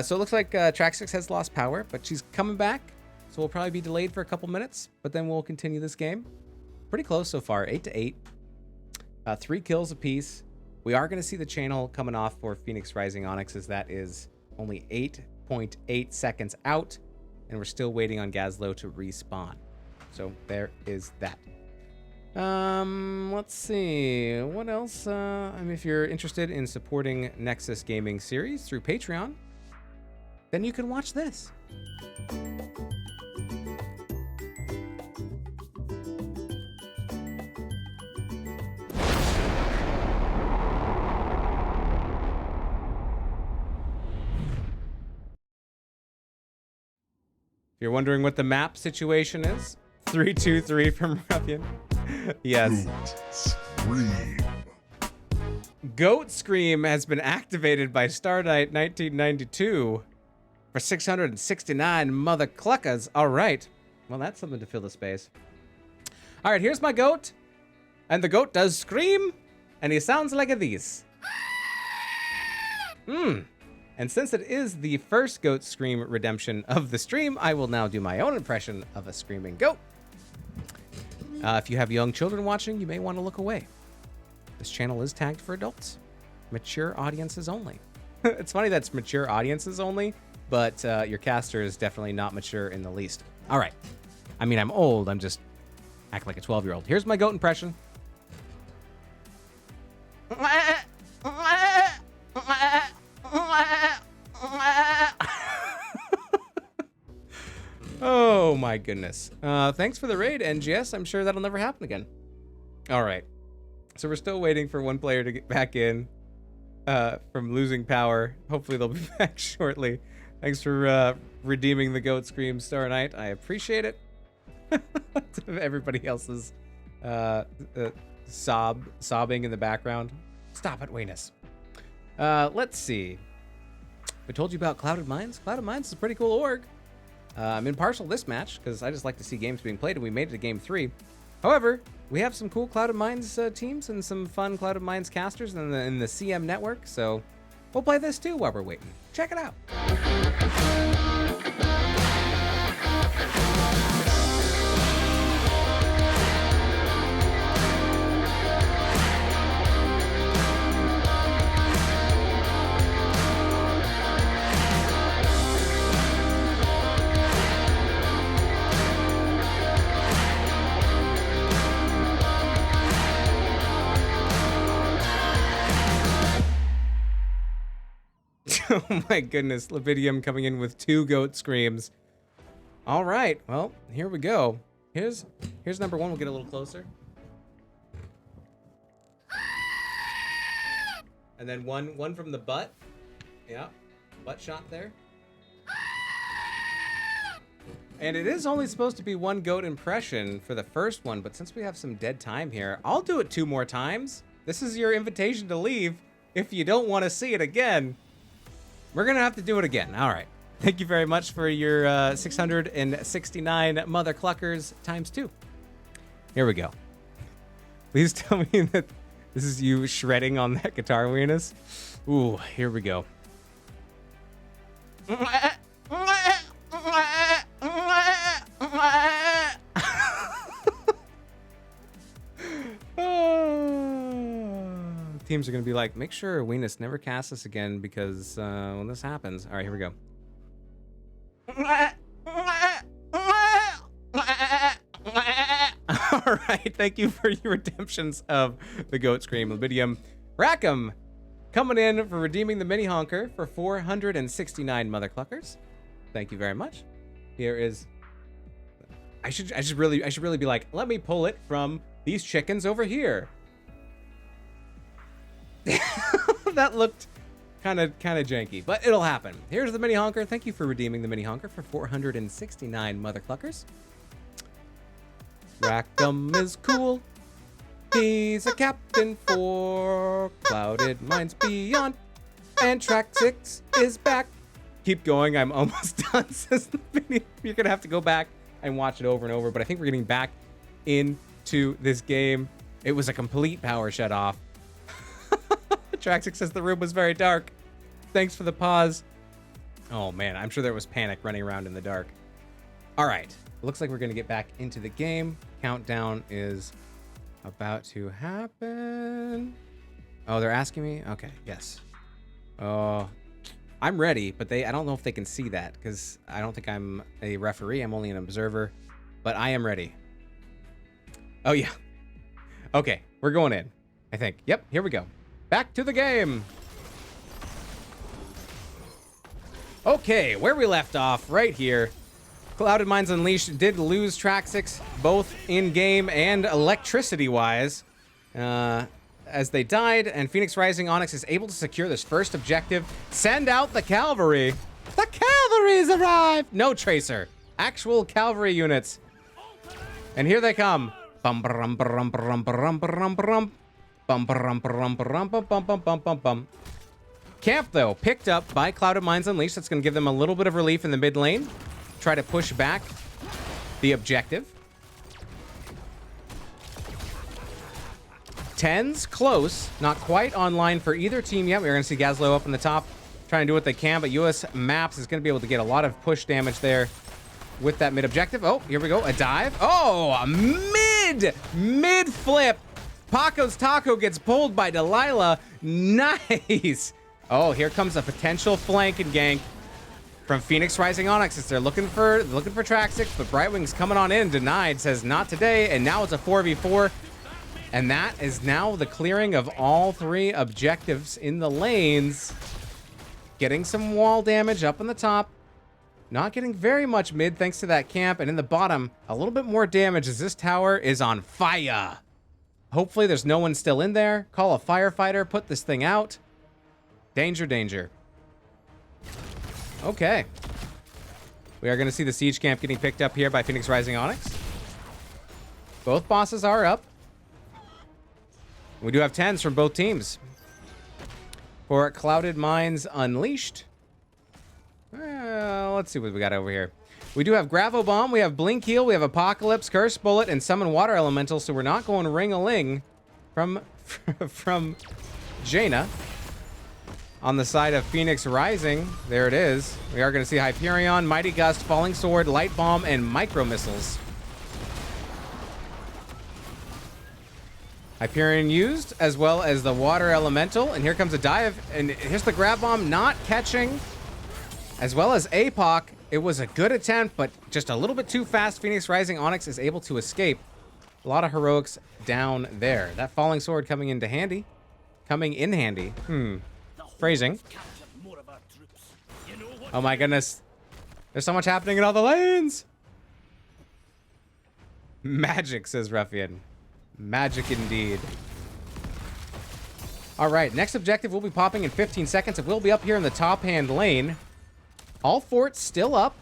So it looks like Traxxix has lost power, but she's coming back. So we'll probably be delayed for a couple minutes, but then we'll continue this game. Pretty close so far, 8-8. 3 kills apiece. We are going to see the channel coming off for Phoenix Rising Onyx, as that is only 8.8 seconds out, and we're still waiting on Gazlo to respawn. So there is that. Let's see. What else? I mean, if you're interested in supporting Nexus Gaming Series through Patreon, then you can watch this. If you're wondering what the map situation is, 323 from Ruffian. Yes. Scream. Goat Scream has been activated by Stardite 1992 for 669 mother cluckers. All right. Well, that's something to fill the space. All right, here's my goat. And the goat does scream, and he sounds like this. And since it is the first Goat Scream redemption of the stream, I will now do my own impression of a screaming goat. If you have young children watching, you may want to look away. This channel is tagged for adults. Mature audiences only. It's funny that's mature audiences only, but your caster is definitely not mature in the least. All right. I mean, I'm old. I'm just act like a 12-year-old. Here's my goat impression. Oh my goodness. Thanks for the raid, NGS. I'm sure that'll never happen again. All right. So we're still waiting for one player to get back in from losing power. Hopefully they'll be back shortly. Thanks for redeeming the Goat Scream Star Knight. I appreciate it. Everybody else's sobbing in the background. Stop it, Weenus. Let's see. I told you about Clouded Minds. Clouded Minds is a pretty cool org. I'm impartial this match because I just like to see games being played, and we made it to game 3. However, we have some cool Clouded Minds teams and some fun Clouded Minds casters in the CM network, so we'll play this too while we're waiting. Check it out. Oh my goodness, Levidium coming in with 2 goat screams. All right, well, here we go. Here's number 1. We'll get a little closer. And then one from the butt. Yeah, butt shot there. And it is only supposed to be 1 goat impression for the first one, but since we have some dead time here, I'll do it 2 more times. This is your invitation to leave if you don't want to see it again. We're going to have to do it again. All right. Thank you very much for your 669 mother cluckers times 2. Here we go. Please tell me that this is you shredding on that guitar, Weenus. Ooh, here we go. Teams are going to be like, make sure Weenus never casts us again because when this happens. All right, here we go. All right, thank you for your redemptions of the Goat Scream. Levidium Rackham coming in for redeeming the mini honker for 469 mother cluckers. Thank you very much. Here is. I should really be like, let me pull it from these chickens over here. That looked kind of janky, but it'll happen. Here's the mini honker. Thank you for redeeming the mini honker for 469 mother cluckers. Rackham is cool. He's a captain for Clouded Minds Beyond, and track 6 is back. Keep going. I'm almost done. Says the video. You're gonna have to go back and watch it over and over. But I think we're getting back into this game. It was a complete power shut off. Track 6 says the room was very dark. Thanks for the pause. Oh man, I'm sure there was panic running around in the dark. All right, looks like we're gonna get back into the game. Countdown is about to happen. Oh, they're asking me? Okay, yes. Oh, I'm ready, but I don't know if they can see that because I don't think I'm a referee. I'm only an observer, but I am ready. Oh yeah. Okay, we're going in, I think. Yep, here we go. Back to the game. Okay, where we left off, right here. Clouded Minds Unleashed did lose Traxix, both in-game and electricity-wise, as they died, and Phoenix Rising Onyx is able to secure this first objective. Send out the cavalry. The cavalry's arrived! No Tracer. Actual cavalry units. And here they come. Bum bum bum bum bum bum bum bum bum bum bum bum bum bum bum. Camp, though, picked up by Clouded Minds Unleashed. That's going to give them a little bit of relief in the mid lane. Try to push back the objective. 10's close. Not quite online for either team yet. We're going to see Gazlo up in the top trying to do what they can, but US Maps is going to be able to get a lot of push damage there with that mid objective. Oh, here we go. A dive. Oh, a mid flip. Paco's Taco gets pulled by Delilah. Nice. Oh, here comes a potential flank and gank from Phoenix Rising Onyx. They're looking for Traxix, but Brightwing's coming on in. Denied, says not today, and now it's a 4v4. And that is now the clearing of all three objectives in the lanes. Getting some wall damage up on the top. Not getting very much mid thanks to that camp. And in the bottom, a little bit more damage as this tower is on fire. Hopefully there's no one still in there. Call a firefighter, put this thing out. Danger, danger. Okay. We are going to see the siege camp getting picked up here by Phoenix Rising Onyx. Both bosses are up. We do have 10s from both teams. For Clouded Minds Unleashed. Let's see what we got over here. We do have Gravo Bomb, we have Blink Heal, we have Apocalypse, Curse Bullet, and Summon Water Elemental, so we're not going ring-a-ling from Jaina. On the side of Phoenix Rising, there it is. We are going to see Hyperion, Mighty Gust, Falling Sword, Light Bomb, and Micro Missiles. Hyperion used, as well as the Water Elemental, and here comes a dive, and here's the Grab Bomb not catching, as well as APOC. It was a good attempt, but just a little bit too fast. Phoenix Rising Onyx is able to escape. A lot of heroics down there. That Falling Sword coming in handy. Phrasing. Oh my goodness. There's so much happening in all the lanes. Magic, says Ruffian. Magic indeed. All right, next objective will be popping in 15 seconds. It will be up here in the top hand lane. All forts still up.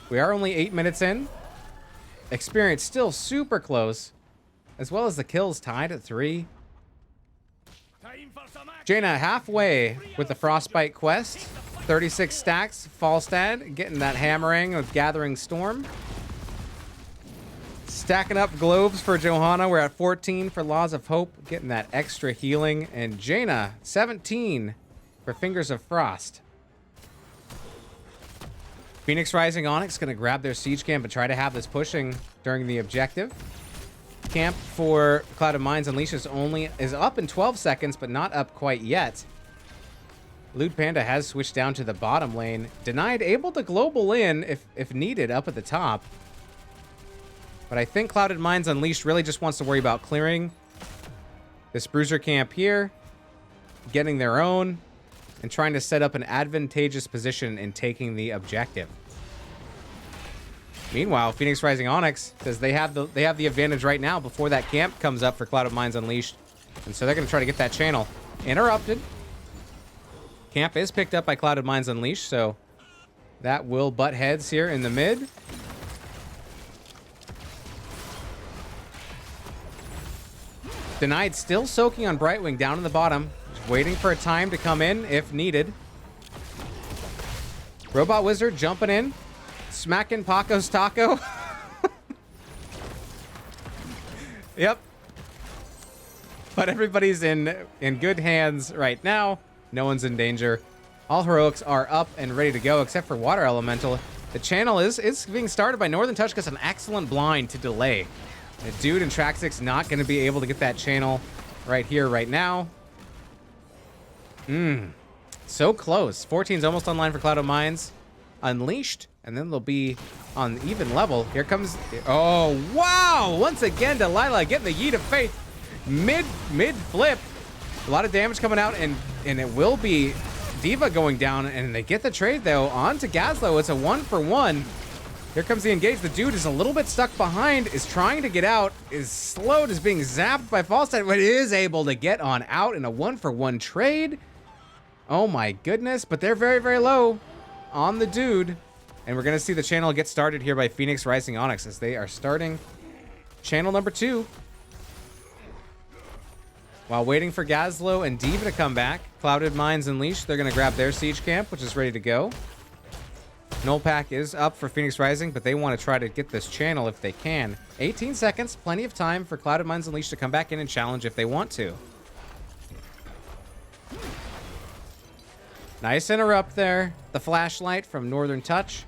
We are only 8 minutes in. Experience still super close, as well as the kills tied at 3. Jaina halfway with the Frostbite quest. 36 stacks. Falstad getting that hammering with Gathering Storm. Stacking up globes for Johanna. We're at 14 for Laws of Hope, getting that extra healing. And Jaina, 17 for Fingers of Frost. Phoenix Rising Onyx going to grab their siege camp and try to have this pushing during the objective. Camp for Clouded Minds Unleashed is up in 12 seconds, but not up quite yet. Lewd Panda has switched down to the bottom lane. Denied able to global in if needed up at the top. But I think Clouded Minds Unleashed really just wants to worry about clearing this bruiser camp here, getting their own, and trying to set up an advantageous position in taking the objective. Meanwhile, Phoenix Rising Onyx says they have the advantage right now before that camp comes up for Clouded Minds Unleashed. And so they're going to try to get that channel interrupted. Camp is picked up by Clouded Minds Unleashed, so that will butt heads here in the mid. Denied still soaking on Brightwing down in the bottom. Just waiting for a time to come in if needed. Robot Wizard jumping in. Smacking Paco's Taco. Yep. But everybody's in good hands right now. No one's in danger. All heroics are up and ready to go, except for Water Elemental. The channel is being started by Northern Touch. Gets an excellent blind to delay. The dude in Traxix not going to be able to get that channel right here, right now. So close. 14's almost online for Clouded Minds Unleashed. and then they'll be on even level. Here comes, oh, wow! Once again, Delilah getting the Yeet of Faith. Mid flip. A lot of damage coming out, and it will be Diva going down, and they get the trade, though, onto Gazlo. It's a 1-for-1. Here comes the engage. The dude is a little bit stuck behind, is trying to get out, is slowed, is being zapped by Falstad, but is able to get on out in a 1-for-1 trade. Oh my goodness, but they're very, very low on the dude. And we're going to see the channel get started here by Phoenix Rising Onyx as they are starting channel number 2. While waiting for Gazlo and Diva to come back, Clouded Minds Unleashed, they're going to grab their siege camp, which is ready to go. Null Pack is up for Phoenix Rising, but they want to try to get this channel if they can. 18 seconds, plenty of time for Clouded Minds Unleashed to come back in and challenge if they want to. Nice interrupt there. The flashlight from Northern Touch.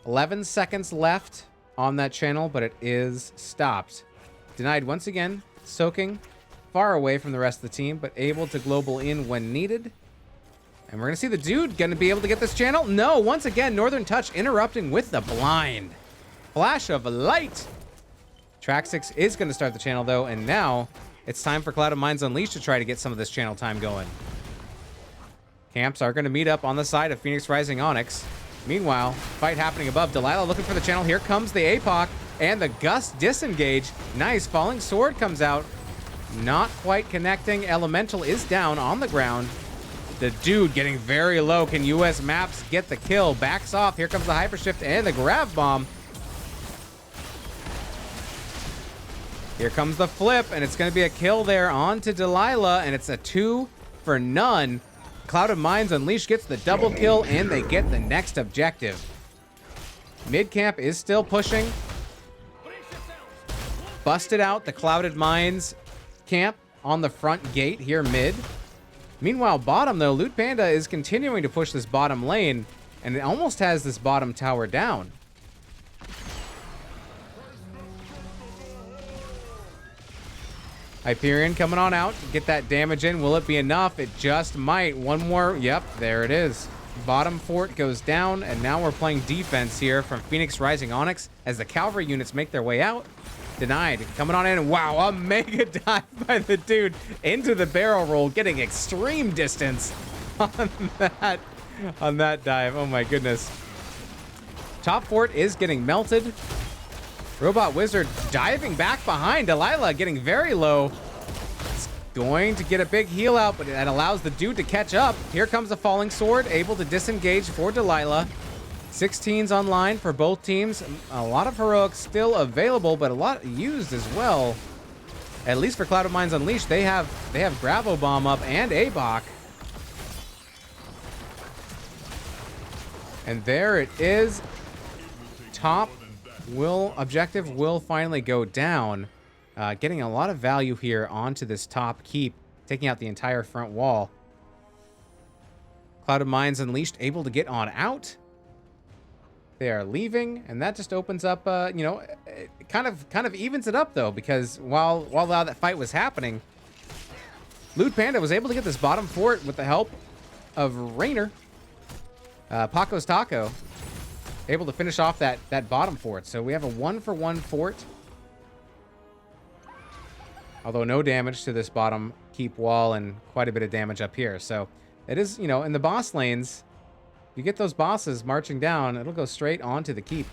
11 seconds left on that channel, but it is stopped. Denied once again, soaking far away from the rest of the team, but able to global in when needed. And we're going to see the dude going to be able to get this channel. No, once again, Northern Touch interrupting with the blind. Flash of light. Track 6 is going to start the channel, though, and now it's time for Clouded Minds Unleashed to try to get some of this channel time going. Camps are going to meet up on the side of Phoenix Rising Onyx. Meanwhile, fight happening above. Delilah looking for the channel. Here comes the APOC and the Gust disengage. Nice. Falling Sword comes out. Not quite connecting. Elemental is down on the ground. The dude getting very low. Can US Maps get the kill? Backs off. Here comes the Hypershift and the Grav Bomb. Here comes the flip, and it's going to be a kill there onto Delilah, and it's a 2-for-none. Clouded Minds Unleashed gets the double kill, and they get the next objective. Mid camp is still pushing. Busted out the Clouded Minds camp on the front gate here mid. Meanwhile, bottom, though, Loot Panda is continuing to push this bottom lane, and it almost has this bottom tower down. Hyperion coming on out to get that damage in. Will it be enough? It just might. One more. Yep, there it is. Bottom fort goes down, and now we're playing defense here from Phoenix Rising Onyx as the cavalry units make their way out. Denied. Coming on in, and wow, a mega dive by the dude into the barrel roll, getting extreme distance on that dive. Oh my goodness. Top fort is getting melted. Robot Wizard diving back behind. Delilah getting very low. It's going to get a big heal out, but that allows the dude to catch up. Here comes the Falling Sword, able to disengage for Delilah. 16s online for both teams. A lot of heroics still available, but a lot used as well. At least for Clouded Minds Unleashed, they have Gravo Bomb up and ABOC. And there it is. Top objective will finally go down. Getting a lot of value here onto this top keep, taking out the entire front wall. Clouded Minds Unleashed able to get on out. They are leaving, and that just opens up, you know, it kind of evens it up, though, because while that fight was happening, Loot Panda was able to get this bottom fort with the help of Rainer. Paco's Taco, able to finish off that bottom fort. So we have a 1-for-1 fort. Although no damage to this bottom keep wall and quite a bit of damage up here. So it is, you know, in the boss lanes, you get those bosses marching down, it'll go straight onto the keep.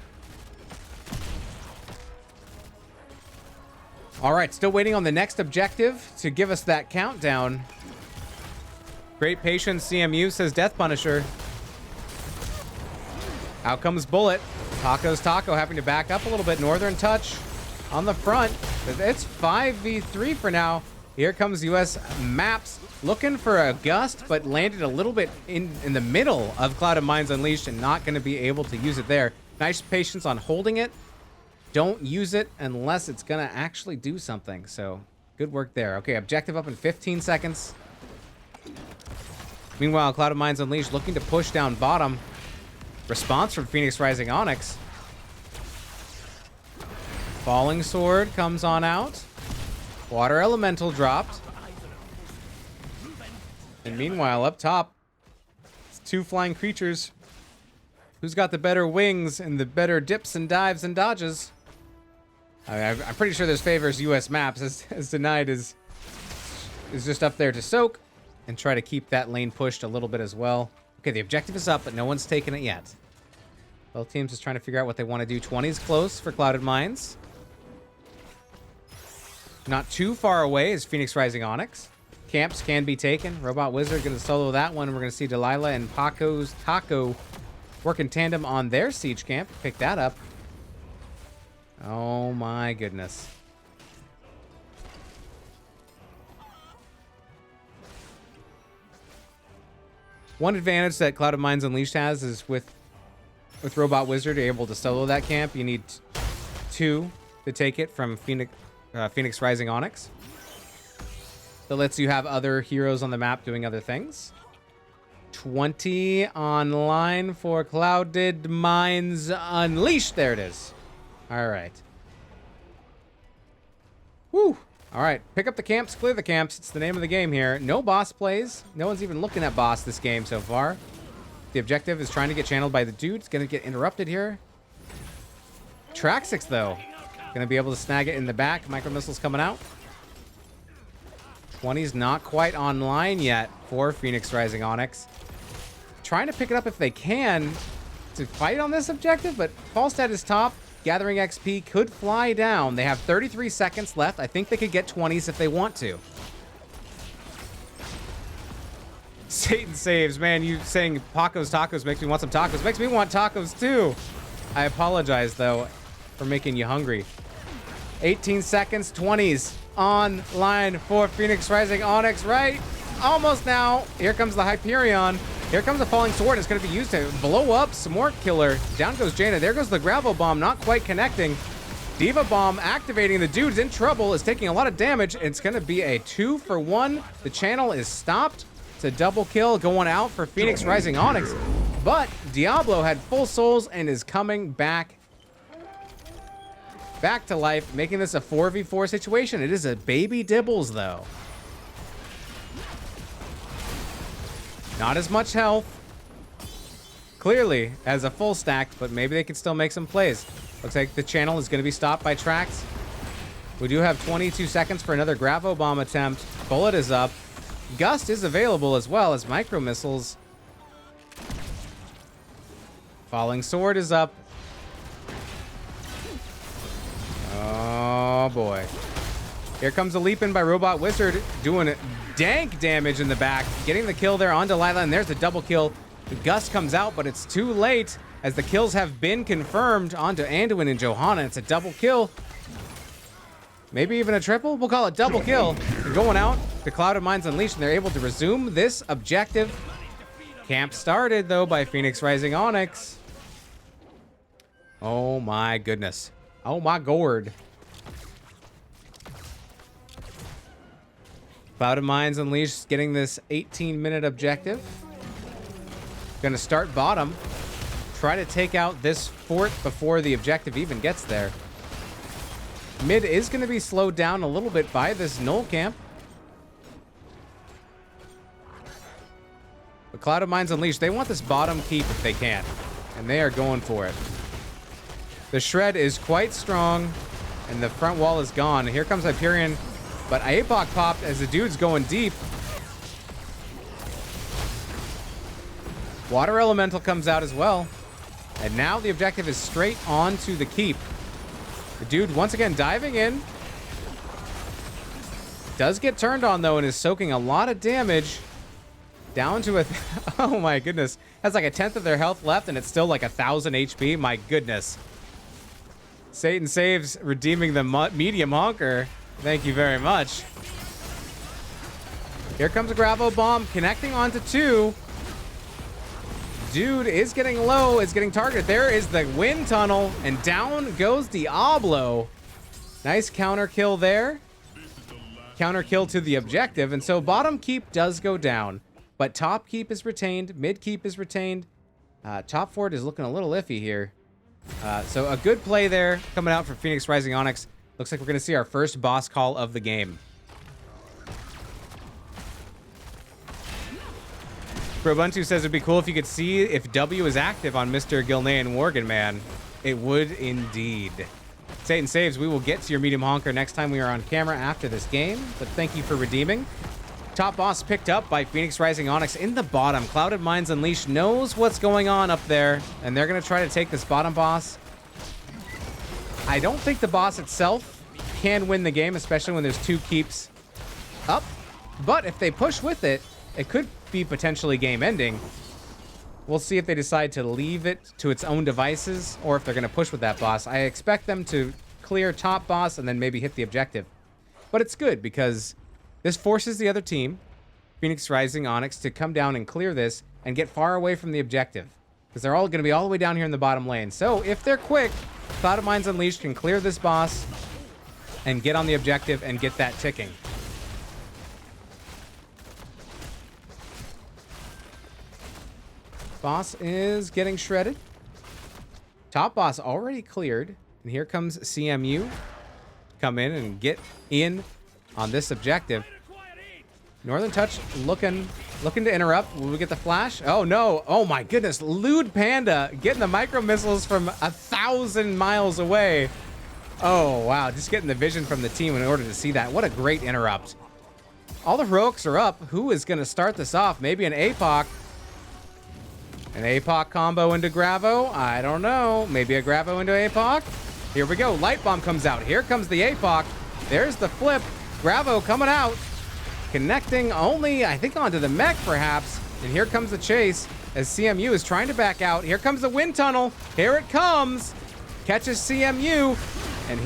All right, still waiting on the next objective to give us that countdown. Great patience, CMU, says Death Punisher. Out comes Bullet. Taco's Taco having to back up a little bit. Northern Touch on the front. It's 5v3 for now. Here comes US Maps looking for a gust, but landed a little bit in the middle of Clouded Minds Unleashed and not going to be able to use it there. Nice patience on holding it. Don't use it unless it's going to actually do something. So good work there. Okay, objective up in 15 seconds. Meanwhile, Clouded Minds Unleashed looking to push down bottom. Response from Phoenix Rising Onyx. Falling Sword comes on out. Water Elemental dropped. And meanwhile, up top, it's 2 flying creatures Who's got the better wings and the better dips and dives and dodges? I'm pretty sure this favors U.S. maps, as Denied is just up there to soak and try to keep that lane pushed a little bit as well. Okay, the objective is up, but no one's taken it yet. Both teams is trying to figure out what they want to do. 20's close for Clouded Mines. Not too far away is Phoenix Rising Onyx. Camps can be taken. Robot Wizard going to solo that one. We're going to see Delilah and Paco's Taco work in tandem on their siege camp. Pick that up. Oh my goodness. One advantage that Clouded Mines Unleashed has is with Robot Wizard, you're able to solo that camp. You need 2 to take it from Phoenix Rising Onyx. That lets you have other heroes on the map doing other things. 20 online for Clouded Mines Unleashed. There it is. All right. Woo. All right. Pick up the camps, clear the camps. It's the name of the game here. No boss plays. No one's even looking at boss this game so far. The objective is trying to get channeled by the dude. It's going to get interrupted here. Traxix, though. Going to be able to snag it in the back. Micro missiles coming out. 20's not quite online yet for Phoenix Rising Onyx. Trying to pick it up if they can to fight on this objective, but Falstad is top. Gathering XP could fly down. They have 33 seconds left. I think they could get 20s if they want to. Satan saves. Man, you saying Paco's Tacos makes me want some tacos. Makes me want tacos too. I apologize, though, for making you hungry. 18 seconds, 20s online for Phoenix Rising Onyx, right? Almost now. Here comes the Hyperion. Here comes the Falling Sword. It's going to be used to blow up Smork Killer. Down goes Jaina. There goes the Gravel Bomb, not quite connecting. Diva Bomb activating. The dude's in trouble, is taking a lot of damage. It's going to be a 2-for-1. The channel is stopped. It's a double kill going out for Phoenix Rising Onyx. But Diablo had full souls and is coming back to life, making this a 4v4 situation. It is a baby Dibbles, though. Not as much health, clearly, as a full stack, but maybe they can still make some plays. Looks like the channel is going to be stopped by Trax. We do have 22 seconds for another Gravo Bomb attempt. Bullet is up. Gust is available as well as micro missiles. Falling Sword is up. Oh boy. Here comes a leap in by Robot Wizard, doing dank damage in the back, getting the kill there on Delilah, and there's the double kill. The Gust comes out, but it's too late as the kills have been confirmed onto Anduin and Johanna. It's a double kill. Maybe even a triple? We'll call it double kill. They're going out to Clouded Mines Unleashed, and they're able to resume this objective. Camp started, though, by Phoenix Rising Onyx. Oh my goodness. Oh my gourd. Clouded Mines Unleashed getting this 18-minute objective. Gonna start bottom. Try to take out this fort before the objective even gets there. Mid is gonna be slowed down a little bit by this Null camp. But Clouded Mines Unleashed, they want this bottom keep if they can. And they are going for it. The shred is quite strong, and the front wall is gone. Here comes Hyperion, but APOC popped as the dude's going deep. Water Elemental comes out as well. And now the objective is straight on to the keep. The dude once again diving in. Does get turned on though and is soaking a lot of damage. Down to oh my goodness. Has like 1/10 of their health left and it's still like 1,000 HP. My goodness. Satan saves, redeeming the medium honker. Thank you very much. Here comes a Gravo Bomb connecting onto 2. Dude is getting low, is getting targeted. There is the wind tunnel, and down goes Diablo. Nice counter kill there. Counter kill to the objective, and so bottom keep does go down, but top keep is retained, mid keep is retained. Top fort is looking a little iffy here. So a good play there coming out for Phoenix Rising Onyx. Looks like we're going to see our first boss call of the game. Ubuntu says it'd be cool if you could see if W is active on Mr. Gilnean Worgen, man. It would indeed. Satan saves, we will get to your medium honker next time we are on camera after this game, but thank you for redeeming. Top boss picked up by Phoenix Rising Onyx in the bottom. Clouded Minds Unleashed knows what's going on up there, and they're going to try to take this bottom boss. I don't think the boss itself can win the game, especially when there's 2 keeps up. But if they push with it, it could be potentially game-ending. We'll see if they decide to leave it to its own devices or if they're going to push with that boss. I expect them to clear top boss and then maybe hit the objective. But it's good because this forces the other team, Phoenix Rising Onyx, to come down and clear this and get far away from the objective. Because they're all going to be all the way down here in the bottom lane. So if they're quick, Clouded Minds Unleashed can clear this boss and get on the objective and get that ticking. Boss is getting shredded. Top boss already cleared. And here comes CMU. Come in and get in on this objective. Northern Touch looking to interrupt. Will we get the flash? Oh no. Oh my goodness. Lewd Panda getting the micro missiles from 1,000 miles away. Oh wow. Just getting the vision from the team in order to see that. What a great interrupt. All the heroics are up. Who is going to start this off? Maybe an APOC. An APOC combo into Gravo? I don't know. Maybe a Gravo into APOC? Here we go. Light Bomb comes out. Here comes the APOC. There's the flip. Gravo coming out. Connecting only, I think, onto the mech, perhaps. And here comes the chase as CMU is trying to back out. Here comes the wind tunnel. Here it comes. Catches CMU. And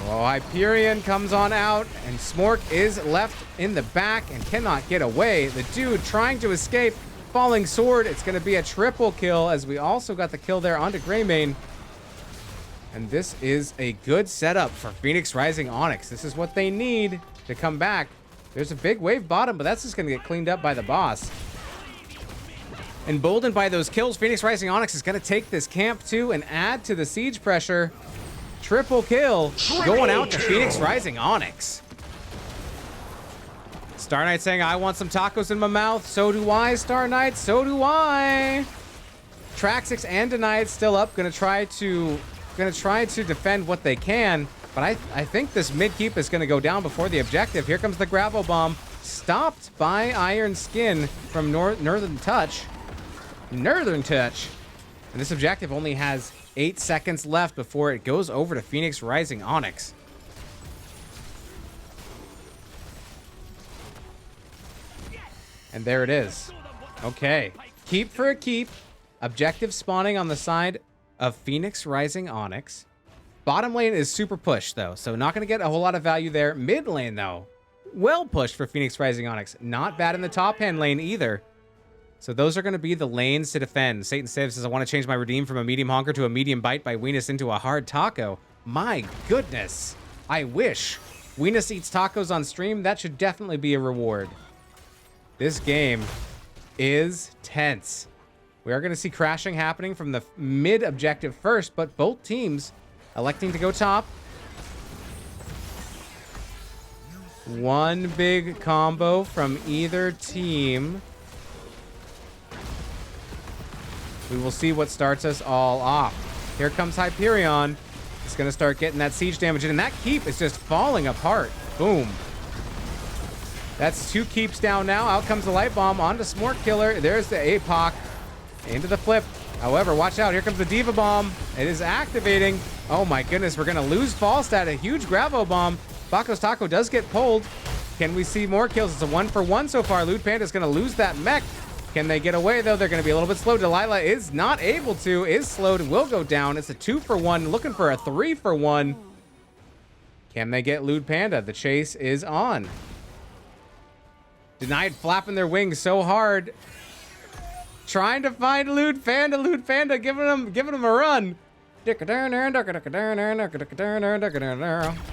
Hyperion comes on out. And Smork is left in the back and cannot get away. The dude trying to escape. Falling Sword. It's going to be a triple kill as we also got the kill there onto Greymane. And this is a good setup for Phoenix Rising Onyx. This is what they need to come back. There's a big wave bottom, but that's just going to get cleaned up by the boss. Emboldened by those kills, Phoenix Rising Onyx is going to take this camp too and add to the siege pressure. Triple kill going out to Phoenix Rising Onyx. Star Knight saying, I want some tacos in my mouth. So do I, Star Knight. So do I. Traxix and Denied still up. Gonna try to defend what they can. But I think this mid keep is gonna go down before the objective. Here comes the Gravo Bomb. Stopped by Iron Skin from Northern Touch. Northern Touch. And this objective only has 8 seconds left before it goes over to Phoenix Rising Onyx. And there it is. Okay. Keep for a keep. Objective spawning on the side of Phoenix Rising Onyx. Bottom lane is super pushed, though, so not going to get a whole lot of value there. Mid lane, though, well pushed for Phoenix Rising Onyx. Not bad in the top hand lane either. So those are going to be the lanes to defend. Satan Civ says, I want to change my redeem from a medium honker to a medium bite by Weenus into a hard taco. My goodness. I wish. Weenus eats tacos on stream. That should definitely be a reward. This game is tense. We are going to see crashing happening from the mid objective first, but both teams electing to go top. One big combo from either team. We will see what starts us all off. Here comes Hyperion. It's going to start getting that siege damage in, and that keep is just falling apart. Boom. That's 2 keeps down now. Out comes the Light Bomb onto Smork Killer. There's the APOC into the flip. However, watch out. Here comes the Diva Bomb. It is activating. Oh my goodness. We're going to lose Falstad. A huge Gravo Bomb. Baco's Taco does get pulled. Can we see more kills? It's a 1-for-1 so far. Lewd Panda is going to lose that mech. Can they get away, though? They're going to be a little bit slow. Delilah is not able to. Is slowed and will go down. It's a 2-for-1. Looking for a 3-for-1. Can they get Lewd Panda? The chase is on. Denied flapping their wings so hard. Trying to find Lewd Panda. Lewd Panda giving him a run.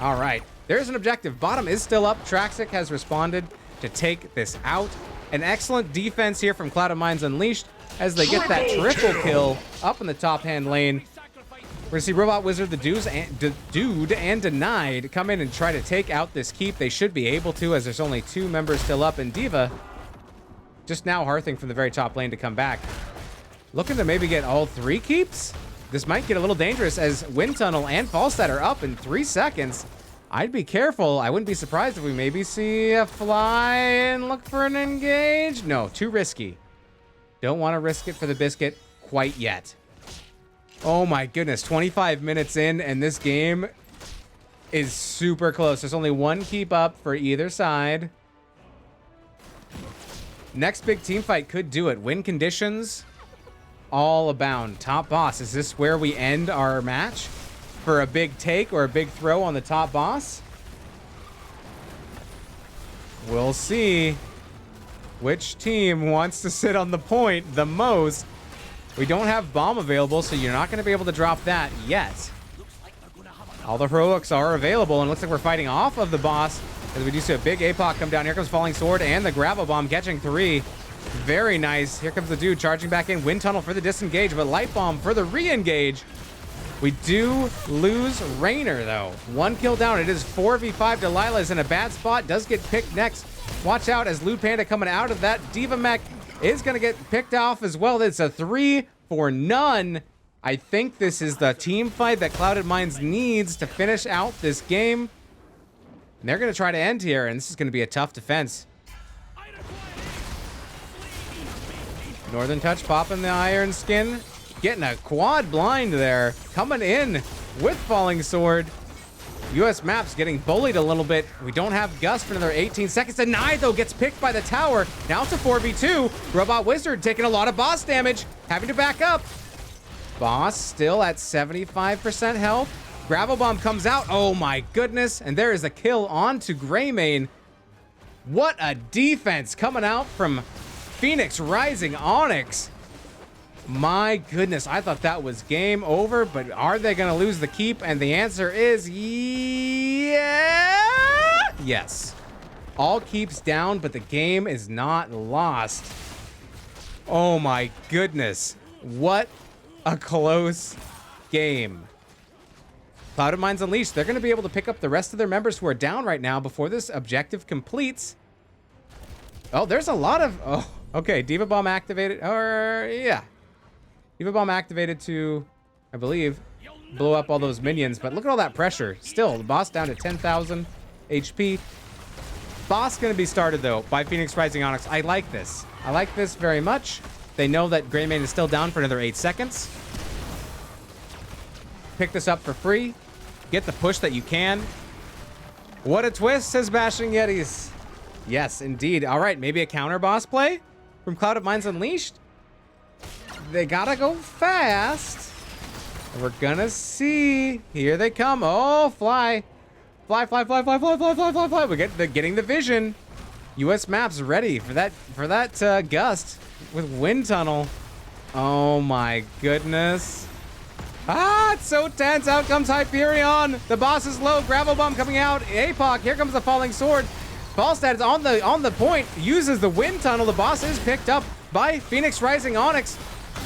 All right. There's an objective. Bottom is still up. Traxic has responded to take this out. An excellent defense here from Clouded Minds Unleashed as they get that triple kill up in the top hand lane. We're going to see Robot Wizard, the Dude, and Denied come in and try to take out this keep. They should be able to, as there's only 2 members still up. And Diva Just now hearthing from the very top lane to come back. Looking to maybe get all 3 keeps? This might get a little dangerous as Wind Tunnel and Falstad are up in 3 seconds. I'd be careful. I wouldn't be surprised if we maybe see a fly and look for an engage. No, too risky. Don't want to risk it for the biscuit quite yet. Oh my goodness, 25 minutes in and this game is super close. There's only 1 keep up for either side. Next big team fight could do it. Win conditions all abound. Top boss. Is this where we end our match? For a big take or a big throw on the top boss? We'll see which team wants to sit on the point the most. We don't have bomb available, so you're not going to be able to drop that yet. All the heroics are available, and it looks like we're fighting off of the boss as we do see a big APOC come down. Here comes Falling Sword and the Gravel Bomb catching 3. Very nice. Here comes the dude charging back in. Wind Tunnel for the disengage, but Light Bomb for the re-engage. We do lose Raynor, though. 1 kill down. It is 4v5. Delilah is in a bad spot. Does get picked next. Watch out as Lewd Panda coming out of that. Diva Mech is going to get picked off as well. It's a 3 for none. I think this is the team fight that Clouded Minds needs to finish out this game. And they're going to try to end here, and this is going to be a tough defense. Northern Touch popping the Iron Skin. Getting a quad blind there. Coming in with Falling Sword. US Maps getting bullied a little bit. We don't have Gust for another 18 seconds. Denied, though, gets picked by the tower. Now it's a 4v2. Robot Wizard taking a lot of boss damage. Having to back up. Boss still at 75% health. Gravel Bomb comes out. Oh my goodness. And there is a kill onto Greymane. What a defense coming out from Phoenix Rising Onyx. My goodness, I thought that was game over, but are they going to lose the keep? And the answer is yeah. Yes. All keeps down, but the game is not lost. Oh my goodness. What a close game. Clouded Minds Unleashed, they're going to be able to pick up the rest of their members who are down right now before this objective completes. Oh, there's a lot of... Oh, okay. Diva Bomb activated. Or, yeah. Diva Bomb activated to, I believe, blow up all those minions. But look at all that pressure. Still, the boss down to 10,000 HP. Boss going to be started, though, by Phoenix Rising Onyx. I like this. I like this very much. They know that Greymane is still down for another 8 seconds. Pick this up for free. Get the push that you can. What a twist, says Bashing Yetis. Yes, indeed. All right, maybe a counter boss play from Clouded Minds Unleashed. They gotta go fast. We're gonna see. Here they come. Oh, fly. Fly, fly, fly, fly, fly, fly, fly, fly, fly. They're getting the vision. US Maps ready for that gust with Wind Tunnel. Oh my goodness. Ah, it's so tense. Out comes Hyperion. The boss is low. Gravel Bomb coming out. APOC. Here comes the Falling Sword. Falstad is on the point. Uses the Wind Tunnel. The boss is picked up by Phoenix Rising Onyx.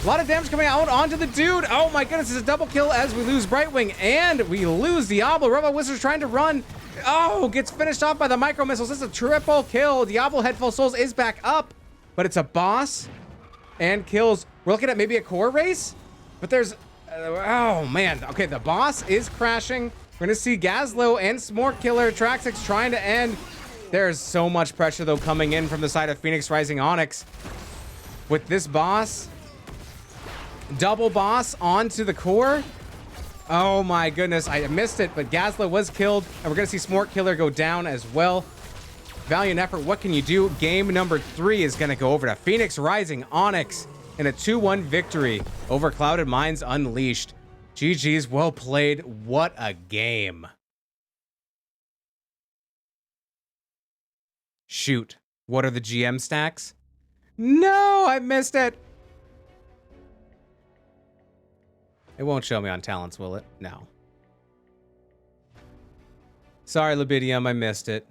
A lot of damage coming out onto the dude. Oh my goodness, it's a double kill as we lose Brightwing and we lose Diablo. Robot Wizard's trying to run. Oh, gets finished off by the micro missiles. This is a triple kill. Diablo Head Full Souls is back up, but it's a boss and kills. We're looking at maybe a core race, but there's, oh man. Okay, the boss is crashing. We're gonna see Gazlo and Smork Killer Traxix trying to end. There's so much pressure though coming in from the side of Phoenix Rising Onyx. With this boss, double boss onto the core. Oh my goodness, I missed it, but Gazla was killed, and we're gonna see Smork Killer go down as well. Valiant effort, what can you do? Game number 3 is gonna go over to Phoenix Rising Onyx in a 2-1 victory over Clouded Minds Unleashed. GG's, well played. What a game. Shoot, what are the GM stacks? No, I missed it. It won't show me on talents, will it? No. Sorry, Libidium, I missed it.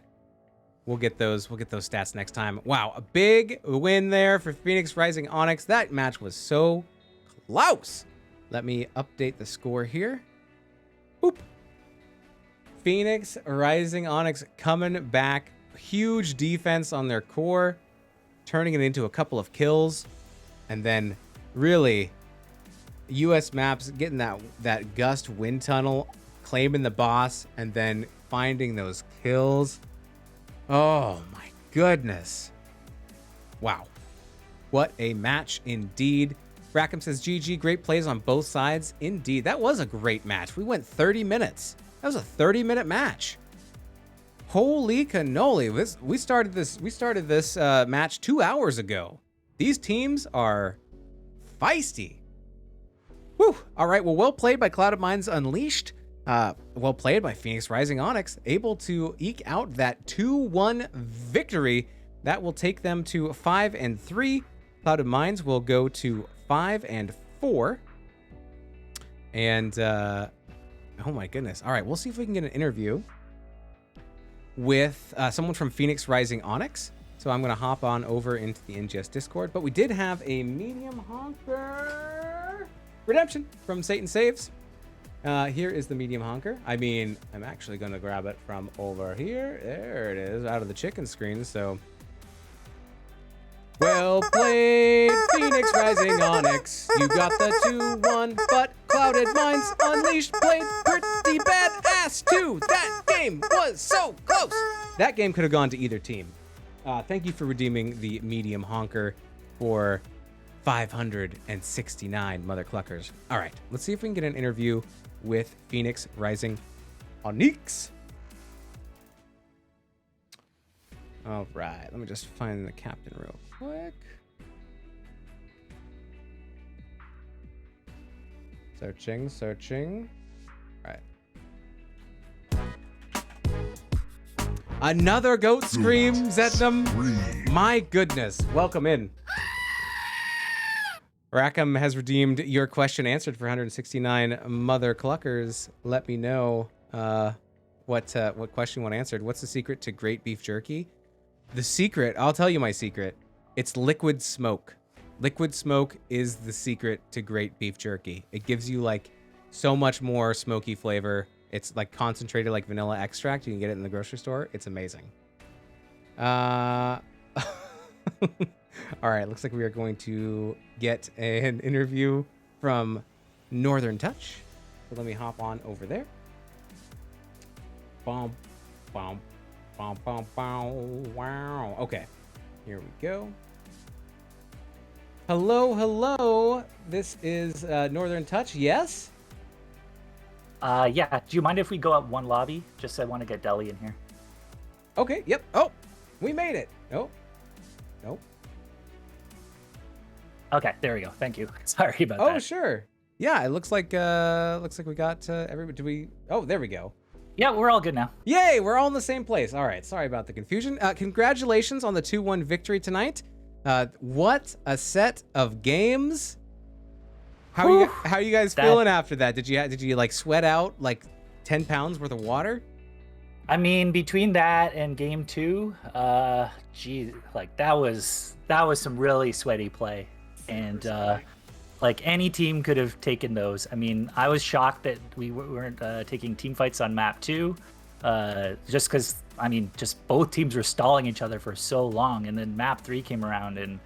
We'll get those stats next time. Wow, a big win there for Phoenix Rising Onyx. That match was so close. Let me update the score here. Boop. Phoenix Rising Onyx coming back. Huge defense on their core. turning it into a couple of kills, and then really US maps getting that gust wind tunnel, claiming the boss, and then finding those kills. Oh my goodness. Wow. What a match indeed. Rackham says, GG, great plays on both sides. Indeed, that was a great match. We went 30 minutes. That was a 30-minute match. Holy cannoli. We started this match 2 hours ago. These teams are feisty. Whew. All right, well played by Clouded Minds Unleashed. Well played by Phoenix Rising Onyx, able to eke out that 2-1 victory. That will take them to 5-3. Clouded Minds will go to 5-4. And oh my goodness. All right, we'll see if we can get an interview with someone from Phoenix Rising Onyx. So I'm going to hop on over into the NGS Discord. But we did have a medium honker redemption from Satan Saves. Here is the medium honker. I mean, I'm actually going to grab it from over here. There it is, out of the chicken screen. So, well played, Phoenix Rising Onyx. You got the 2-1, but Clouded Minds Unleashed played pretty badass too. That game was so close. That game could have gone to either team. Thank you for redeeming the medium honker for 569 mother cluckers. All right, let's see if we can get an interview with Phoenix Rising Onyx. All right, let me just find the captain real quick. Searching. All right. Another goat scream, Zetnam. My goodness, welcome in. Rackham has redeemed your question answered for 169 mother cluckers. Let me know what question you want answered. What's the secret to great beef jerky? The secret, I'll tell you my secret. It's liquid smoke. Liquid smoke is the secret to great beef jerky. It gives you like so much more smoky flavor. It's like concentrated like vanilla extract. You can get it in the grocery store. It's amazing. All right, looks like we are going to get an interview from Northern Touch. So let me hop on over there. Bom, bom, bom, bom, bom, wow. Okay, here we go. Hello. This is Northern Touch. Yes? Yeah. Do you mind if we go up one lobby? Just I want to get Deli in here. Okay. Yep. Oh, we made it. Nope. Okay, there we go. Thank you. Sorry about that. Oh, sure. Yeah, it looks like we got everybody. Do we? Oh, there we go. Yeah, we're all good now. Yay, we're all in the same place. All right, sorry about the confusion. Congratulations on the 2-1 victory tonight. What a set of games. How are you guys feeling after that? Did you like sweat out like 10 pounds worth of water? I mean, between that and game 2, geez, like that was some really sweaty play. And like any team could have taken those. I mean, I was shocked that we weren't taking team fights on map 2, just because, I mean, just both teams were stalling each other for so long. And then map 3 came around and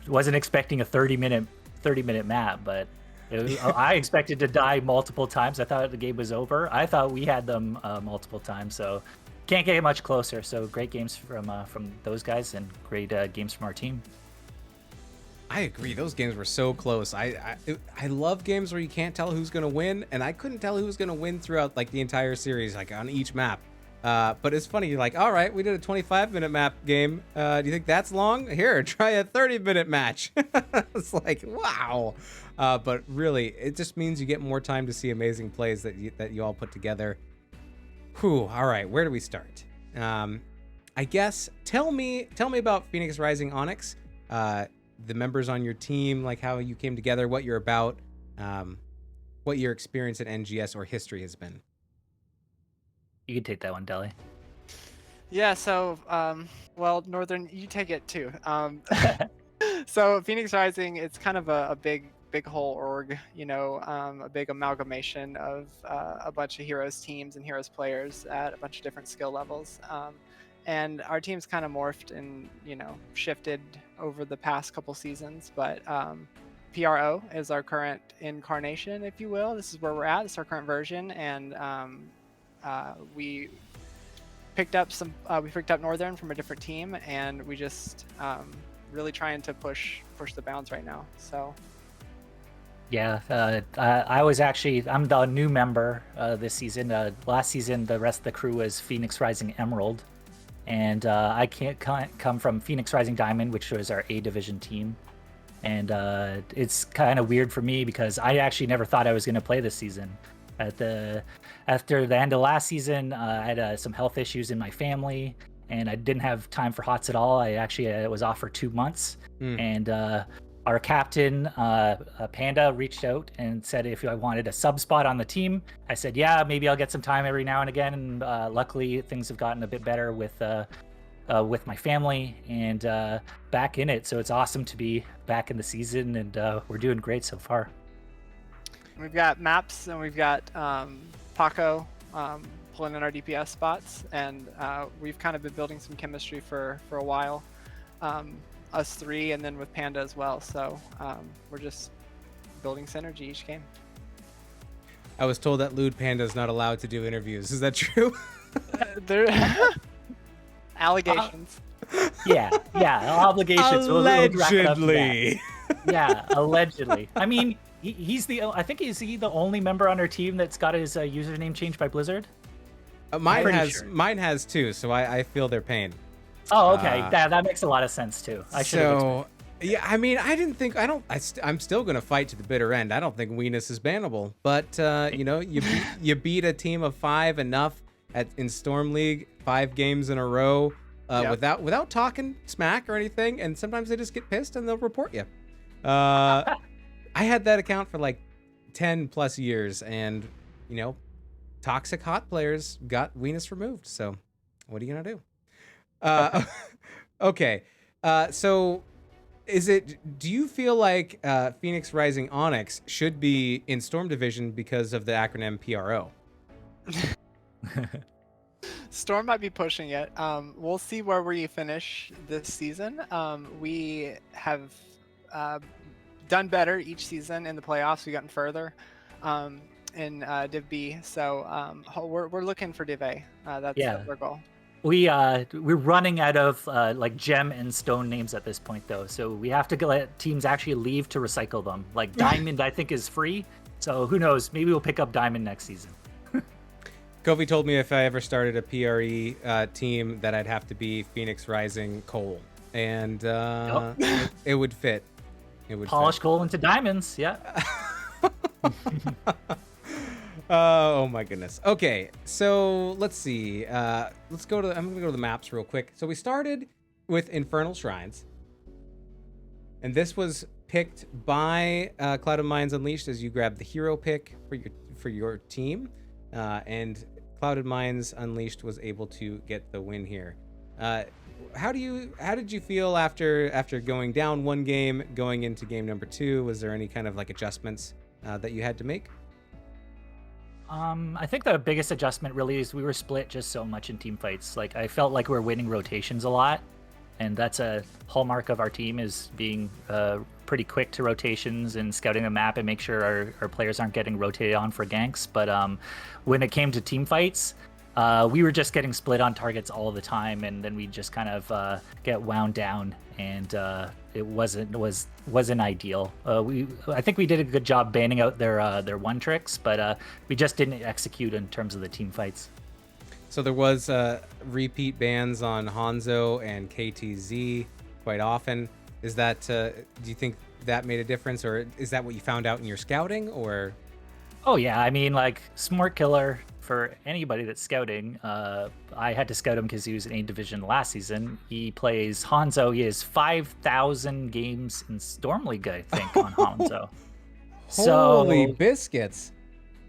wasn't expecting a 30-minute map, but I expected to die multiple times. I thought the game was over. I thought we had them multiple times, so can't get much closer. So great games from those guys and great games from our team. I agree. Those games were so close. I love games where you can't tell who's going to win, and I couldn't tell who was going to win throughout like the entire series, like on each map. But it's funny. You're like, all right, we did a 25-minute map game. Do you think that's long? Here, try a 30-minute match. It's like, wow. But really, it just means you get more time to see amazing plays that you all put together. Whew. All right, where do we start? I guess tell me about Phoenix Rising Onyx. The members on your team, like how you came together, what you're about, what your experience at NGS or history has been. You can take that one, Deli. Yeah, so, well, Northern, you take it too. So Phoenix Rising, it's kind of a big whole org, you know, a big amalgamation of a bunch of Heroes teams and Heroes players at a bunch of different skill levels. and our team's kind of morphed and shifted over the past couple seasons. But PRO is our current incarnation, if you will. This is where we're at. This is our current version, and we picked up Northern from a different team, and we just really trying to push the bounds right now. So. Yeah, I'm the new member this season. Last season, the rest of the crew was Phoenix Rising Emerald, and I can't come from Phoenix Rising Diamond, which was our A division team. And it's kind of weird for me because I actually never thought I was going to play this season. After the end of last season, I had some health issues in my family, and I didn't have time for HOTS at all. I was off for 2 months, and our captain, Panda, reached out and said if I wanted a sub spot on the team. I said, yeah, maybe I'll get some time every now and again. And luckily, things have gotten a bit better with my family and back in it. So it's awesome to be back in the season, and we're doing great so far. We've got maps, and we've got Paco pulling in our DPS spots, and we've kind of been building some chemistry for a while. Us three, and then with Panda as well. So we're just building synergy each game. I was told that Lewd Panda is not allowed to do interviews. Is that true? There allegations. Yeah, obligations. Allegedly. Yeah, allegedly. I mean, he's the only member on our team that's got his username changed by Blizzard? Mine has too, so I feel their pain. Oh, okay. That makes a lot of sense too. Yeah, I mean, I'm still gonna fight to the bitter end. I don't think Weenus is bannable, but you beat a team of 5 enough in Storm League 5 games in a row without talking smack or anything, and sometimes they just get pissed and they'll report you. I had that account for like 10 plus years, and toxic hot players got Weenus removed. So what are you gonna do? Okay. So do you feel like Phoenix Rising Onyx should be in Storm Division because of the acronym PRO? Storm might be pushing it. We'll see where we finish this season. We have done better each season in the playoffs. We've gotten further in Div B. So we're looking for Div A. That's our goal. We're running out of like gem and stone names at this point, though, so we have to let teams actually leave to recycle them. Like Diamond, I think, is free, so who knows? Maybe we'll pick up Diamond next season. Kofi told me if I ever started a PRE team that I'd have to be Phoenix Rising Coal, and it would fit. It would polish fit. coal into diamonds. Yeah. Oh my goodness. Okay, so let's see. I'm gonna go to the maps real quick. So we started with Infernal Shrines, and this was picked by Cloud of Mines Unleashed as you grab the hero pick for your team, and Clouded Mines Unleashed was able to get the win here. How did you feel after going down one game, going into game number 2? Was there any kind of like adjustments that you had to make? I think the biggest adjustment really is we were split just so much in team fights. Like I felt like we were winning rotations a lot, and that's a hallmark of our team, is being pretty quick to rotations and scouting the map and make sure our players aren't getting rotated on for ganks. But when it came to team fights, we were just getting split on targets all the time, and then we just kind of get wound down, and it wasn't ideal. I think we did a good job banning out their one tricks, but we just didn't execute in terms of the team fights. So there was repeat bans on Hanzo and KTZ quite often. Is that do you think that made a difference, or is that what you found out in your scouting, or? Oh yeah, I mean, like Smart Killer, for anybody that's scouting, I had to scout him because he was in A Division last season. He plays Hanzo. He has 5,000 games in Storm League, I think, on Hanzo. Holy biscuits!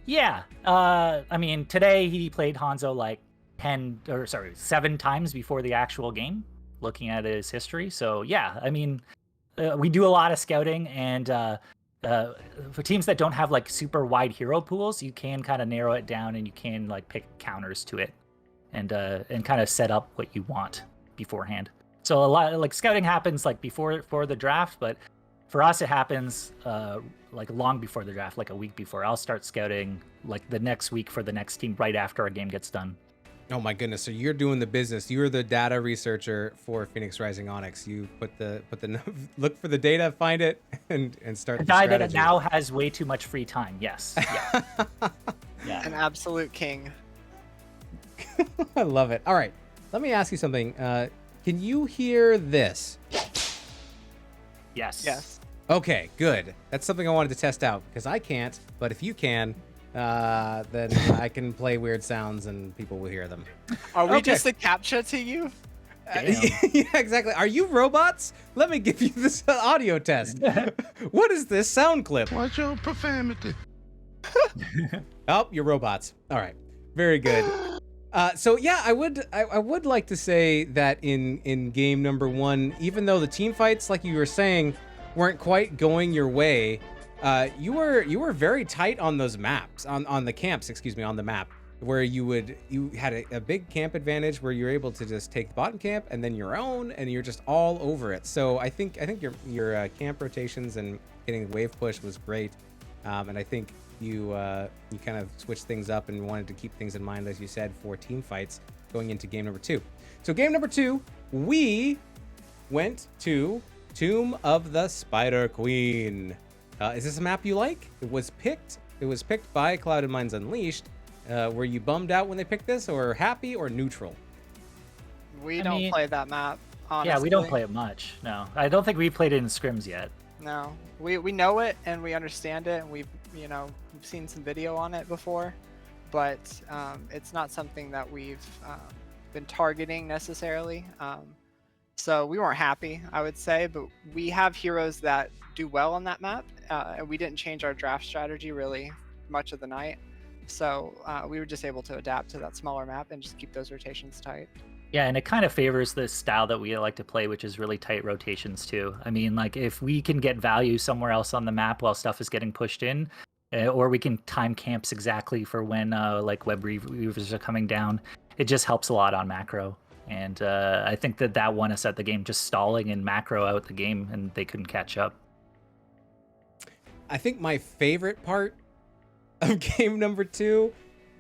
Yeah, I mean, today he played Hanzo like 7 times before the actual game, looking at his history. So yeah, I mean, we do a lot of scouting, and for teams that don't have like super wide hero pools, you can kind of narrow it down and you can like pick counters to it. and kind of set up what you want beforehand. So a lot like scouting happens like before the draft, but for us it happens like long before the draft, like a week before. I'll start scouting like the next week for the next team right after our game gets done. Oh my goodness! So you're doing the business. You're the data researcher for Phoenix Rising Onyx. You put the look for the data, find it, and start the guy strategy. that now has way too much free time. Yes. Yeah. Yeah. An absolute king. I love it. All right, let me ask you something. Can you hear this? Yes. Yes. Okay, good. That's something I wanted to test out because I can't. But if you can, then I can play weird sounds and people will hear them. Are we Okay. just a captcha to you? Yeah, exactly. Are you robots? Let me give you this audio test. What is this sound clip? Watch your profanity. Oh, you're robots. All right, very good. So yeah, I would like to say that in game number 1, even though the team fights, like you were saying, weren't quite going your way, you were very tight on those maps, on the camps, excuse me, on the map, where you had a big camp advantage where you're able to just take the bottom camp and then your own, and you're just all over it. So I think your camp rotations and getting wave push was great, and I think you kind of switched things up and wanted to keep things in mind, as you said, for team fights going into game number 2. So game number 2, we went to Tomb of the Spider Queen. Is this a map you like? It was picked by Clouded Minds Unleashed. Were you bummed out when they picked this, or happy, or neutral? We don't play that map, honestly. Yeah, we don't play it much. No, I don't think we played it in scrims yet. No, we know it and we understand it, and we've seen some video on it before, but it's not something that we've been targeting necessarily. So we weren't happy, I would say, but we have heroes that do well on that map, and we didn't change our draft strategy really much of the night. So we were just able to adapt to that smaller map and just keep those rotations tight. Yeah, and it kind of favors the style that we like to play, which is really tight rotations too. I mean, like if we can get value somewhere else on the map while stuff is getting pushed in, or we can time camps exactly for when like web reviewers are coming down, it just helps a lot on macro. And I think that won us at the game, just stalling in macro out the game, and they couldn't catch up. I think my favorite part of game number 2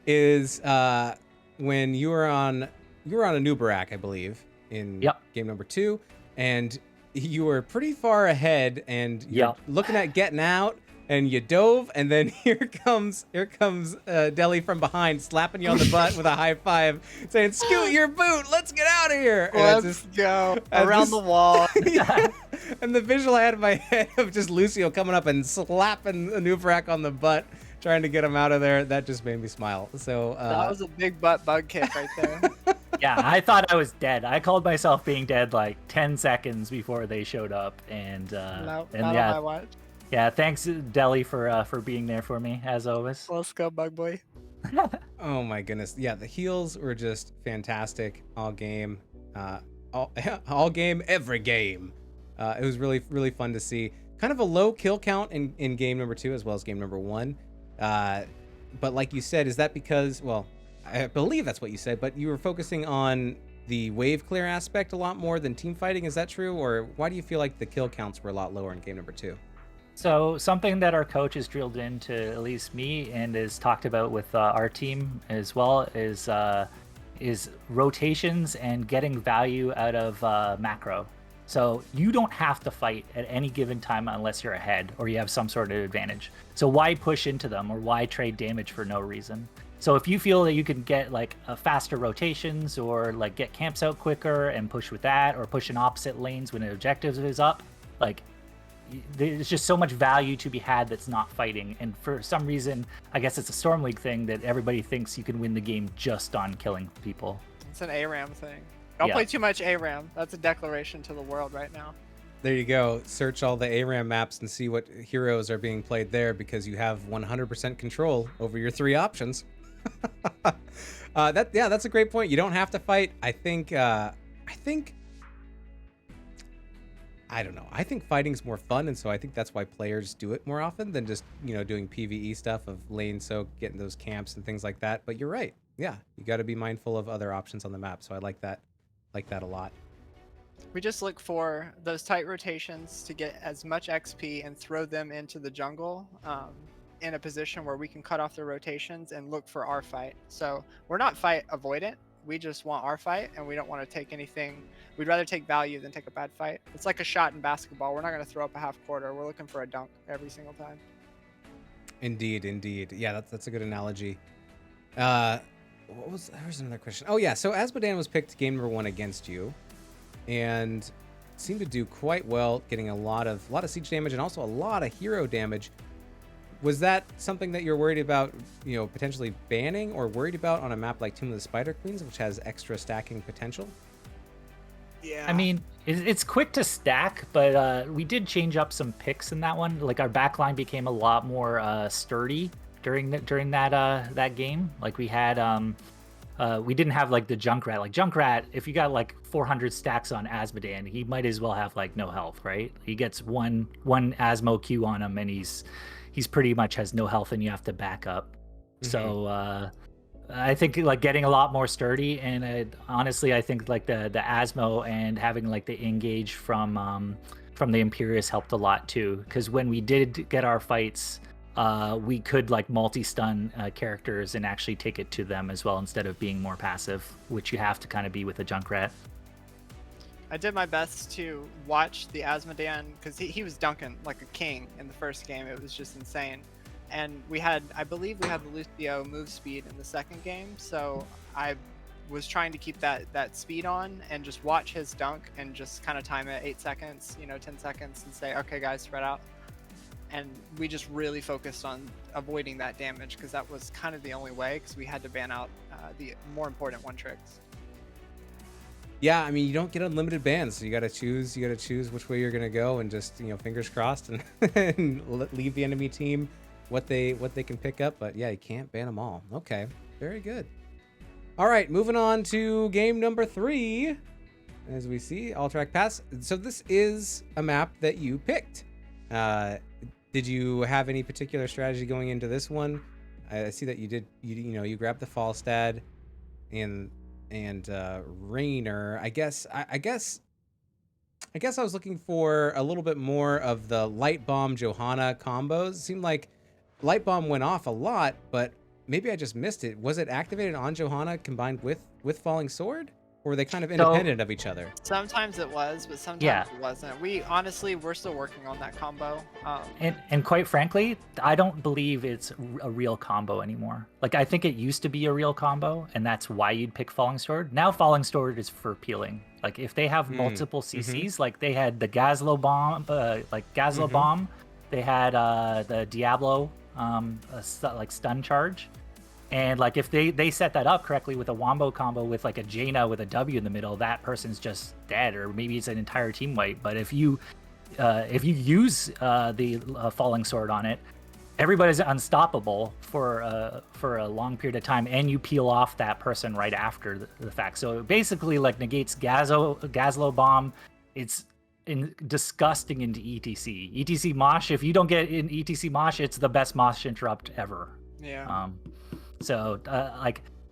is when you were on a new Barak, I believe, in game number 2, and you were pretty far ahead, and you're looking at getting out, and you dove, and then here comes Deli from behind, slapping you on the butt with a high five, saying, "Scoot your boot, let's get out of here." And Let's go around the wall. Yeah. And the visual I had in my head of just Lucio coming up and slapping Anubrak on the butt, trying to get him out of there, that just made me smile. So that was a big butt bug kick right there. Yeah, I thought I was dead. I called myself being dead like 10 seconds before they showed up, and No, and not yeah, on my watch. yeah. Thanks Deli for being there for me as always. Let's go, bug boy. Oh my goodness. Yeah, the heals were just fantastic all game. All game, every game. It was really, really fun to see. Kind of a low kill count in game number 2 as well as game number 1. But like you said, is that because, well, I believe that's what you said, but you were focusing on the wave clear aspect a lot more than team fighting. Is that true? Or why do you feel like the kill counts were a lot lower in game number 2? So something that our coach has drilled into at least me and is talked about with our team as well is rotations and getting value out of macro. So you don't have to fight at any given time unless you're ahead or you have some sort of advantage. So why push into them or why trade damage for no reason? So if you feel that you can get like a faster rotations or like get camps out quicker and push with that, or push in opposite lanes when an objective is up, like there's just so much value to be had that's not fighting. And for some reason, I guess it's a Storm League thing that everybody thinks you can win the game just on killing people. It's an ARAM thing. Don't play too much ARAM. That's a declaration to the world right now. There you go. Search all the ARAM maps and see what heroes are being played there, because you have 100% control over your 3 options. That's a great point. You don't have to fight. I think I don't know. I think fighting's more fun, and so I think that's why players do it more often than just, doing PvE stuff of lane soak, getting those camps and things like that. But you're right. yeah, you got to be mindful of other options on the map. So I like that a lot. We just look for those tight rotations to get as much XP and throw them into the jungle in a position where we can cut off the rotations and look for our fight. So we're not fight avoidant. We just want our fight, and we don't want to take anything. We'd rather take value than take a bad fight. It's like a shot in basketball. We're not going to throw up a half quarter. We're looking for a dunk every single time. Indeed. Yeah, that's a good analogy. There's another question. Oh yeah, so Azmodan was picked game number 1 against you, and seemed to do quite well, getting a lot of siege damage and also a lot of hero damage. Was that something that you're worried about, potentially banning, or worried about on a map like Tomb of the Spider Queens, which has extra stacking potential? Yeah. I mean, it's quick to stack, but we did change up some picks in that one. Like our backline became a lot more sturdy during that game. Like we had we didn't have like the Junkrat. Like Junkrat, if you got like 400 stacks on Azmodan, he might as well have like no health, right? He gets one Asmo Q on him, and he's pretty much has no health, and you have to back up. Mm-hmm. So I think like getting a lot more sturdy, and honestly, I think like the Asmo and having like the engage from the Imperious helped a lot too. Because when we did get our fights, we could like multi-stun characters and actually take it to them as well, instead of being more passive, which you have to kind of be with a Junkrat. I did my best to watch the Azmodan, because he was dunking like a king in the first game. It was just insane. And I believe we had the Lucio move speed in the second game, so I was trying to keep that speed on and just watch his dunk and just kind of time it 8 seconds, 10 seconds, and say, okay guys, spread out. And we just really focused on avoiding that damage, because that was kind of the only way, because we had to ban out the more important one tricks. Yeah, I mean, you don't get unlimited bans, so you got to choose which way you're going to go, and just, fingers crossed and, and leave the enemy team what they can pick up. But yeah, you can't ban them all. Okay, very good. All right, moving on to game number 3. As we see, All Track Pass. So this is a map that you picked. Did you have any particular strategy going into this one? I see that you did. You grabbed the Falstad and Raynor. I guess I was looking for a little bit more of the Light Bomb Johanna combos. It seemed like Light Bomb went off a lot, but maybe I just missed it. Was it activated on Johanna combined with Falling Sword? Or were they kind of independent of each other? Sometimes it was, but sometimes it wasn't. We're still working on that combo. And quite frankly, I don't believe it's a real combo anymore. Like, I think it used to be a real combo, and that's why you'd pick Falling Sword. Now Falling Sword is for peeling. Like, if they have multiple CCs, like they had the Gazlo Bomb, Bomb. They had the Diablo, stun charge. And like if they set that up correctly with a wombo combo with like a Jaina with a W in the middle, that person's just dead, or maybe it's an entire team wipe. But if you use the Falling Sword on it, everybody's unstoppable for a long period of time, and you peel off that person right after the fact. So it basically like negates Gazlo Bomb. It's disgusting into ETC. ETC Mosh. If you don't get in ETC Mosh, it's the best Mosh interrupt ever. Yeah. So,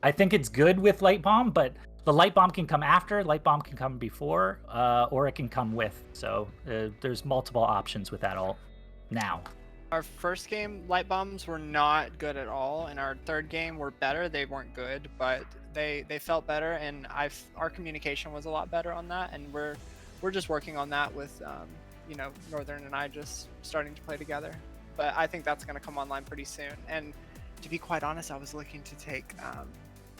I think it's good with Light Bomb, but the Light Bomb can come after, Light Bomb can come before, or it can come with. So, there's multiple options with that all now. Our first game, Light Bombs were not good at all, and our third game were better. They weren't good, but they felt better, and our communication was a lot better on that, and we're just working on that with, Northern and I just starting to play together. But I think that's going to come online pretty soon. And to be quite honest, I was looking to take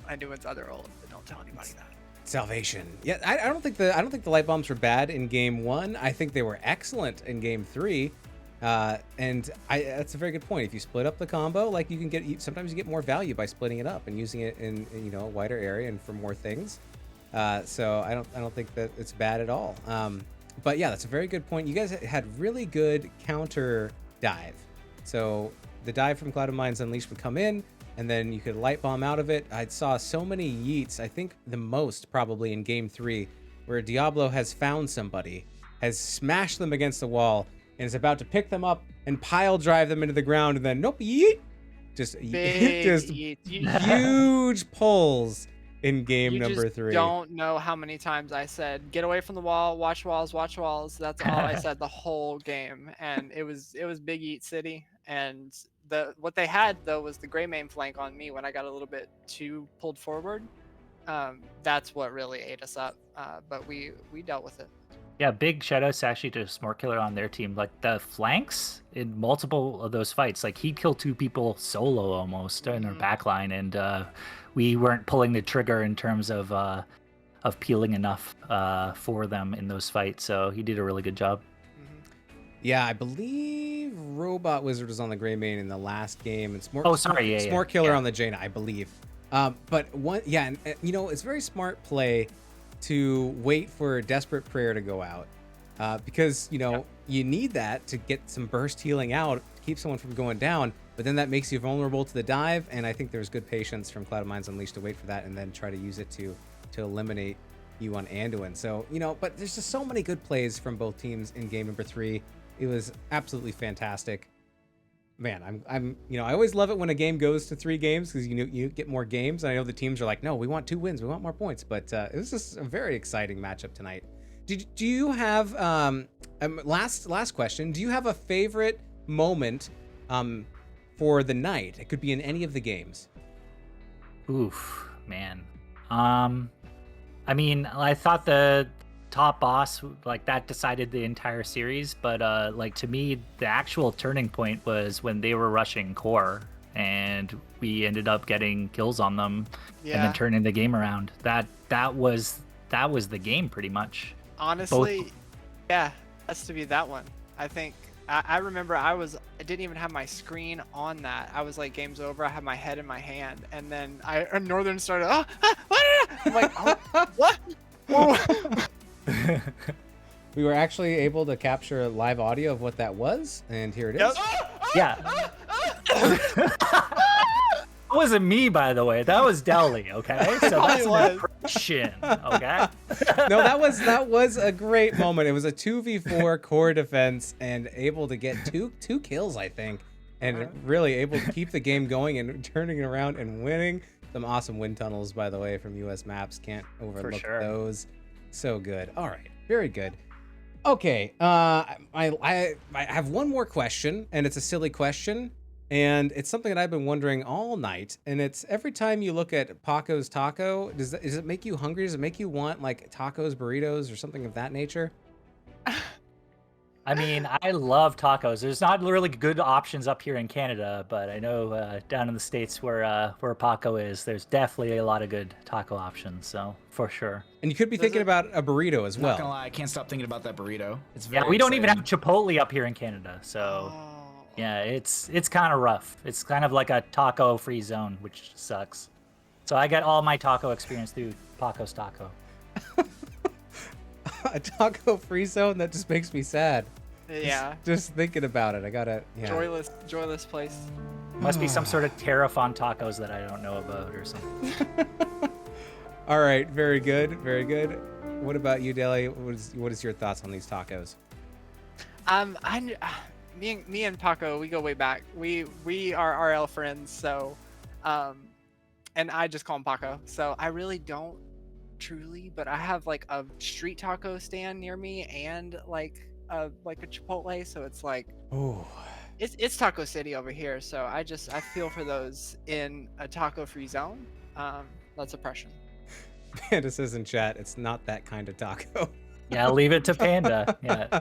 Anduin's other ult, but don't tell anybody that. Salvation. Yeah, I don't think the Light Bombs were bad in game 1. I think they were excellent in game 3. And that's a very good point. If you split up the combo, like sometimes you get more value by splitting it up and using it in a wider area and for more things. So I don't think that it's bad at all. But yeah, that's a very good point. You guys had really good counter dive. So the dive from Cloud of Minds Unleashed would come in, and then you could Light Bomb out of it. I saw so many yeets, I think the most probably in game 3, where Diablo has found somebody, has smashed them against the wall, and is about to pick them up and pile drive them into the ground, and then nope, yeet, just Big just eats. huge pulls in game You number just 3. don't know how many times I said, "Get away from the wall, watch walls, watch walls." That's all I said the whole game, and it was Big Eat City. And what they had though was the gray main flank on me when I got a little bit too pulled forward. That's what really ate us up. But we dealt with it. Yeah, big shoutouts actually to Smart Killer on their team. Like the flanks in multiple of those fights, like he'd kill 2 people solo almost in our backline, and we weren't pulling the trigger in terms of peeling enough for them in those fights. So he did a really good job. Yeah, I believe Robot Wizard was on the gray main in the last game, and Smart Killer on the Jaina, I believe. But one, yeah, and it's very smart play to wait for Desperate Prayer to go out, because you need that to get some burst healing out to keep someone from going down, but then that makes you vulnerable to the dive, and I think there's good patience from Cloud of Minds Unleashed to wait for that and then try to use it to eliminate you on Anduin. So but there's just so many good plays from both teams in game number 3. It was absolutely fantastic. Man, I always love it when a game goes to 3 games, because you get more games. And I know the teams are like, no, we want 2 wins, we want more points. But it was just a very exciting matchup tonight. Do you have last question? Do you have a favorite moment for the night? It could be in any of the games. Oof, man. I mean, I thought the top boss, like, that decided the entire series, but like, to me, the actual turning point was when they were rushing core and we ended up getting kills on them and then turning the game around. That was the game pretty much. Honestly, yeah, has to be that one. I think I remember I didn't even have my screen on that. I was like, game's over. I had my head in my hand, and then Northern started. I'm like, oh, what? Whoa. We were actually able to capture live audio of what that was, and here it is. Yeah. That wasn't me, by the way. That was Dowley, okay? So that's an impression, okay? No, that was a great moment. It was a 2v4 core defense and able to get two kills, I think, and really able to keep the game going and turning it around and winning. Some awesome wind tunnels, by the way, from US Maps. Can't overlook those. So good. All right, very good. Okay, I have one more question, and it's a silly question, and it's something that I've been wondering all night. And it's every time you look at Paco's Taco, does it make you hungry? Does it make you want like tacos, burritos, or something of that nature? I mean, I love tacos. There's not really good options up here in Canada, but I know down in the States where Paco is, there's definitely a lot of good taco options. So for sure. And you could be thinking about a burrito as well. Not gonna lie, I can't stop thinking about that burrito. It's we don't even have Chipotle up here in Canada, so yeah, it's kind of rough. It's kind of like a taco-free zone, which sucks. So I get all my taco experience through Paco's Taco. A taco-free zone? That just makes me sad. Yeah. Just thinking about it, I gotta. Yeah. Joyless place. Must be some sort of tariff on tacos that I don't know about or something. All right, very good, very good. What about you, Deli? What is your thoughts on these tacos? Me and Paco, we go way back. We are RL friends, so, and I just call him Paco. So I really don't truly, but I have like a street taco stand near me and like a Chipotle, so it's like, oh, it's Taco City over here. So I feel for those in a taco-free zone. That's oppression. Panda says in chat, it's not that kind of taco. Yeah, leave it to Panda. Yeah.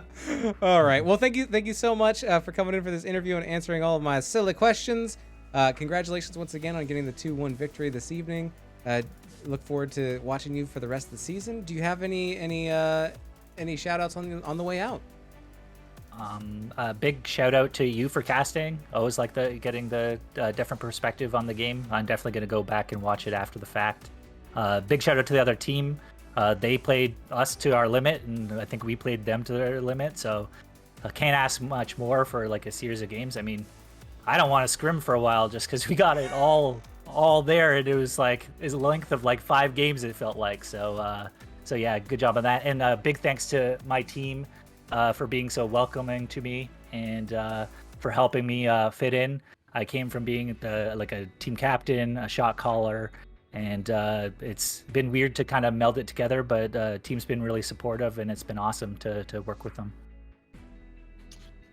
All right. Well, thank you so much for coming in for this interview and answering all of my silly questions. Congratulations once again on getting the 2-1 victory this evening. Look forward to watching you for the rest of the season. Do you have any shout outs on the way out? A big shout out to you for casting. Always like getting the different perspective on the game. I'm definitely going to go back and watch it after the fact. Big shout out to the other team. They played us to our limit, and I think we played them to their limit. So I can't ask much more for like a series of games. I mean, I don't want to scrim for a while just because we got it all there, and it was like a length of like 5 games. It felt like so yeah, good job on that. And big thanks to my team for being so welcoming to me and for helping me fit in. I came from being like a team captain, a shot caller, and it's been weird to kind of meld it together, but team's been really supportive, and it's been awesome to work with them.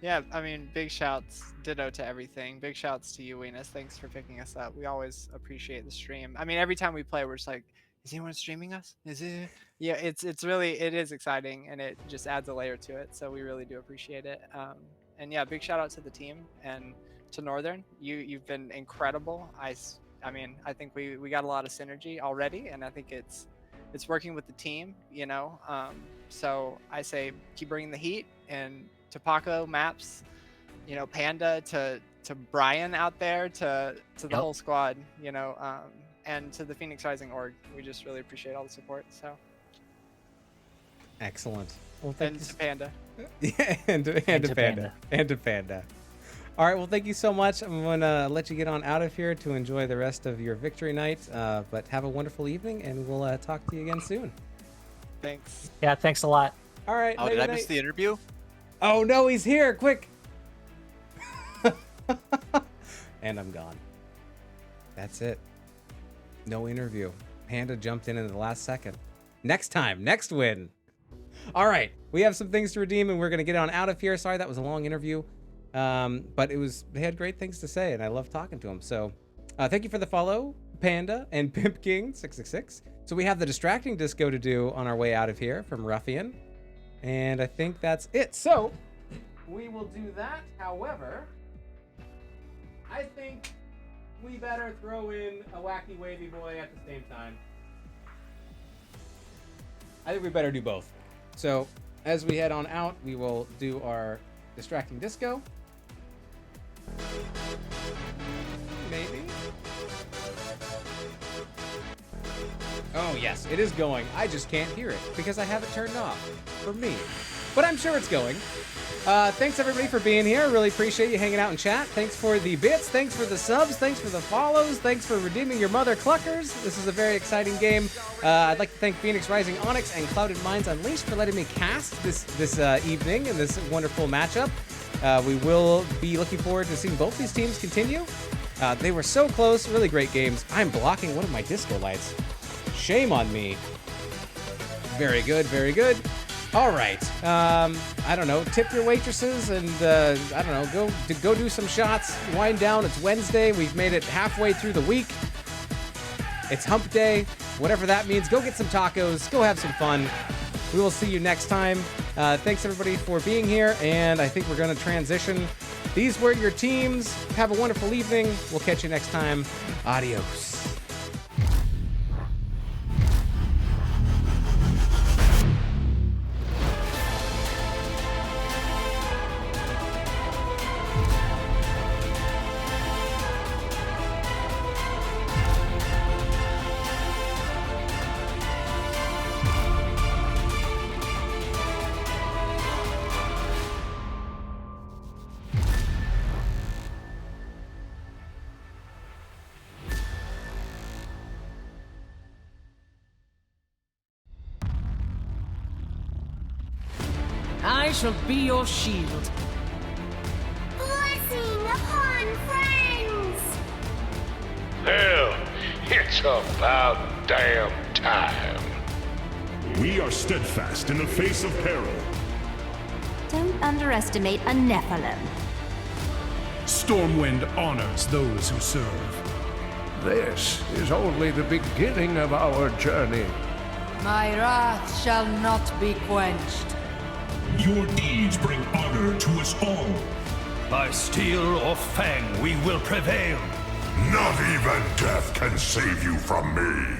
Yeah, I mean, big shouts, ditto to everything. Big shouts to you, Venus. Thanks for picking us up. We always appreciate the stream. I mean, every time we play, we're just like, is anyone streaming us? Is it? Yeah, it is exciting, and it just adds a layer to it. So we really do appreciate it. And yeah, big shout out to the team and to Northern. You've been incredible. I mean, I think we got a lot of synergy already, and I think it's working with the team, you know. So I say keep bringing the heat, and to Paco, Maps, you know, Panda, to Brian out there, to the whole squad, you know, and to the Phoenix Rising org. We just really appreciate all the support. So excellent. Well, and to Panda. Yeah, and to Panda. All right, well, thank you so much. I'm going to let you get on out of here to enjoy the rest of your victory night. But have a wonderful evening, and we'll talk to you again soon. Thanks. Yeah, thanks a lot. All right. Oh, did I miss the interview? Oh, no, he's here. Quick. And I'm gone. That's it. No interview. Panda jumped in the last second. Next time. Next win. All right. We have some things to redeem, and we're going to get on out of here. Sorry, that was a long interview. But they had great things to say, and I love talking to them. So thank you for the follow, Panda and Pimp King 666. So we have the distracting disco to do on our way out of here from Ruffian. And I think that's it. So we will do that. However, I think we better throw in a wacky wavy boy at the same time. I think we better do both. So as we head on out, we will do our distracting disco. Maybe. Oh yes, it is going. I just can't hear it because I have it turned off for me. But I'm sure it's going. Thanks everybody for being here. Really appreciate you hanging out in chat. Thanks for the bits. Thanks for the subs. Thanks for the follows. Thanks for redeeming your mother cluckers. This is a very exciting game. I'd like to thank Phoenix Rising, Onyx, and Clouded Minds Unleashed for letting me cast this evening in this wonderful matchup. We will be looking forward to seeing both these teams continue. They were so close. Really great games. I'm blocking one of my disco lights. Shame on me. Very good, very good. All right. I don't know. Tip your waitresses and I don't know. Go do some shots. Wind down. It's Wednesday. We've made it halfway through the week. It's hump day. Whatever that means. Go get some tacos. Go have some fun. We will see you next time. Thanks everybody for being here, and I think we're going to transition. These were your teams. Have a wonderful evening. We'll catch you next time. Adios. I shall be your shield. Blessing upon friends! Hell, it's about damn time. We are steadfast in the face of peril. Don't underestimate a Nephilim. Stormwind honors those who serve. This is only the beginning of our journey. My wrath shall not be quenched. Your deeds bring honor to us all. By steel or fang, we will prevail. Not even death can save you from me.